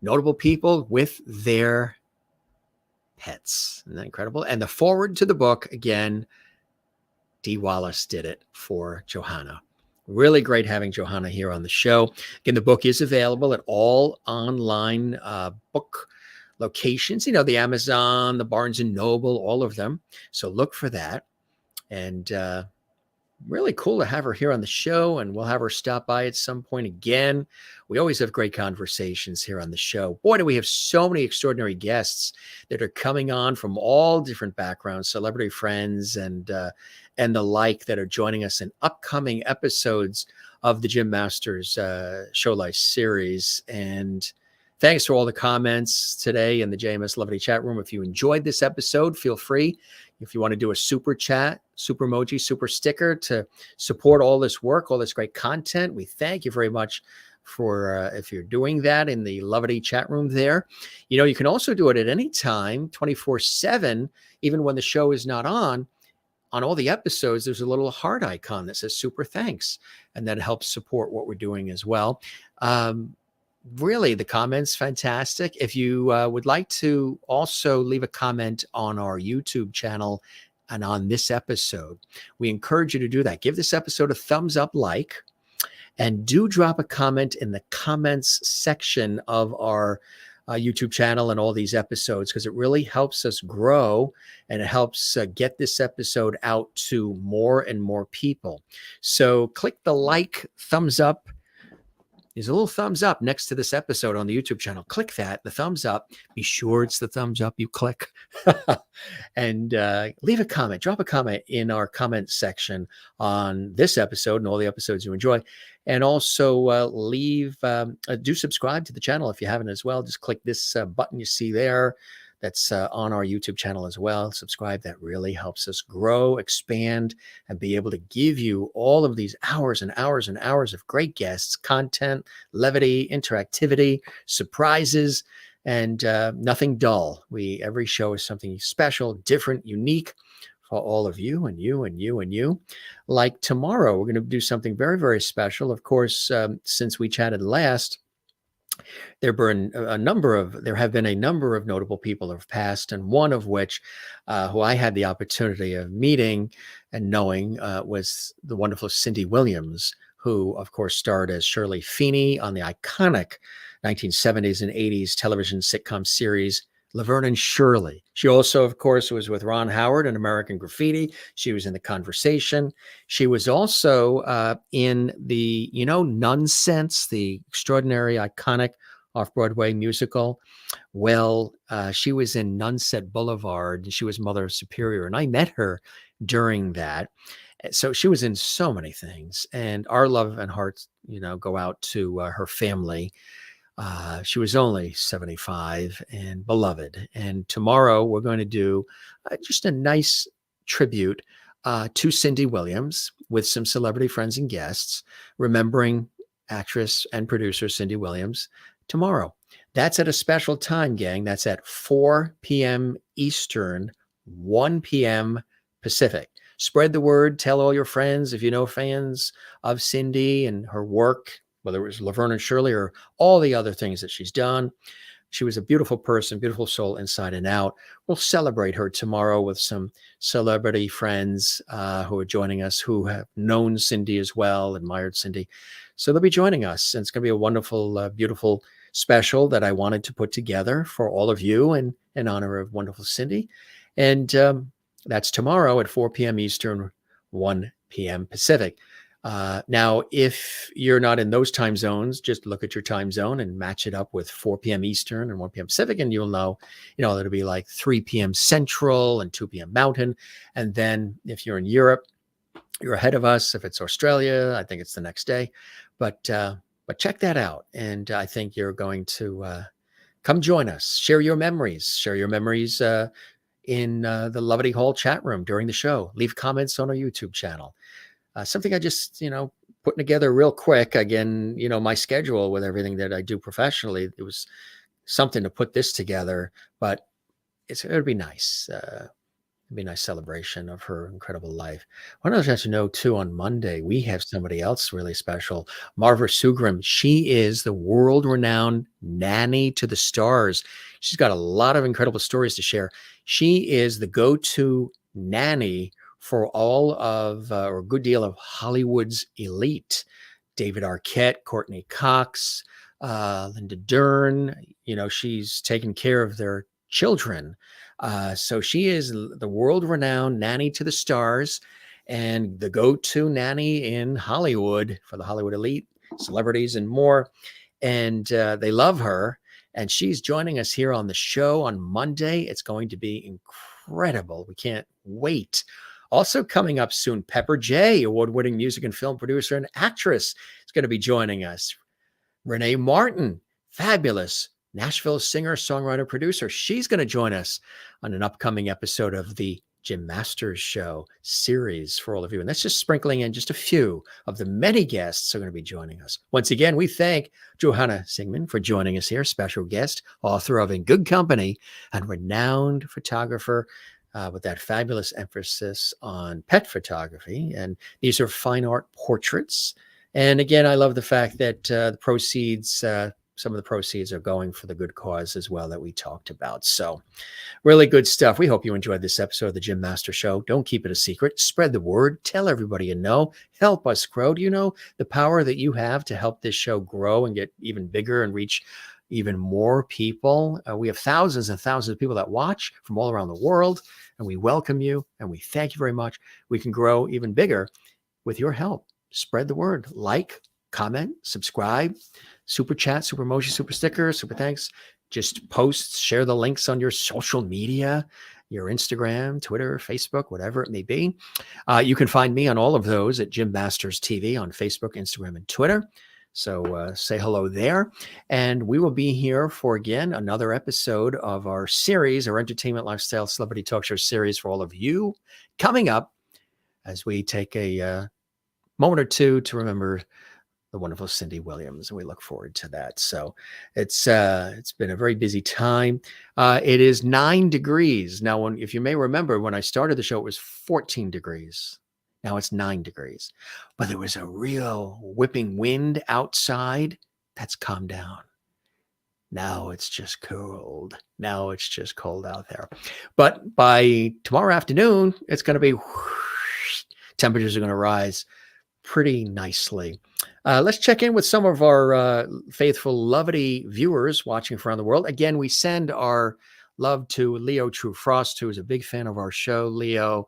notable people with their pets. Isn't that incredible? And the forward to the book, again, Dee Wallace did it for Johanna. Really great having Johanna here on the show. Again, the book is available at all online book locations, the Amazon, the Barnes & Noble, all of them. So look for that. And really cool to have her here on the show, and we'll have her stop by at some point again. We always have great conversations here on the show. Boy, do we have so many extraordinary guests that are coming on from all different backgrounds, celebrity friends and the like, that are joining us in upcoming episodes of the Jim Masters Show Life series. And thanks for all the comments today in the JMS Celebrity chat room. If you enjoyed this episode, feel free. If you want to do a super chat, super emoji, super sticker to support all this work, all this great content, we thank you very much for if you're doing that in the Lovity chat room there. You can also do it at any time, 24/7, even when the show is not on. On all the episodes, there's a little heart icon that says super thanks, and that helps support what we're doing as well. Really, the comments, fantastic. If you would like to also leave a comment on our YouTube channel and on this episode, we encourage you to do that. Give this episode a thumbs up, and do drop a comment in the comments section of our YouTube channel and all these episodes, because it really helps us grow and it helps get this episode out to more and more people. So click the thumbs up. There's a little thumbs up next to this episode on the YouTube channel. Click that, the thumbs up. Be sure it's the thumbs up you click. And leave a comment. Drop a comment in our comment section on this episode and all the episodes you enjoy. And also do subscribe to the channel if you haven't as well. Just click this button you see there. That's on our YouTube channel as well. Subscribe. That really helps us grow, expand, and be able to give you all of these hours and hours and hours of great guests, content, levity, interactivity, surprises, and nothing dull. Every show is something special, different, unique for all of you and you and you and you. Like tomorrow, we're going to do something very, very special. Of course, since we chatted last, there have been a number of notable people who have passed, and one of which, who I had the opportunity of meeting and knowing, was the wonderful Cindy Williams, who, of course, starred as Shirley Feeney on the iconic 1970s and 80s television sitcom series Laverne and Shirley. She also, of course, was with Ron Howard in American Graffiti. She was in The Conversation. She was also in the, Nonsense, the extraordinary, iconic off-Broadway musical. Well, she was in Nunset Boulevard, and she was Mother Superior, and I met her during that. So she was in so many things, and our love and hearts, go out to her family. She was only 75 and beloved. And tomorrow we're going to do just a nice tribute to Cindy Williams with some celebrity friends and guests, remembering actress and producer Cindy Williams tomorrow. That's at a special time, gang. That's at 4 p.m. Eastern, 1 p.m. Pacific. Spread the word. Tell all your friends if you know fans of Cindy and her work, whether it was Laverne and Shirley or all the other things that she's done. She was a beautiful person, beautiful soul inside and out. We'll celebrate her tomorrow with some celebrity friends who are joining us, who have known Cindy as well, admired Cindy. So they'll be joining us. And it's going to be a wonderful, beautiful special that I wanted to put together for all of you in honor of wonderful Cindy. And that's tomorrow at 4 p.m. Eastern, 1 p.m. Pacific. Now, if you're not in those time zones, just look at your time zone and match it up with 4 p.m. Eastern and 1 p.m. Pacific, and you'll know, it'll be like 3 p.m. Central and 2 p.m. Mountain. And then if you're in Europe, you're ahead of us. If it's Australia, I think it's the next day. But check that out. And I think you're going to come join us. Share your memories. In the Lovity Hall chat room during the show. Leave comments on our YouTube channel. Something I just, putting together real quick. Again, my schedule with everything that I do professionally, it was something to put this together, but it would be nice. It'd be a nice celebration of her incredible life. I want to let you know, too, on Monday, we have somebody else really special, Marva Sugrim. She is the world-renowned nanny to the stars. She's got a lot of incredible stories to share. She is the go-to nanny for all of, or a good deal of Hollywood's elite. David Arquette, Courtney Cox, Linda Dern. She's taken care of their children. So she is the world-renowned nanny to the stars and the go-to nanny in Hollywood for the Hollywood elite, celebrities, and more. And they love her. And she's joining us here on the show on Monday. It's going to be incredible. We can't wait. Also coming up soon, Pepper J, award-winning music and film producer and actress, is going to be joining us. Renee Martin, fabulous Nashville singer, songwriter, producer. She's going to join us on an upcoming episode of the Jim Masters Show series for all of you. And that's just sprinkling in just a few of the many guests who are going to be joining us. Once again, we thank Johanna Siegmann for joining us here, special guest, author of In Good Company, and renowned photographer with that fabulous emphasis on pet photography. And these are fine art portraits. And again, I love the fact that the proceeds, some of the proceeds are going for the good cause as well that we talked about. So really good stuff. We hope you enjoyed this episode of the Jim Master Show. Don't keep it a secret. Spread the word. Tell everybody you know. Help us grow. Do you know the power that you have to help this show grow and get even bigger and reach even more people? We have thousands and thousands of people that watch from all around the world, and we welcome you and we thank you very much. We can grow even bigger with your help. Spread the word. Like, comment, subscribe, super chat, super emoji, super sticker, super thanks. Just post, share the links on your social media, your Instagram, Twitter, Facebook, whatever it may be. You can find me on all of those at Jim Masters TV on Facebook, Instagram, and Twitter. So say hello there. And we will be here for, again, another episode of our series, our entertainment, lifestyle, celebrity talk show series for all of you coming up as we take a moment or two to remember the wonderful Cindy Williams, and we look forward to that. So it's been a very busy time. It is 9 degrees now. If you may remember, when I started the show, it was 14 degrees. Now it's 9 degrees, but there was a real whipping wind outside. That's calmed down. Now it's just cold. Now it's just cold out there. But by tomorrow afternoon, it's going to be temperatures are going to rise pretty nicely. Let's check in with some of our faithful, lovely viewers watching from around the world. Again, we send our love to Leo True Frost, who is a big fan of our show. Leo,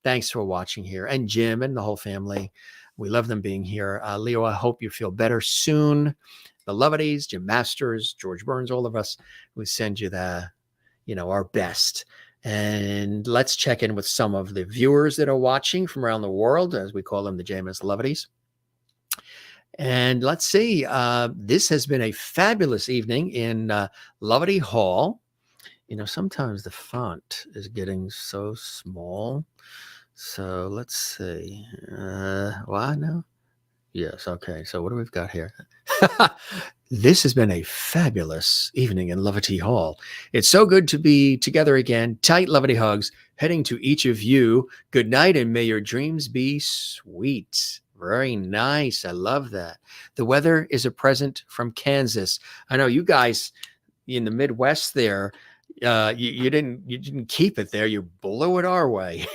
thanks for watching here. And Jim and the whole family. We love them being here. Leo, I hope you feel better soon. the Lovities, Jim Masters, George Burns, all of us, we send you our best. And let's check in with some of the viewers that are watching from around the world, as we call them, the JMS Lovities. And let's see, this has been a fabulous evening in Lovity Hall. Sometimes the font is getting so small. So let's see. Why now? Yes. Okay. So what do we've got here? This has been a fabulous evening in Lovity Hall. It's so good to be together again. Tight Lovity hugs heading to each of you. Good night, and may your dreams be sweet. Very nice. I love that. The weather is a present from Kansas. I know you guys in the Midwest there, you didn't keep it there. You blew it our way.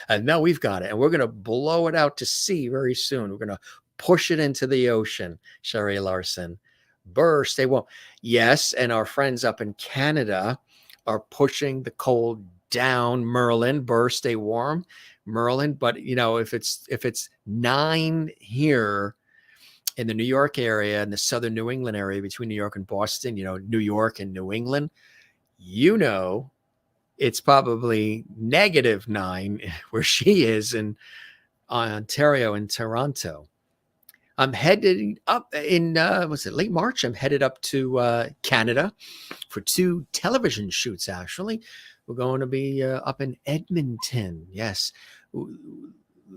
And now we've got it, and we're going to blow it out to sea very soon. We're going to push it into the ocean. Sherry Larson. Burr, stay warm. Yes, and our friends up in Canada are pushing the cold down. Merlin, Burr, stay warm. Merlin, but if it's 9 here in the New York area and the southern New England area between New York and Boston, New York and New England, it's probably -9 where she is in Ontario and Toronto. I'm headed up in, late March? I'm headed up to Canada for 2 television shoots, actually. We're going to be up in Edmonton. Yes.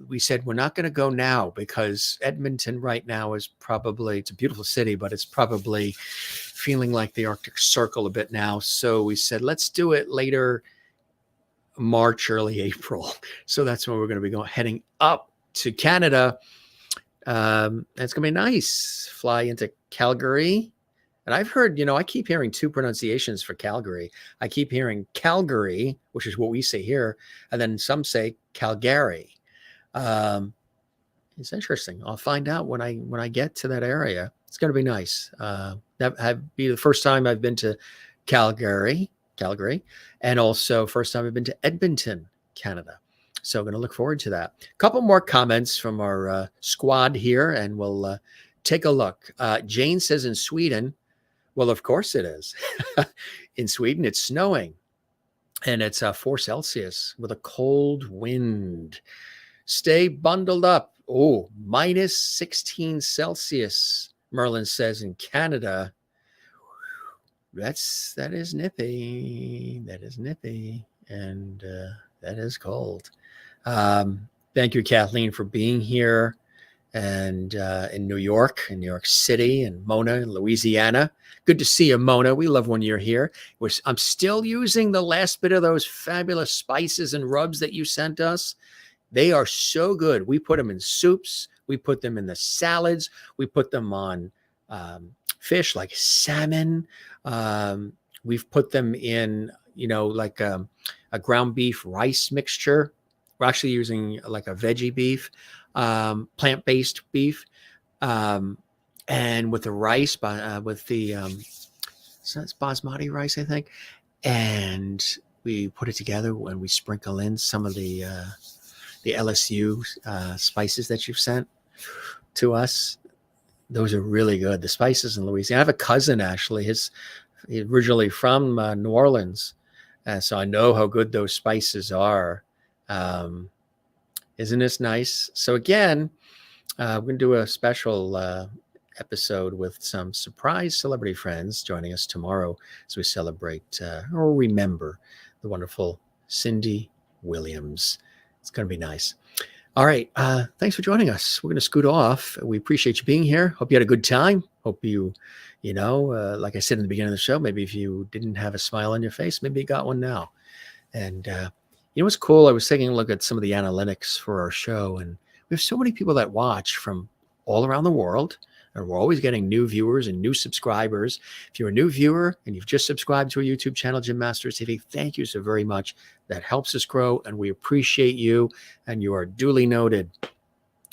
We said we're not going to go now because Edmonton right now is probably, it's a beautiful city, but it's probably feeling like the Arctic Circle a bit now. So we said, let's do it later March, early April. So that's when we're going to be heading up to Canada. It's going to be nice. Fly into Calgary. And I've heard, I keep hearing 2 pronunciations for Calgary. I keep hearing Calgary, which is what we say here. And then some say Calgary. It's interesting. I'll find out when I get to that area. It's going to be nice. That be the first time I've been to Calgary, and also first time I've been to Edmonton, Canada. So I'm going to look forward to that. A couple more comments from our squad here, and we'll take a look. Jane says in Sweden, well, of course it is. In Sweden, it's snowing, and it's 4 Celsius with a cold wind. Stay bundled up. Oh, -16 Celsius, Merlin says in Canada. That is nippy. That is nippy. And that is cold. Thank you, Kathleen, for being here. And in New York City, and Mona in Louisiana. Good to see you, Mona. We love when you're here. I'm still using the last bit of those fabulous spices and rubs that you sent us. They are so good. We put them in soups. We put them in the salads. We put them on fish like salmon. We've put them in, like a ground beef rice mixture. We're actually using like a veggie beef, plant-based beef, and with the rice, with the so it's basmati rice, I think. And we put it together when we sprinkle in some of the LSU spices that you've sent to us. Those are really good. The spices in Louisiana. I have a cousin, actually. He's originally from New Orleans. So I know how good those spices are. Isn't this nice? So again, we're going to do a special episode with some surprise celebrity friends joining us tomorrow as we celebrate or remember the wonderful Cindy Williams. It's going to be nice. All right. Thanks for joining us. We're going to scoot off. We appreciate you being here. Hope you had a good time. Hope you, like I said in the beginning of the show, maybe if you didn't have a smile on your face, maybe you got one now. And what's cool? I was taking a look at some of the analytics for our show, and we have so many people that watch from all around the world. And we're always getting new viewers and new subscribers. If you're a new viewer and you've just subscribed to our YouTube channel, Jim Masters TV, thank you so very much. That helps us grow, and we appreciate you, and you are duly noted.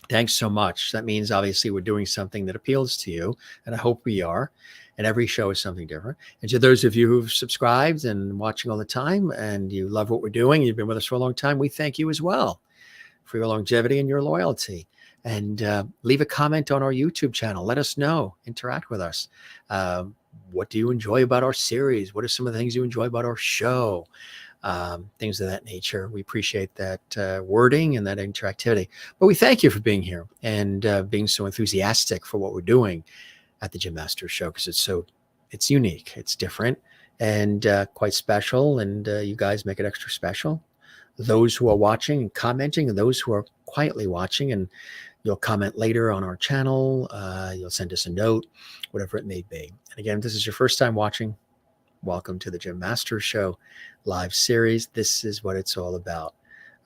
Thanks so much. That means obviously we're doing something that appeals to you, and I hope we are. And every show is something different. And to those of you who've subscribed and watching all the time, and you love what we're doing, you've been with us for a long time, we thank you as well for your longevity and your loyalty. and leave a comment on our YouTube channel. Let us know. Interact with us. What do you enjoy about our series? What are some of the things you enjoy about our show? Things of that nature. We appreciate that wording and that interactivity. But we thank you for being here and being so enthusiastic for what we're doing at the Gym Master Show, because it's unique, it's different, and quite special. And you guys make it extra special. Those who are watching and commenting, and those who are quietly watching, and you'll comment later on our channel. You'll send us a note, whatever it may be. And again, if this is your first time watching, welcome to the Gym Master Show live series. This is what it's all about.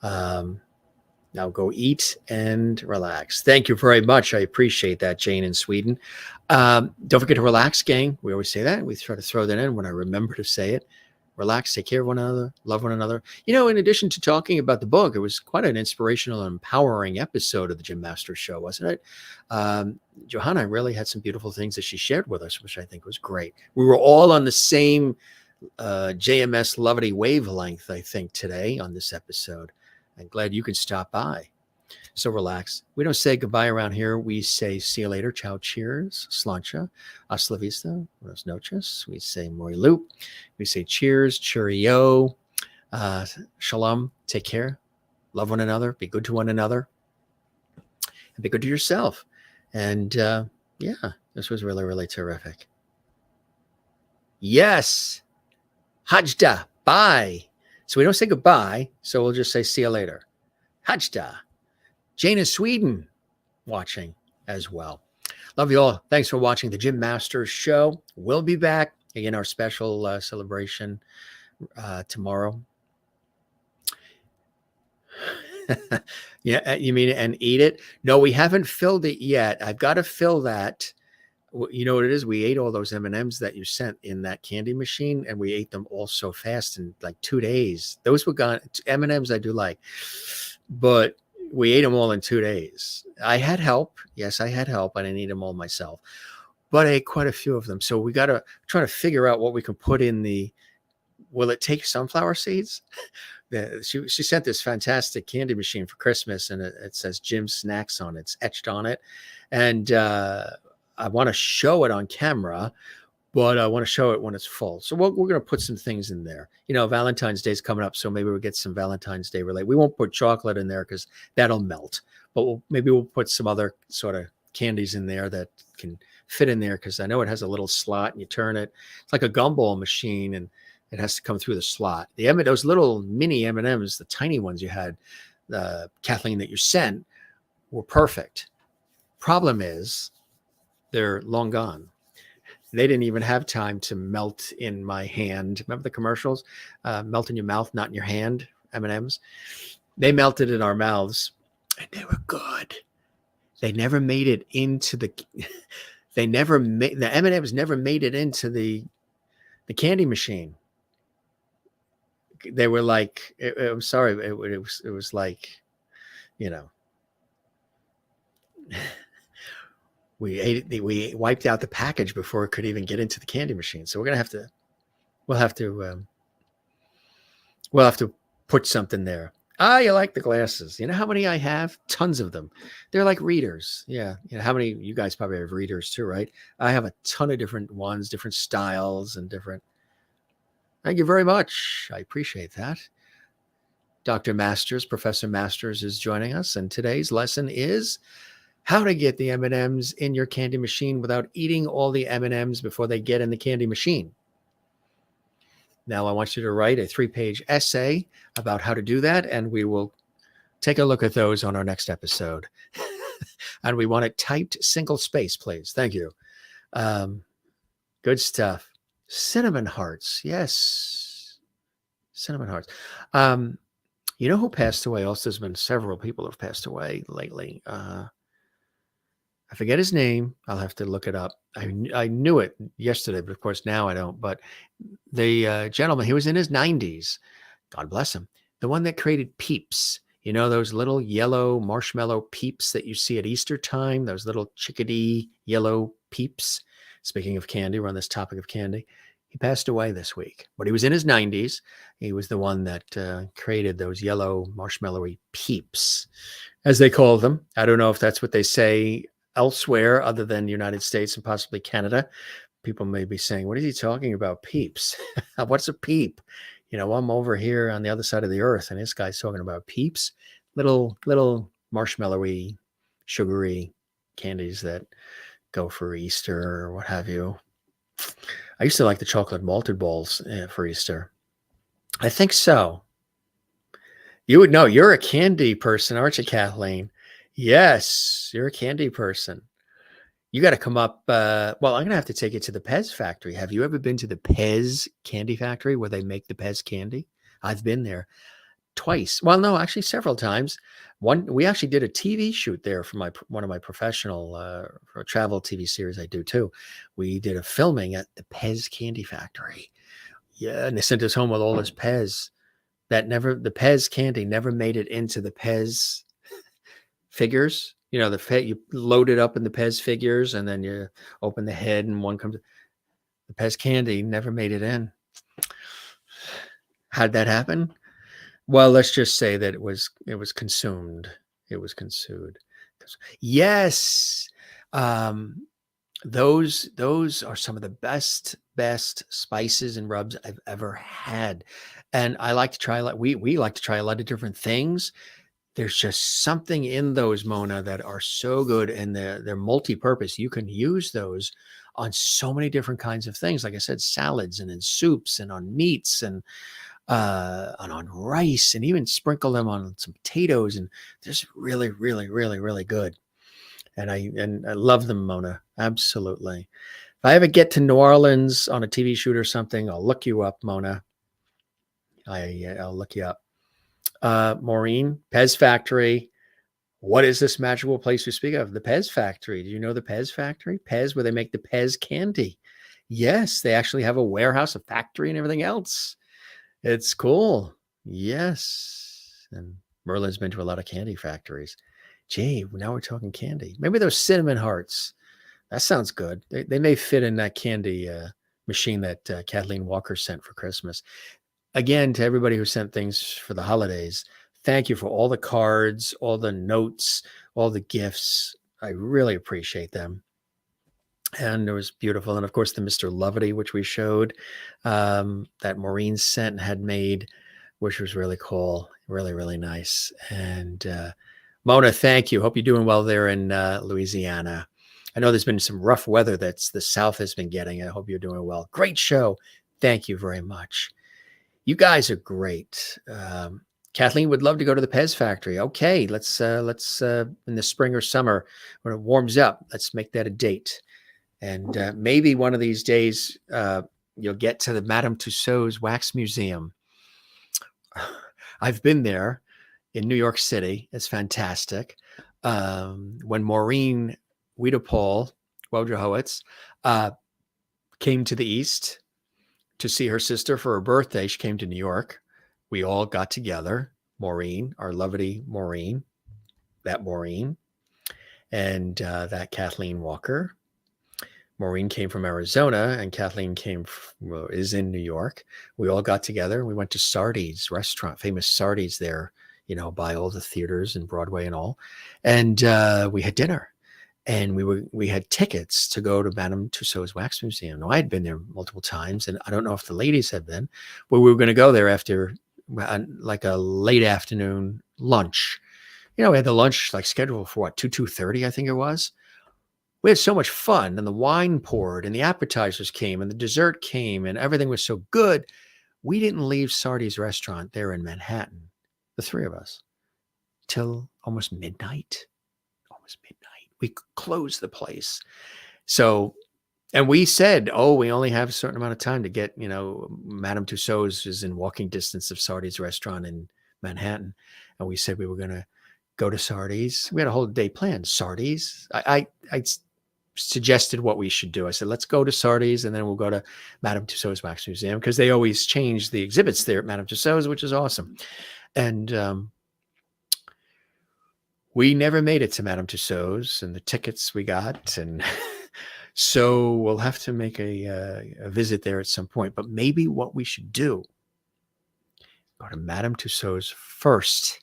Now go eat and relax. Thank you very much. I appreciate that, Jane in Sweden. Don't forget to relax, gang. We always say that. We try to throw that in when I remember to say it. Relax, take care of one another, love one another. You know, in addition to talking about the book, it was quite an inspirational and empowering episode of the Gym Master Show, wasn't it? Johanna really had some beautiful things that she shared with us, which I think was great. We were all on the same JMS Lovely wavelength, I think, today on this episode. I'm glad you can stop by. So relax. We don't say goodbye around here. We say see you later. Ciao, cheers, slancha, hasta la vista, buenas noches. We say muy loop. We say cheers, cheerio, shalom, take care, love one another, be good to one another, and be good to yourself. And yeah, this was really, really terrific. Yes. Hajda, bye. So we don't say goodbye, so we'll just say see you later. Hajda. Jane in Sweden watching as well. Love you all. Thanks for watching the Gym Master Show. We'll be back. Again, our special celebration tomorrow. Yeah, you mean and eat it? No, we haven't filled it yet. I've got to fill that. You know what it is? We ate all those M&Ms that you sent in that candy machine, and we ate them all so fast in like 2 days. Those were gone. M&Ms I do like, but we ate them all in 2 days. I had help. Yes, I had help. I didn't eat them all myself, but I ate quite a few of them. So we got to try to figure out what we can put in the, will it take sunflower seeds? She sent this fantastic candy machine for Christmas, and it says Gym Snacks on it. It's etched on it. And I want to show it on camera, but I want to show it when it's full. So we're going to put some things in there. You know, Valentine's Day is coming up, so maybe we'll get some Valentine's Day related. We won't put chocolate in there because that'll melt, but maybe we'll put some other sort of candies in there that can fit in there, because I know it has a little slot and you turn it. It's like a gumball machine, and it has to come through the slot. Those little mini M&Ms, the tiny ones you had, Kathleen, that you sent, were perfect. Problem is, they're long gone. They didn't even have time to melt in my hand. Remember the commercials? Melt in your mouth, not in your hand, M&Ms. They melted in our mouths, and they were good. They never made it into the, the M&Ms never made it into the candy machine. They were like, I'm sorry, it was like, you know, we wiped out the package before it could even get into the candy machine. So we'll have to put something there. You like the glasses. You know how many I have? Tons of them. They're like readers. Yeah. You know, how many, you guys probably have readers too, right? I have a ton of different ones, different styles and different. Thank you very much. I appreciate that. Dr. Masters, Professor Masters is joining us. And today's lesson is how to get the M&Ms in your candy machine without eating all the M&Ms before they get in the candy machine. Now, I want you to write a 3-page essay about how to do that, and we will take a look at those on our next episode. And we want it typed single space, please. Thank you. Good stuff. Cinnamon hearts. Yes. Cinnamon hearts. You know who passed away? Also, there's been several people who have passed away lately. I forget his name. I'll have to look it up. I knew it yesterday, but of course now I don't. But the gentleman, he was in his 90s. God bless him. The one that created Peeps. You know, those little yellow marshmallow Peeps that you see at Easter time, those little chickadee yellow Peeps. Speaking of candy, we're on this topic of candy. He passed away this week, but he was in his 90s. He was the one that created those yellow marshmallowy peeps, as they call them. I don't know if that's what they say elsewhere other than the United States and possibly Canada. People may be saying, what is he talking about, peeps? What's a peep? You know, I'm over here on the other side of the earth, and this guy's talking about peeps, little marshmallowy, sugary candies that go for Easter or what have you. I used to like the chocolate malted balls for Easter. I think so. You would know. You're a candy person, aren't you, Kathleen? Yes, you're a candy person. You got to come up. Well, I'm going to have to take you to the Pez factory. Have you ever been to the Pez candy factory where they make the Pez candy? I've been there twice. Well, no, actually several times. We actually did a TV shoot there for one of my professional for a travel TV series I do too. We did a filming at the Pez candy factory. Yeah, and they sent us home with all this Pez. The Pez candy never made it into the Pez figures. You know, you load it up in the Pez figures and then you open the head and one comes. The Pez candy never made it in. How'd that happen? Well, let's just say that it was consumed. It was consumed. Yes. Those are some of the best spices and rubs I've ever had. And I like to try we like to try a lot of different things. There's just something in those, Mona, that are so good, and they're multi-purpose. You can use those on so many different kinds of things. Like I said, salads and in soups and on meats and on rice, and even sprinkle them on some potatoes. And they're just really, really, really, really good. And I love them, Mona. Absolutely. If I ever get to New Orleans on a TV shoot or something, I'll look you up, Mona. I'll look you up. Maureen, Pez Factory. What is this magical place you speak of? The Pez Factory. Do you know the Pez Factory? Pez, where they make the Pez candy. Yes, they actually have a warehouse, a factory, and everything else. It's cool. Yes. And Merlin's been to a lot of candy factories. Gee, now we're talking candy. Maybe those cinnamon hearts. That sounds good. They may fit in that candy machine that Kathleen Walker sent for Christmas. Again, to everybody who sent things for the holidays, thank you for all the cards, all the notes, all the gifts. I really appreciate them. And it was beautiful. And of course, the Mr. Lovety, which we showed, that Maureen sent and had made, which was really cool. Really, really nice. And Mona, thank you. Hope you're doing well there in Louisiana. I know there's been some rough weather that's the South has been getting. I hope you're doing well. Great show. Thank you very much. You guys are great. Kathleen would love to go to the Pez factory. Okay, let's in the spring or summer when it warms up, let's make that a date. And maybe one of these days you'll get to the Madame Tussauds Wax Museum. I've been there in New York City. It's fantastic. When Maureen Wojciechowicz came to the East to see her sister for her birthday, she came to New York. We all got together. Maureen, our lovely Maureen, that Maureen, and that Kathleen Walker. Maureen came from Arizona, and Kathleen is in New York. We all got together. We went to Sardi's restaurant, famous Sardi's there, you know, by all the theaters and Broadway and all. And we had dinner. And we had tickets to go to Madame Tussauds Wax Museum. Now, I had been there multiple times, and I don't know if the ladies had been, but we were going to go there after like a late afternoon lunch. You know, we had the lunch like scheduled for 2:30, I think it was. We had so much fun, and the wine poured, and the appetizers came, and the dessert came, and everything was so good. We didn't leave Sardi's restaurant there in Manhattan, the three of us, till almost midnight. We closed the place. So, and we said, we only have a certain amount of time to get, you know, Madame Tussauds is in walking distance of Sardi's restaurant in Manhattan. And we said we were going to go to Sardi's. We had a whole day planned. Sardi's. I suggested what we should do. I said, let's go to Sardi's and then we'll go to Madame Tussauds Wax Museum, because they always change the exhibits there at Madame Tussauds, which is awesome. And, we never made it to Madame Tussauds, and the tickets we got. And So we'll have to make a visit there at some point. But maybe what we should do, go to Madame Tussauds first,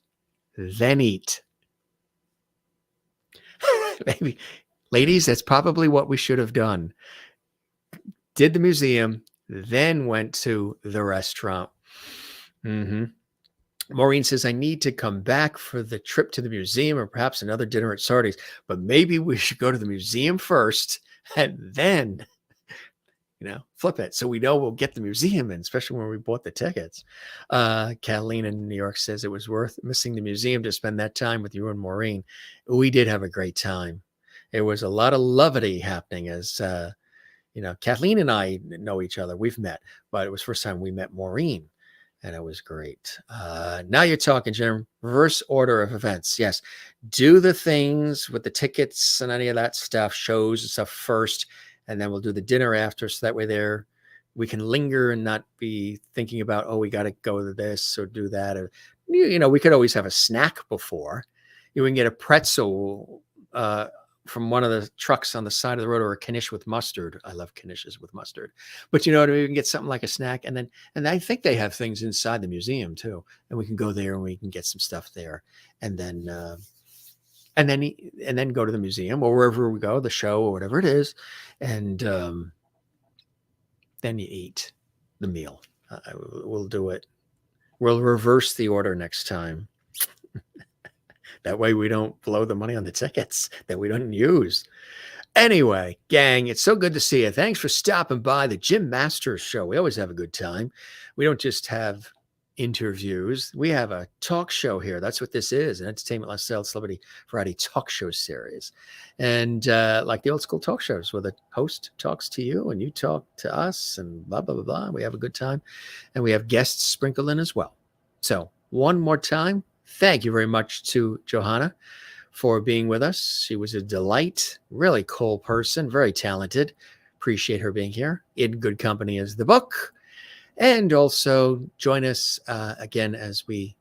then eat. Maybe, ladies, that's probably what we should have done. Did the museum, then went to the restaurant. Maureen says, I need to come back for the trip to the museum or perhaps another dinner at Sardi's, but maybe we should go to the museum first and then, flip it. So we know we'll get the museum in, especially when we bought the tickets. Catalina in New York says it was worth missing the museum to spend that time with you and Maureen. We did have a great time. It was a lot of levity happening as, Kathleen and I know each other. We've met, but it was the first time we met Maureen. And it was great. Now you're talking, Jim. Reverse order of events. Yes. Do the things with the tickets and any of that stuff, shows and stuff first. And then we'll do the dinner after. So that way we can linger and not be thinking about, oh, we got to go to this or do that. Or, we could always have a snack before. You can get a pretzel from one of the trucks on the side of the road, or a knish with mustard. I love knishes with mustard. But you can get something like a snack, and I think they have things inside the museum too, and we can go there and we can get some stuff there, and then go to the museum or wherever we go, the show or whatever it is, and then you eat the meal. We'll do it. We'll reverse the order next time. That way we don't blow the money on the tickets that we don't use. Anyway, gang, it's so good to see you. Thanks for stopping by the Jim Masters Show. We always have a good time. We don't just have interviews. We have a talk show here. That's what this is, an entertainment, lifestyle, celebrity variety talk show series. And like the old school talk shows where the host talks to you and you talk to us and blah, blah, blah, blah. We have a good time. And we have guests sprinkled in as well. So one more time, thank you very much to Johanna for being with us. She was a delight, really cool person, very talented. Appreciate her being here. In Good Company is the book. And also join us again as we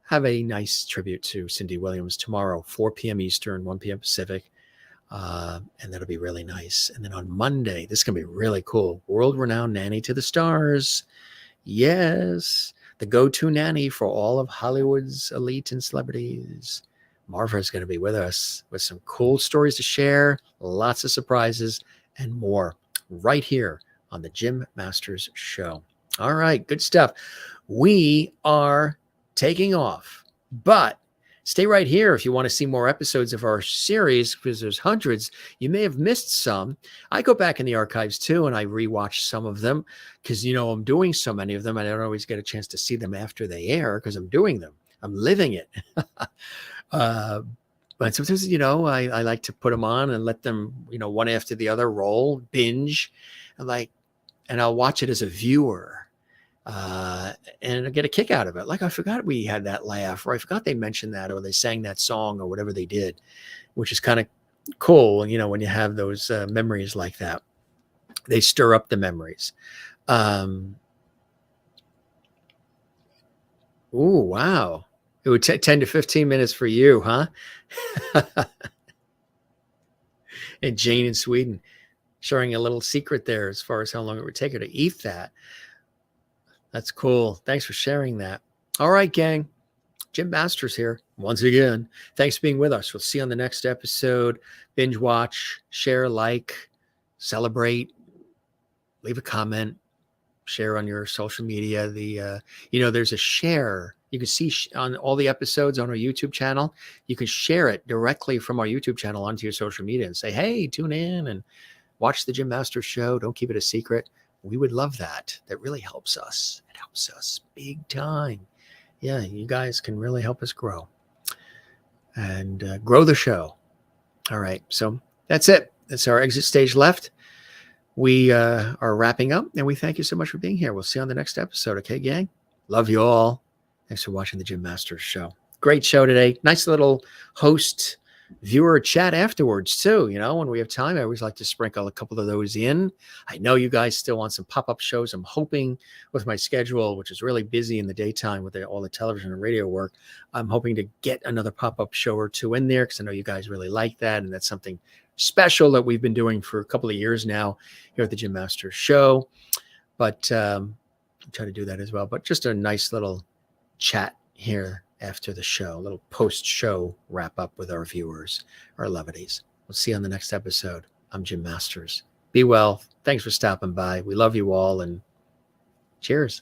have a nice tribute to Cindy Williams tomorrow, 4 p.m. Eastern, 1 p.m. Pacific. And that'll be really nice. And then on Monday, this is going to be really cool. World-renowned nanny to the stars. Yes. The go-to nanny for all of Hollywood's elite and celebrities. Marva is going to be with us with some cool stories to share, lots of surprises, and more right here on the Jim Masters Show. All right, good stuff. We are taking off, but stay right here if you want to see more episodes of our series, because there's hundreds. You may have missed some. I go back in the archives too, and I rewatch some of them because, I'm doing so many of them. I don't always get a chance to see them after they air because I'm doing them. I'm living it. But sometimes, I like to put them on and let them, one after the other roll, binge, and I'll watch it as a viewer. And I get a kick out of it. Like, I forgot we had that laugh, or I forgot they mentioned that, or they sang that song, or whatever they did, which is kind of cool. When you have those memories like that, they stir up the memories. Ooh, wow. It would take 10 to 15 minutes for you, huh? And Jane in Sweden sharing a little secret there as far as how long it would take her to eat that. That's cool. Thanks for sharing that. All right, gang. Jim Masters here once again. Thanks for being with us. We'll see you on the next episode. Binge watch, share, like, celebrate, leave a comment, share on your social media. There's a share. You can see on all the episodes on our YouTube channel. You can share it directly from our YouTube channel onto your social media and say, hey, tune in and watch the Jim Masters Show. Don't keep it a secret. We would love that. That really helps us. It helps us big time. Yeah, you guys can really help us grow and grow the show. All right, so that's it. That's our exit stage left. We are wrapping up, and we thank you so much for being here. We'll see you on the next episode. Okay, gang? Love you all. Thanks for watching the Jim Masters Show. Great show today. Nice little host viewer chat afterwards too. When we have time, I always like to sprinkle a couple of those in. I know you guys still want some pop-up shows. I'm hoping with my schedule, which is really busy in the daytime with all the television and radio work, I'm hoping to get another pop-up show or two in there because I know you guys really like that, and that's something special that we've been doing for a couple of years now here at the Gym Masters Show. But I'll try to do that as well. But just a nice little chat here after the show, a little post-show wrap up with our viewers, our levities. We'll see you on the next episode. I'm Gym Masters. Be well. Thanks for stopping by. We love you all, and cheers.